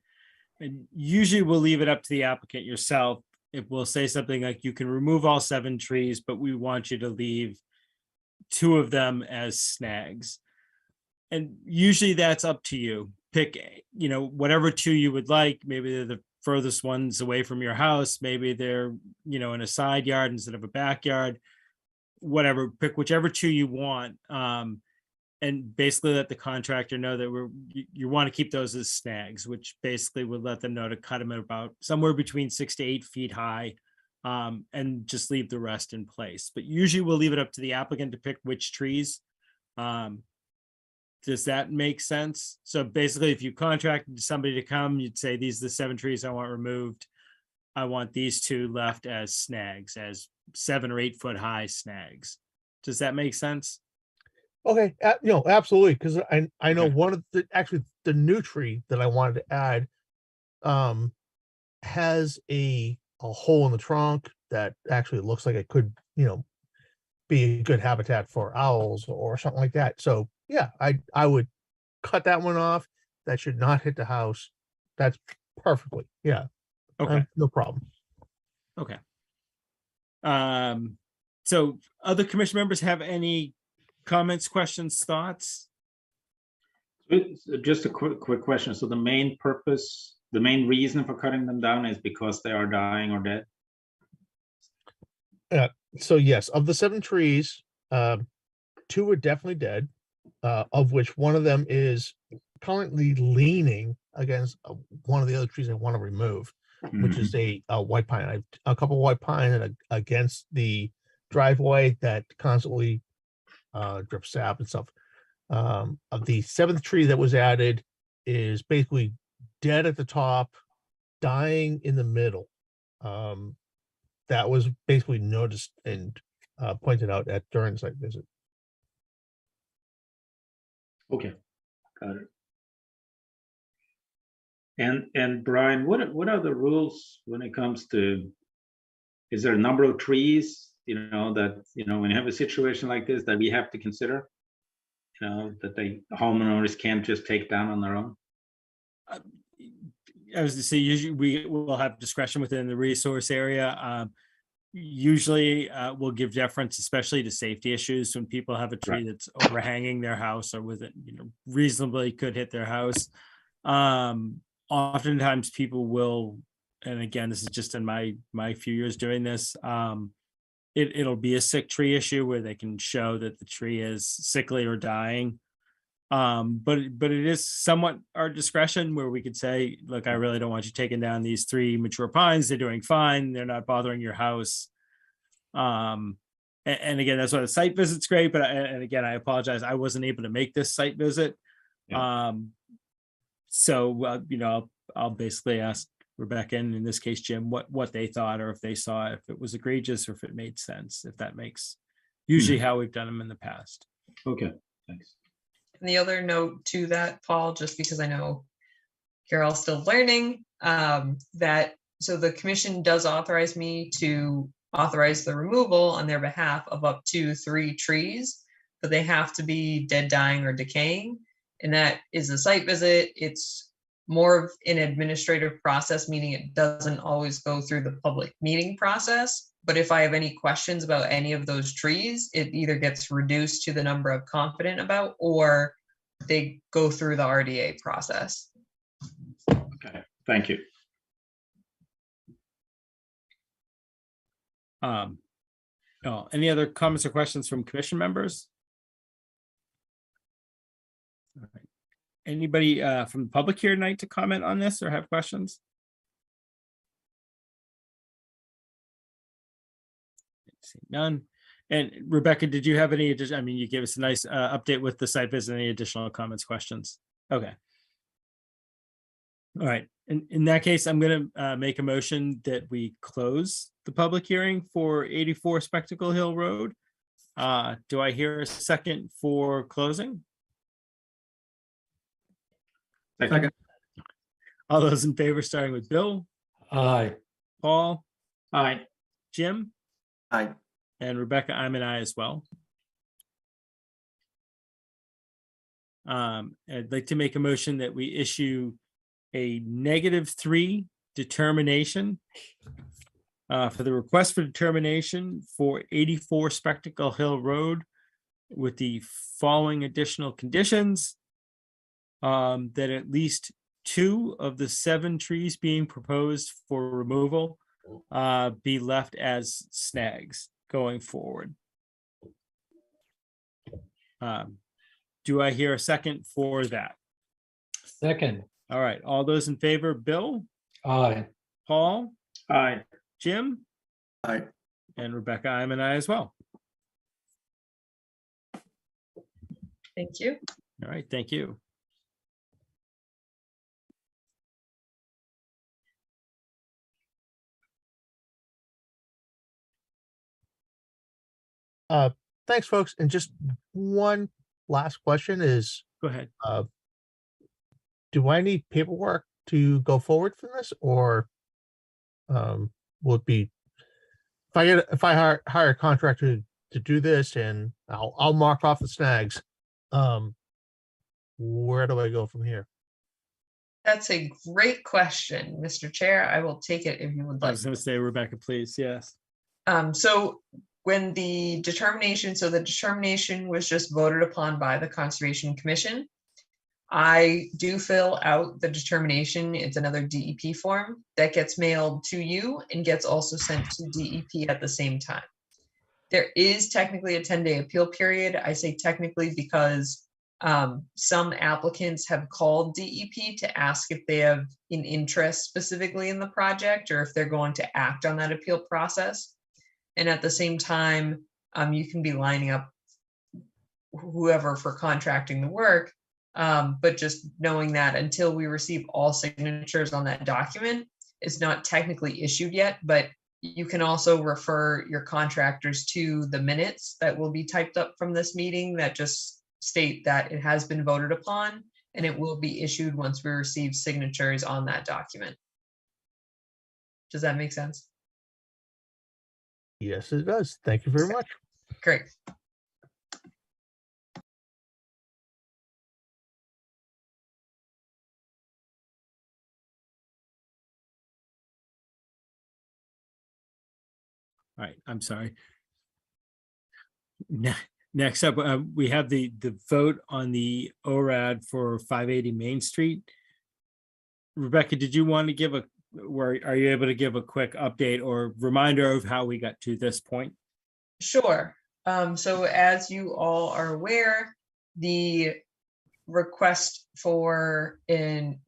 And usually we'll leave it up to the applicant yourself. If we'll say something like, you can remove all 7 trees, but we want you to leave 2 of them as snags. And usually that's up to you. Pick, whatever 2 you would like. Maybe they're the furthest ones away from your house. Maybe they're, in a side yard instead of a backyard. Whatever, pick whichever 2 you want. And basically let the contractor know that you want to keep those as snags, which basically would let them know to cut them at about somewhere between 6 to 8 feet high, and just leave the rest in place. But usually we'll leave it up to the applicant to pick which trees. Does that make sense? So basically, if you contracted somebody to come, you'd say, these are the 7 trees I want removed. I want these 2 left as snags, as 7 or 8 foot high snags. Does that make sense? Okay, absolutely, because I know Okay. one of the new tree that I wanted to add has a hole in the trunk that actually looks like it could, be a good habitat for owls or something like that. So yeah, I would cut that one off. That should not hit the house. That's perfectly, yeah. Okay. No problem. Okay. So other commission members have any comments, questions, thoughts? Just a quick question. So the main reason for cutting them down is because they are dying or dead? So yes, of the 7 trees, 2 are definitely dead, of which one of them is currently leaning against one of the other trees I want to remove, which is a white pine. I have a couple of white pine against the driveway that constantly drips sap and stuff. Of the 7th tree that was added is basically dead at the top, dying in the middle. That was basically noticed and pointed out during the site visit. Okay, got it. And Brian, what are the rules when it comes to, is there a number of trees, that, when you have a situation like this that we have to consider, that the homeowners can't just take down on their own? I was to say, usually we will have discretion within the resource area. Usually we'll give deference, especially to safety issues when people have a tree that's overhanging their house or with it, reasonably could hit their house. Oftentimes people will, and again, this is just in my few years doing this, it'll be a sick tree issue where they can show that the tree is sickly or dying. But it is somewhat our discretion where we could say, look, I really don't want you taking down these 3 mature pines. They're doing fine. They're not bothering your house. And again, that's why the site visit's great. But and again, I apologize. I wasn't able to make this site visit. So, I'll basically ask Rebecca, and in this case, Jim, what they thought, or if they saw if it was egregious or if it made sense, if that makes usually how we've done them in the past. Okay, thanks. And the other note to that, Paul, just because I know Carol's still learning, that so the commission does authorize me to authorize the removal on their behalf of up to 3 trees, but they have to be dead, dying, or decaying. And that is a site visit. It's more of an administrative process, meaning it doesn't always go through the public meeting process. But if I have any questions about any of those trees, it either gets reduced to the number I'm confident about, or they go through the RDA process. Okay, thank you. Any other comments or questions from commission members? All right. Anybody from the public here tonight to comment on this or have questions? See none. And Rebecca, did you have any additional? I mean, you gave us a nice update with the site visit. Any additional comments, questions? Okay. All right. In that case, I'm going to make a motion that we close the public hearing for 84 Spectacle Hill Road. Do I hear a second for closing? Second. All those in favor, starting with Bill, Aye. Paul, Aye. Jim, Aye. and Rebecca, I'm an aye as well. I'd like to make a motion that we issue a -3 determination for the request for determination for 84 Spectacle Hill Road with the following additional conditions. That at least 2 of the 7 trees being proposed for removal be left as snags going forward. Do I hear a second for that? Second. All right, all those in favor, Bill, Aye. Paul, Aye. Jim, Aye. and Rebecca, I'm an aye as well. Thank you. All right, thank you. Thanks, folks. And just one last question is, Go ahead. do I need paperwork to go forward from this, or will it be if I hire a contractor to do this and I'll mark off the snags, where do I go from here? That's a great question, Mr. Chair. I will take it if you would I like. was going to say, Rebecca, please. Yes. So when the determination was just voted upon by the Conservation Commission, I do fill out the determination. It's another DEP form that gets mailed to you and gets also sent to DEP at the same time. There is technically a 10-day appeal period. I say technically because some applicants have called DEP to ask if they have an interest specifically in the project or if they're going to act on that appeal process. And at the same time, you can be lining up whoever for contracting the work. But just knowing that until we receive all signatures on that document, it's not technically issued yet, but you can also refer your contractors to the minutes that will be typed up from this meeting that just state that it has been voted upon and it will be issued once we receive signatures on that document. Does that make sense? Yes, it does. Thank you very much. Great. All right, I'm sorry. Next up, we have the vote on the ORAD for 580 Main Street. Rebecca, did you want to give are you able to give a quick update or reminder of how we got to this point? Sure. So as you all are aware, the request for an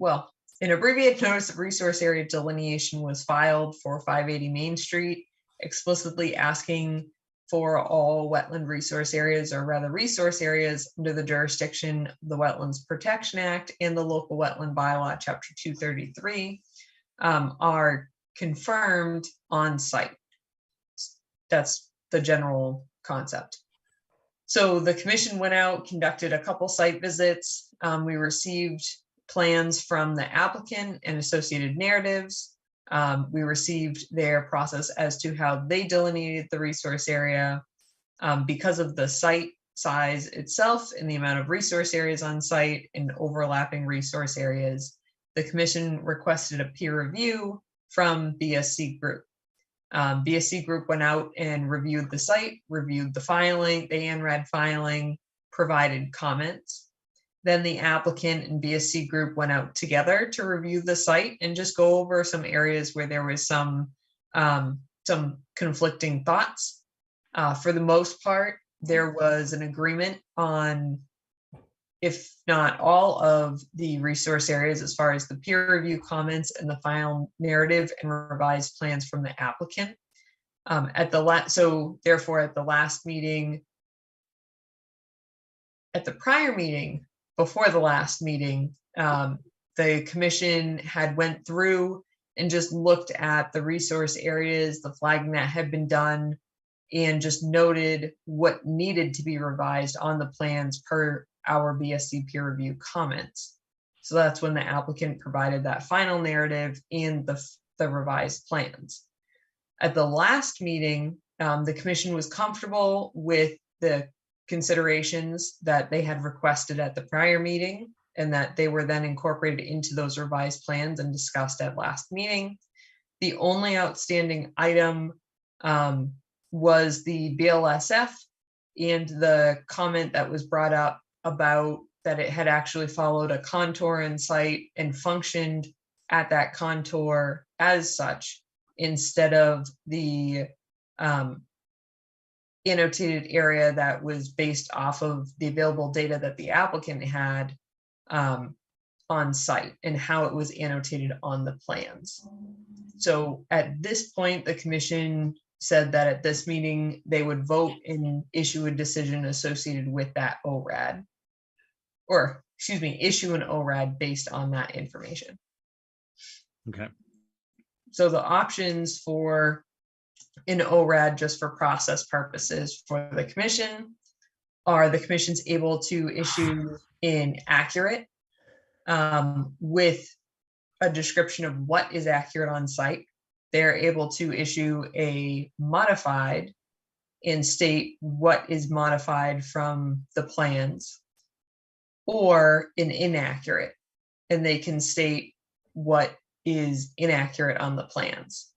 abbreviated notice of resource area delineation was filed for 580 Main Street, explicitly asking for all wetland resource areas, or rather resource areas under the jurisdiction of the Wetlands Protection Act and the local wetland bylaw, chapter 233, are confirmed on site. That's the general concept. So the commission went out, conducted a couple site visits. We received plans from the applicant and associated narratives. We received their process as to how they delineated the resource area. Because of the site size itself and the amount of resource areas on site and overlapping resource areas, the commission requested a peer review from BSC Group. BSC Group went out and reviewed the site, reviewed the filing, the ANRAD filing, provided comments. Then the applicant and BSC Group went out together to review the site and just go over some areas where there was some conflicting thoughts. For the most part, there was an agreement on, if not all of the resource areas, as far as the peer review comments and the final narrative and revised plans from the applicant. So therefore, at the last meeting, at the prior meeting, before the last meeting, the commission had went through and just looked at the resource areas, the flagging that had been done, and just noted what needed to be revised on the plans per our BSC peer review comments. So that's when the applicant provided that final narrative and the revised plans. At the last meeting, the commission was comfortable with the considerations that they had requested at the prior meeting, and that they were then incorporated into those revised plans and discussed at last meeting. The only outstanding item was the BLSF and the comment that was brought up about that it had actually followed a contour in site and functioned at that contour as such, instead of the annotated area that was based off of the available data that the applicant had on site and how it was annotated on the plans. So at this point, the commission said that at this meeting, they would vote and issue a decision associated with that ORAD, or excuse me, issue an ORAD based on that information. Okay. So the options for an ORAD, just for process purposes for the commission, are the commission's able to issue an accurate with a description of what is accurate on site. They're able to issue a modified and state what is modified from the plans, or an inaccurate, and they can state what is inaccurate on the plans.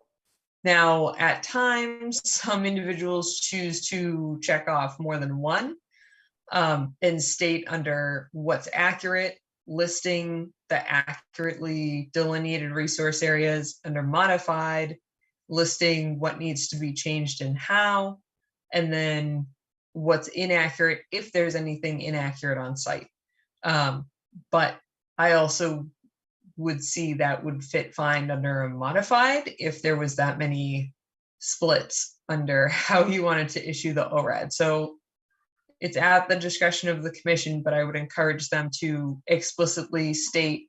Now, at times, some individuals choose to check off more than one and state under what's accurate, listing the accurately delineated resource areas, under modified, listing what needs to be changed and how, and then what's inaccurate if there's anything inaccurate on site. But I also would see that would fit fine under a modified if there was that many splits under how you wanted to issue the ORAD. So it's at the discretion of the commission, but I would encourage them to explicitly state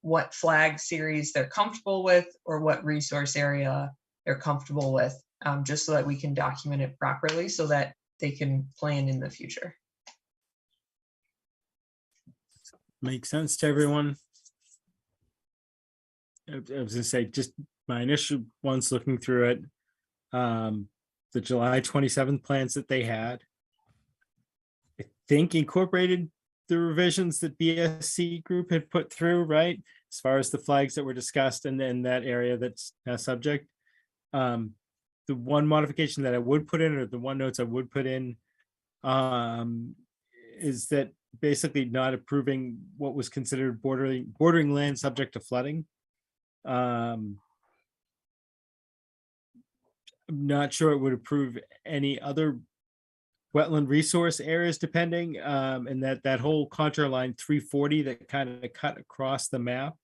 what flag series they're comfortable with or what resource area they're comfortable with, just so that we can document it properly so that they can plan in the future. Makes sense to everyone. I was gonna say, just my initial ones looking through it, the July 27th plans that they had, I think incorporated the revisions that BSC Group had put through, right? As far as the flags that were discussed and then that area that's subject. The the one modification that I would put in, or the one notes I would put in, is that basically not approving what was considered bordering land subject to flooding. I'm not sure it would approve any other wetland resource areas depending, and that whole contour line 340 that kind of cut across the map.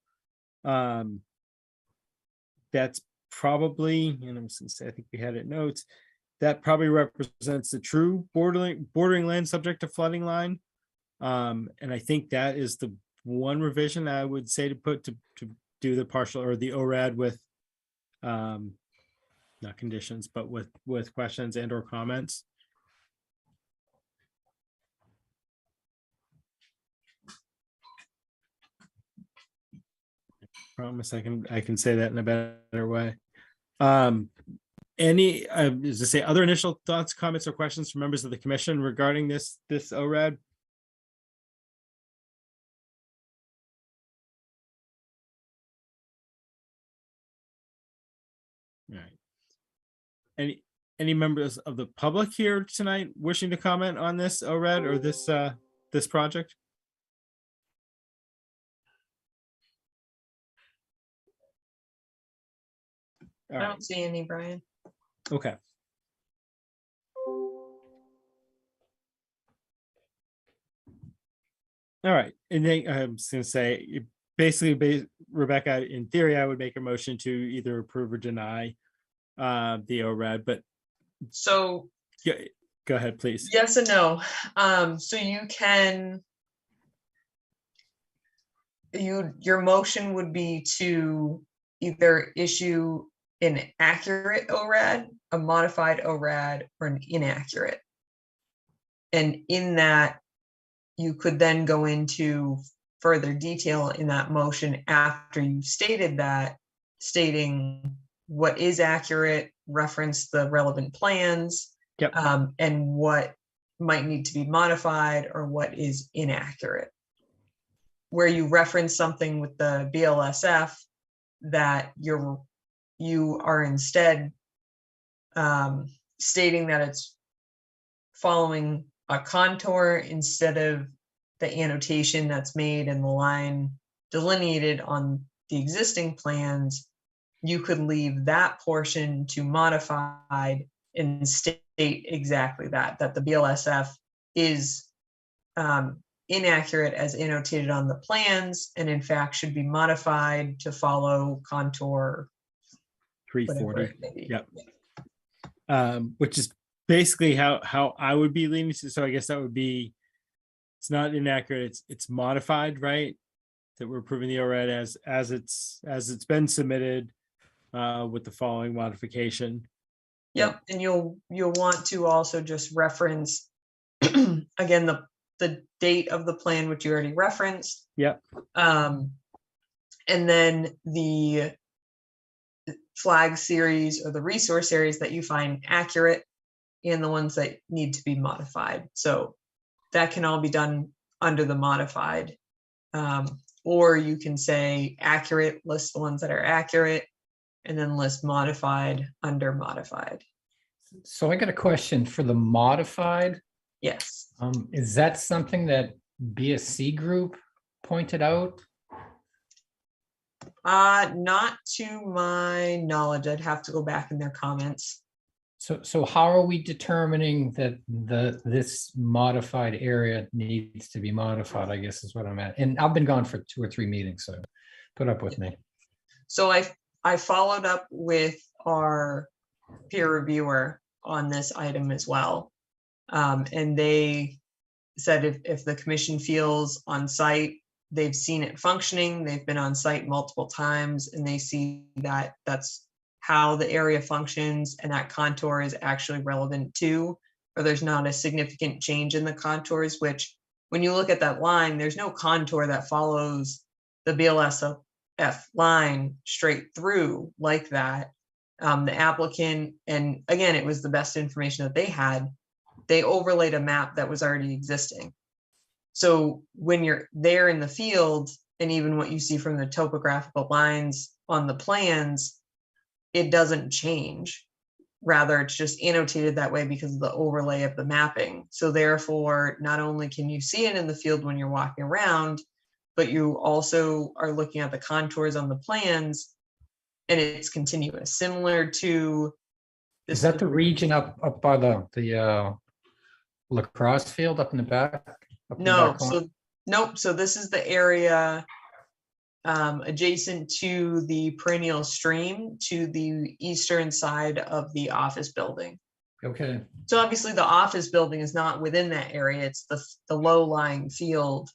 That's probably, and I'm just gonna say, I think we had it in notes, that probably represents the true bordering land subject to flooding line. And I think that is the one revision I would say to put to do the partial or the ORAD with not conditions, but with questions and or comments. Promise I can say that in a better way. Any as I say, other initial thoughts, comments, or questions from members of the commission regarding this ORAD? All right. Any members of the public here tonight wishing to comment on this ORAD or this project? All I right. don't see any, Brian. Okay. All right, and then I was going to say, basically, Rebecca, in theory, I would make a motion to either approve or deny the ORAD, but So go ahead, please. yes and no. So your motion would be to either issue an accurate ORAD, a modified ORAD, or an inaccurate. And in that, you could then go into further detail in that motion after you've stated that, stating what is accurate, reference the relevant plans, Yep. And what might need to be modified or what is inaccurate. Where you reference something with the BLSF that you are instead stating that it's following a contour instead of the annotation that's made and the line delineated on the existing plans, you could leave that portion to modified and state exactly that the BLSF is inaccurate as annotated on the plans and in fact should be modified to follow contour 340. Yep. Which is basically how I would be leaning to. So I guess that would be, it's not inaccurate, it's modified, right? That we're approving the ORAD as it's been submitted with the following modification. Yep, and you'll want to also just reference again the date of the plan, which you already referenced. Yep. And then the flag series or the resource areas that you find accurate and the ones that need to be modified. So that can all be done under the modified. Or you can say accurate, list the ones that are accurate, and then list modified under modified. So I got a question for the modified. Yes. Is that something that BSC group pointed out? Not to my knowledge. I'd have to go back in their comments. So how are we determining that this modified area needs to be modified, I guess is what I'm at. And I've been gone for 2 or 3 meetings, so put up with me. So I followed up with our peer reviewer on this item as well. And they said if the commission feels on site, they've seen it functioning, they've been on site multiple times, and they see that that's how the area functions and that contour is actually relevant to, or there's not a significant change in the contours, which when you look at that line, there's no contour that follows the BLSF line straight through like that. The applicant, and again, it was the best information that they had, they overlaid a map that was already existing. So when you're there in the field, and even what you see from the topographical lines on the plans, it doesn't change. Rather, it's just annotated that way because of the overlay of the mapping. So therefore, not only can you see it in the field when you're walking around, but you also are looking at the contours on the plans and it's continuous, similar to Is that the region up by the lacrosse field up in the back? Up in the No, back corner? so nope. So this is the area adjacent to the perennial stream to the eastern side of the office building. Okay, So obviously the office building is not within that area. It's the low-lying field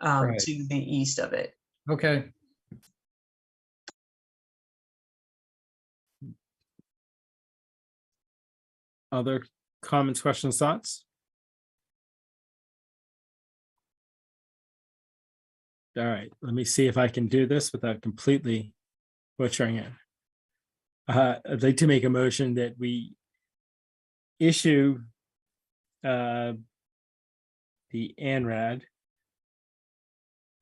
Right. to the east of it. okay. Other comments, questions, thoughts? All right, let me see if I can do this without completely butchering it. I'd like to make a motion that we issue the ANRAD.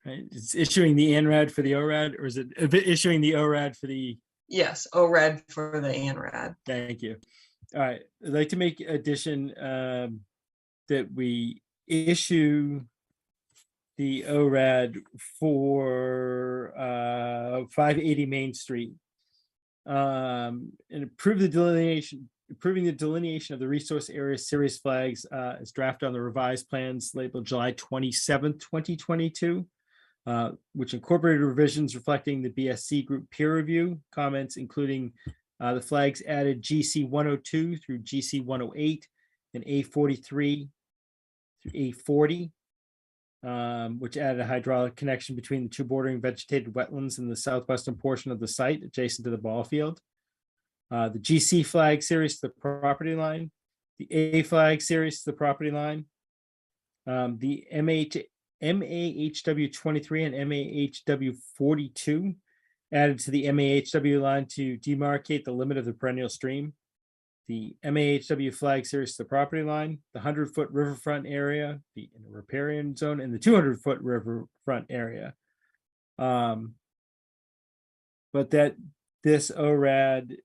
Right? It's issuing the ANRAD for the ORAD, or is it issuing the ORAD for the? Yes, ORAD for the ANRAD. Thank you. All right, I'd like to make addition that we issue the ORAD for 580 Main Street and approving the delineation of the resource area series flags as drafted on the revised plans labeled July 27th, 2022, which incorporated revisions reflecting the BSC group peer review comments, including the flags added GC 102 through GC 108 and A43 through A40. Which added a hydraulic connection between the two bordering vegetated wetlands in the southwestern portion of the site adjacent to the ball field. The GC flag series to the property line, the A flag series to the property line, the MAHW 23 and MAHW 42 added to the MAHW line to demarcate the limit of the perennial stream. The MAHW flag series to the property line, the 100-foot riverfront area, the riparian zone, and the 200-foot riverfront area. But that this ORAD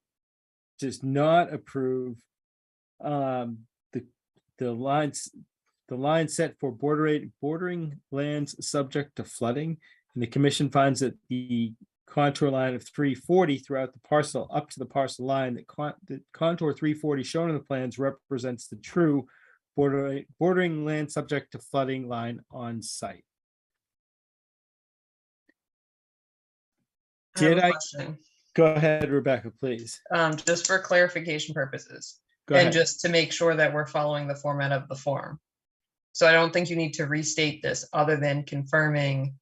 does not approve the lines set for bordering lands subject to flooding, and the commission finds that the contour line of 340 throughout the parcel up to the parcel line, that the contour 340 shown in the plans represents the true bordering land subject to flooding line on site. have Did a I? question. Go ahead, Rebecca, please. Just for clarification purposes, Go and ahead. just to make sure that we're following the format of the form. So I don't think you need to restate this other than confirming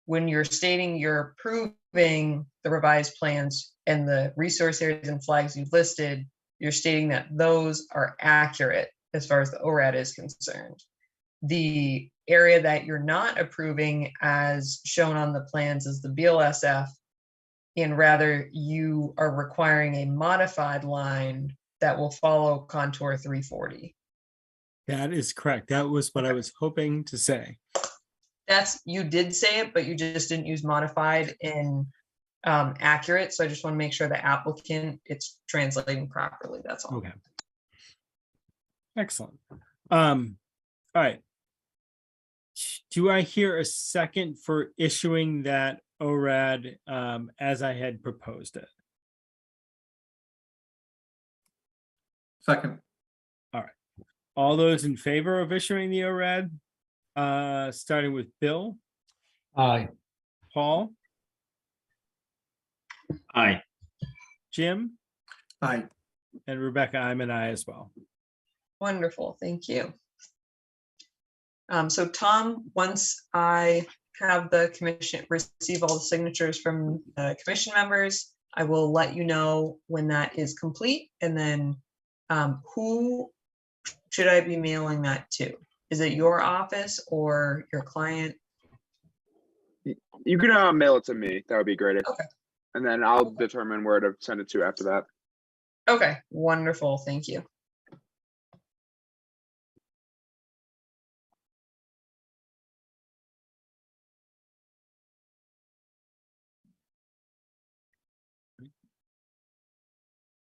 when you're stating you're approving the revised plans and the resource areas and flags you've listed, you're stating that those are accurate as far as the ORAD is concerned. The area that you're not approving as shown on the plans is the BLSF, and rather you are requiring a modified line that will follow contour 340. That is correct. That was what I was hoping to say. You did say it, but you just didn't use modified in accurate. So I just want to make sure the applicant, it's translating properly. That's all. Okay. Excellent. All right. Do I hear a second for issuing that ORAD as I had proposed it? Second. All those in favor of issuing the ORAD, starting with Bill, Aye. Paul, Aye. Jim, Aye. and Rebecca, I'm an aye as well. Wonderful. Thank you. So Tom, once I have the commission receive all the signatures from the commission members, I will let you know when that is complete. And then who should I be mailing that to? Is it your office or your client? You can mail it to me. That would be great. Okay. And then I'll determine where to send it to after that. Okay, wonderful. Thank you.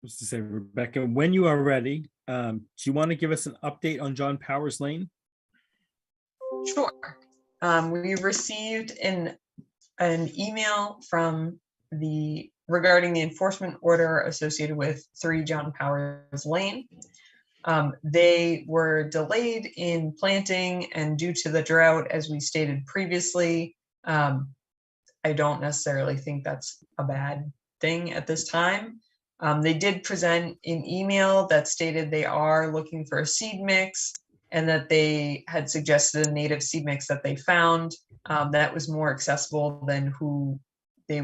was to say, Rebecca, when you are ready, do you want to give us an update on John Powers Lane? Sure. We received an email from regarding the enforcement order associated with 3 John Powers Lane. They were delayed in planting, and due to the drought, as we stated previously, I don't necessarily think that's a bad thing at this time. They did present an email that stated they are looking for a seed mix, and that they had suggested a native seed mix that they found that was more accessible than who they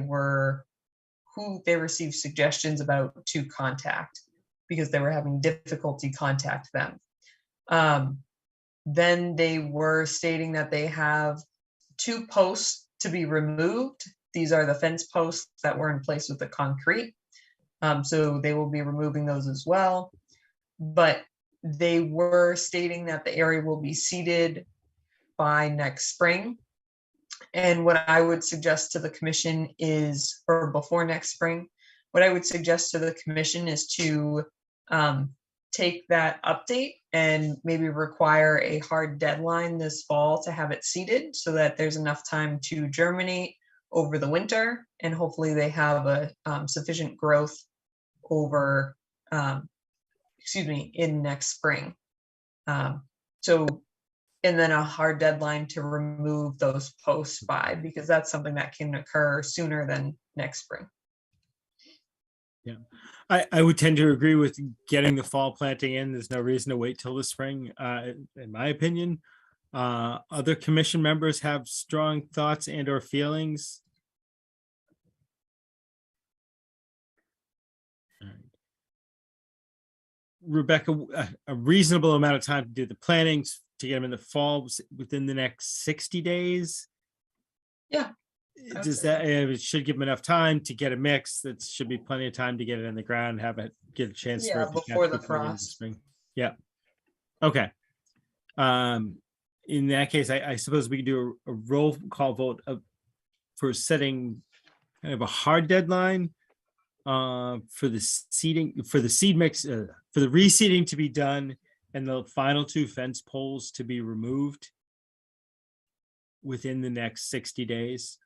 received suggestions about to contact, because they were having difficulty contact them. Then they were stating that they have 2 posts to be removed. These are the fence posts that were in place with the concrete. So they will be removing those as well. But they were stating that the area will be seeded by next spring. And what I would suggest to the commission is, or before next spring, what I would suggest to the commission is to take that update and maybe require a hard deadline this fall to have it seeded, so that there's enough time to germinate over the winter, and hopefully they have a sufficient growth over, in next spring. And then a hard deadline to remove those posts by, because that's something that can occur sooner than next spring. Yeah, I would tend to agree with getting the fall planting in. There's no reason to wait till the spring, in my opinion. Other commission members have strong thoughts and or feelings. All right. Rebecca, a reasonable amount of time to do the plantings, to get them in the fall within the next 60 days. Yeah. Does that, it should give them enough time to get a mix. That should be plenty of time to get it in the ground, have it get a chance for Yeah, it to before catch the before end of frost. spring. Yeah. Okay. In that case, I suppose we can do a roll call vote for setting kind of a hard deadline for the seeding, for the seed mix, for the reseeding to be done, and the final 2 fence poles to be removed within the next 60 days.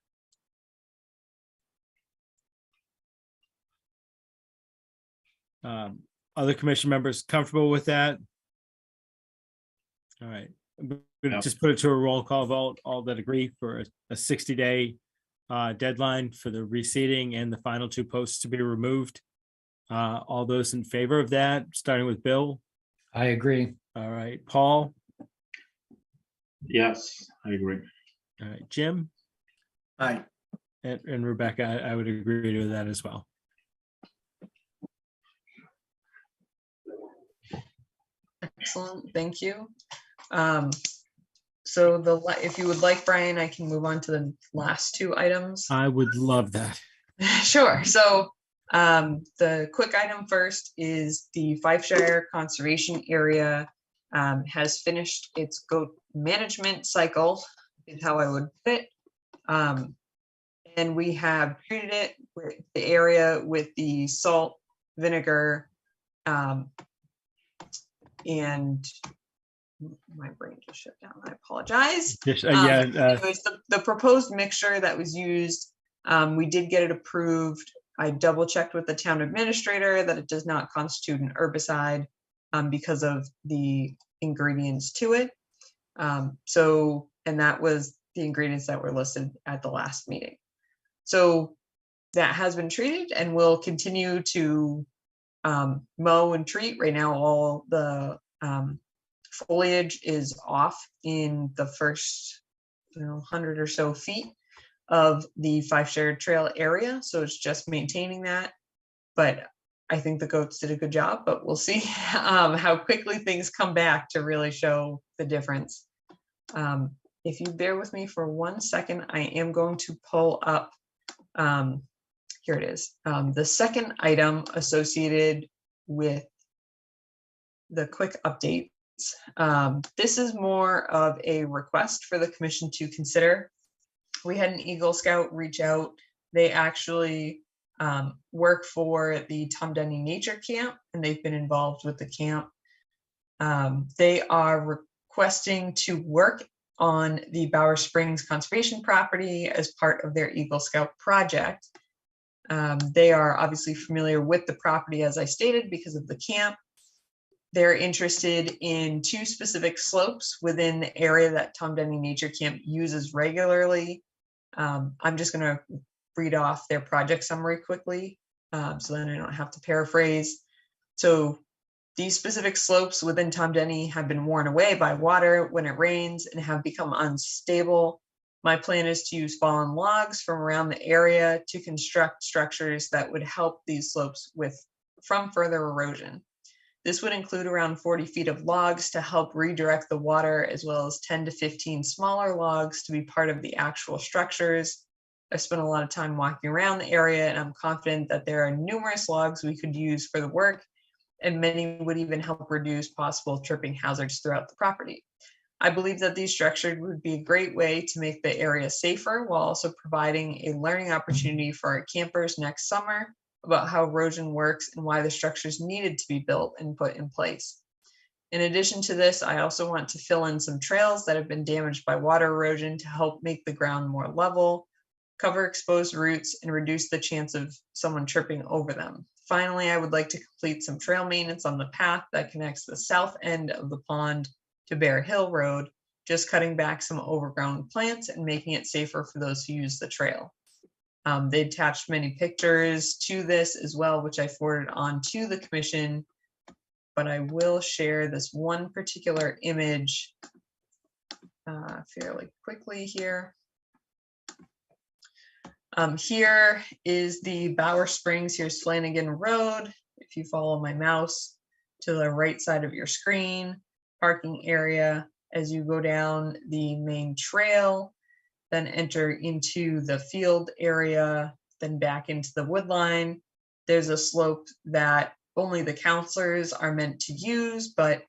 Other commission members comfortable with that? All right, I'm gonna Yep. just put it to a roll call vote, all that agree for a 60-day deadline for the reseeding and the final 2 posts to be removed. All those in favor of that, starting with Bill? I agree. All right, Paul? Yes, I agree. All right, Jim? Aye. And Rebecca, I would agree to that as well. Excellent, thank you. So if you would like, Brian, I can move on to the last 2 items. I would love that. Sure. So the quick item first is the Fifeshire Conservation Area has finished its goat management cycle, is how I would put it. And we have treated it with the area with the salt, vinegar, and my brain just shut down. I apologize. Yes, It was the proposed mixture that was used. We did get it approved. I double checked with the town administrator that it does not constitute an herbicide because of the ingredients to it. And that was the ingredients that were listed at the last meeting. So that has been treated and will continue to mow and treat. Right now, all the foliage is off in the first 100 or so feet of the Fifeshire Trail area. So it's just maintaining that. But I think the goats did a good job, but we'll see how quickly things come back to really show the difference. If you bear with me for 1 second, I am going to pull up, here it is, the second item associated with the quick updates. This is more of a request for the commission to consider. We had an Eagle Scout reach out. They actually work for the Tom Denny Nature Camp, and they've been involved with the camp. They are requesting to work on the Bower Springs Conservation Property as part of their Eagle Scout project. They are obviously familiar with the property, as I stated, because of the camp. They're interested in 2 specific slopes within the area that Tom Denny Nature Camp uses regularly. I'm just going to read off their project summary quickly, so then I don't have to paraphrase. So these specific slopes within Tom Denny have been worn away by water when it rains and have become unstable. My plan is to use fallen logs from around the area to construct structures that would help these slopes from further erosion. This would include around 40 feet of logs to help redirect the water, as well as 10 to 15 smaller logs to be part of the actual structures. I spent a lot of time walking around the area, and I'm confident that there are numerous logs we could use for the work, and many would even help reduce possible tripping hazards throughout the property. I believe that these structures would be a great way to make the area safer, while also providing a learning opportunity for our campers next summer about how erosion works and why the structures needed to be built and put in place. In addition to this, I also want to fill in some trails that have been damaged by water erosion to help make the ground more level, cover exposed roots, and reduce the chance of someone tripping over them. Finally, I would like to complete some trail maintenance on the path that connects the south end of the pond to Bear Hill Road, just cutting back some overgrown plants and making it safer for those who use the trail. They attached many pictures to this as well, which I forwarded on to the commission, but I will share this one particular image fairly quickly here. Here is the Bower Springs. Here's Flanagan Road. If you follow my mouse to the right side of your screen, parking area as you go down the main trail, then enter into the field area, then back into the wood line. There's a slope that only the counselors are meant to use, but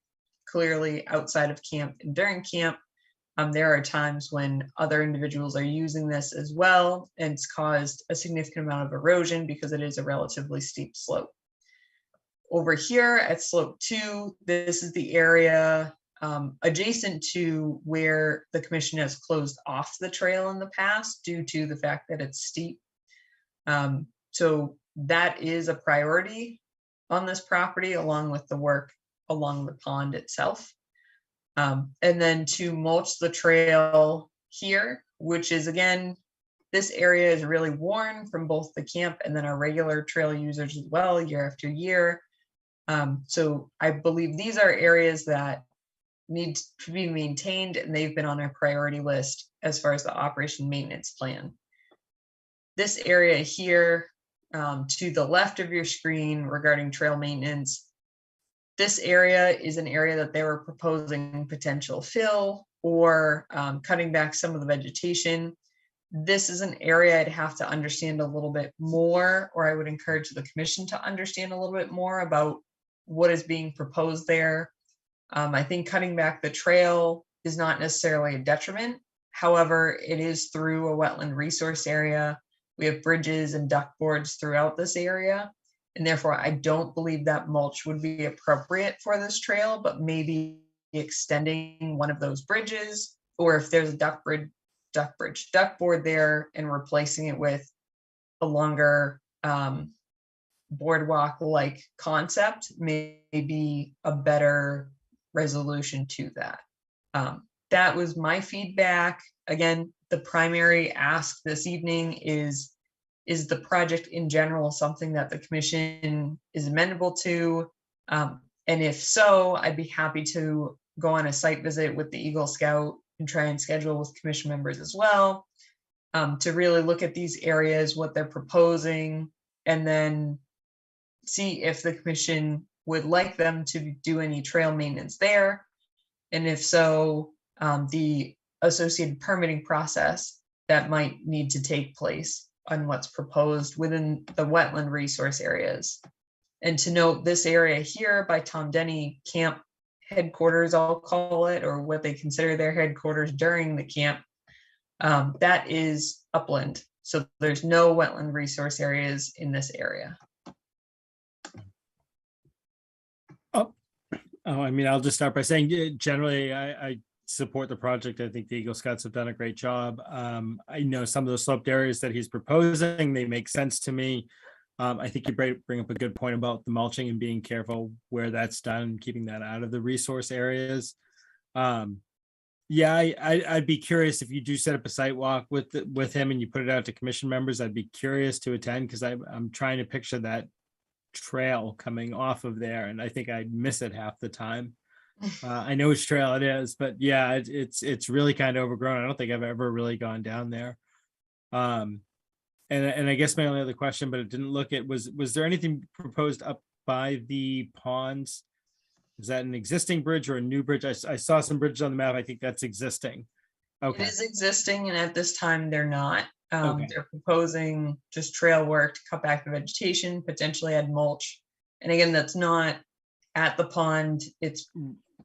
clearly outside of camp and during camp, there are times when other individuals are using this as well, and it's caused a significant amount of erosion because it is a relatively steep slope. Over here at slope 2, this is the area adjacent to where the commission has closed off the trail in the past due to the fact that it's steep. So that is a priority on this property, along with the work along the pond itself. And then to mulch the trail here, which is, again, this area is really worn from both the camp and then our regular trail users as well, year after year. So I believe these are areas that need to be maintained, and they've been on our priority list as far as the operation maintenance plan. This area here to the left of your screen regarding trail maintenance, this area is an area that they were proposing potential fill or cutting back some of the vegetation. This is an area I'd have to understand a little bit more, or I would encourage the commission to understand a little bit more about what is being proposed there. I think cutting back the trail is not necessarily a detriment. However, it is through a wetland resource area. We have bridges and duck boards throughout this area, and therefore I don't believe that mulch would be appropriate for this trail, but maybe extending one of those bridges, or if there's a duck board there, and replacing it with a longer boardwalk-like concept may be a better resolution to that. That was my feedback. Again, the primary ask this evening is the project in general something that the commission is amenable to? And if so, I'd be happy to go on a site visit with the Eagle Scout and try and schedule with commission members as well, to really look at these areas, what they're proposing, and then see if the commission would like them to do any trail maintenance there. And if so, the associated permitting process that might need to take place on what's proposed within the wetland resource areas. And to note, this area here by Tom Denny Camp headquarters, I'll call it, or what they consider their headquarters during the camp, that is upland. So there's no wetland resource areas in this area. Oh, I mean, I'll just start by saying, generally, I support the project. I think the Eagle Scouts have done a great job. I know some of the sloped areas that he's proposing, they make sense to me. I think you bring up a good point about the mulching and being careful where that's done, keeping that out of the resource areas. Yeah, I'd be curious if you do set up a site walk with him and you put it out to commission members. I'd be curious to attend because I'm trying to picture that trail coming off of there, and I think I'd miss it half the time. I know which trail it is, but yeah, it's really kind of overgrown. I don't think I've ever really gone down there. And I guess my only other question, but it didn't look at, was there anything proposed up by the ponds? Is that an existing bridge or a new bridge? I saw some bridges on the map. I think that's existing. Okay. It is existing, and at this time they're not. Okay. They're proposing just trail work to cut back the vegetation, potentially add mulch. And again, that's not at the pond. It's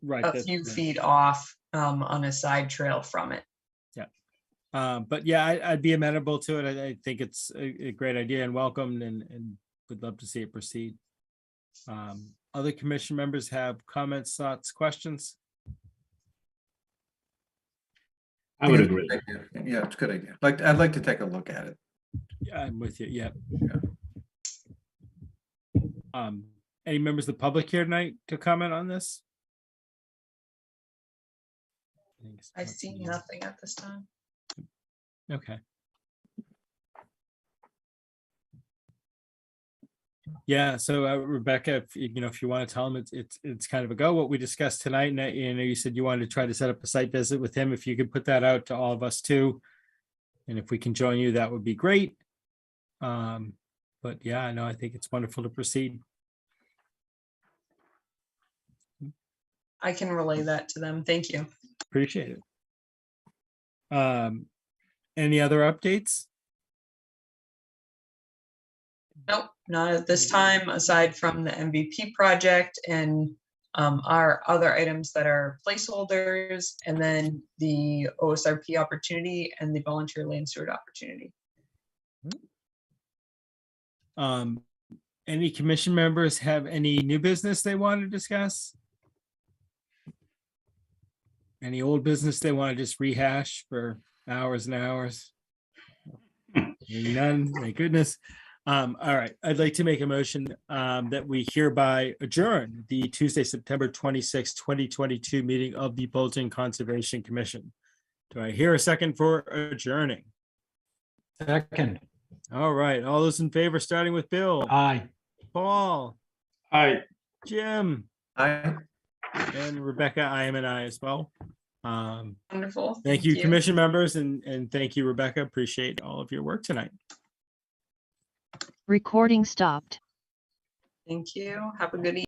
Right. a few feet off on a side trail from it. Yeah. But yeah, I'd be amenable to it. I think it's a great idea and welcomed, and would love to see it proceed. Other commission members have comments, thoughts, questions? I would agree. Yeah, it's a good idea. I'd like to take a look at it. Yeah, I'm with you. Yeah. Any members of the public here tonight to comment on this? I see nothing at this time. Okay. Yeah, so Rebecca, if you want to tell him it's kind of a go what we discussed tonight, and you said you wanted to try to set up a site visit with him. If you could put that out to all of us too, and if we can join you, that would be great. But yeah, I think it's wonderful to proceed. I can relay that to them. Thank you. Appreciate it. Any other updates? Nope, not at this time, aside from the MVP project and our other items that are placeholders, and then the OSRP opportunity and the volunteer land steward opportunity. Any commission members have any new business they want to discuss? Any old business they want to just rehash for hours and hours? None, thank goodness. All right, I'd like to make a motion that we hereby adjourn the Tuesday, September 26, 2022 meeting of the Bolton Conservation Commission. Do I hear a second for adjourning? Second. All right, all those in favor, starting with Bill. Aye. Paul. Aye. Jim. Aye. And Rebecca, I am an aye as well. Wonderful. Thank you, commission members, and thank you, Rebecca. Appreciate all of your work tonight. Recording stopped. Thank you. Have a good evening.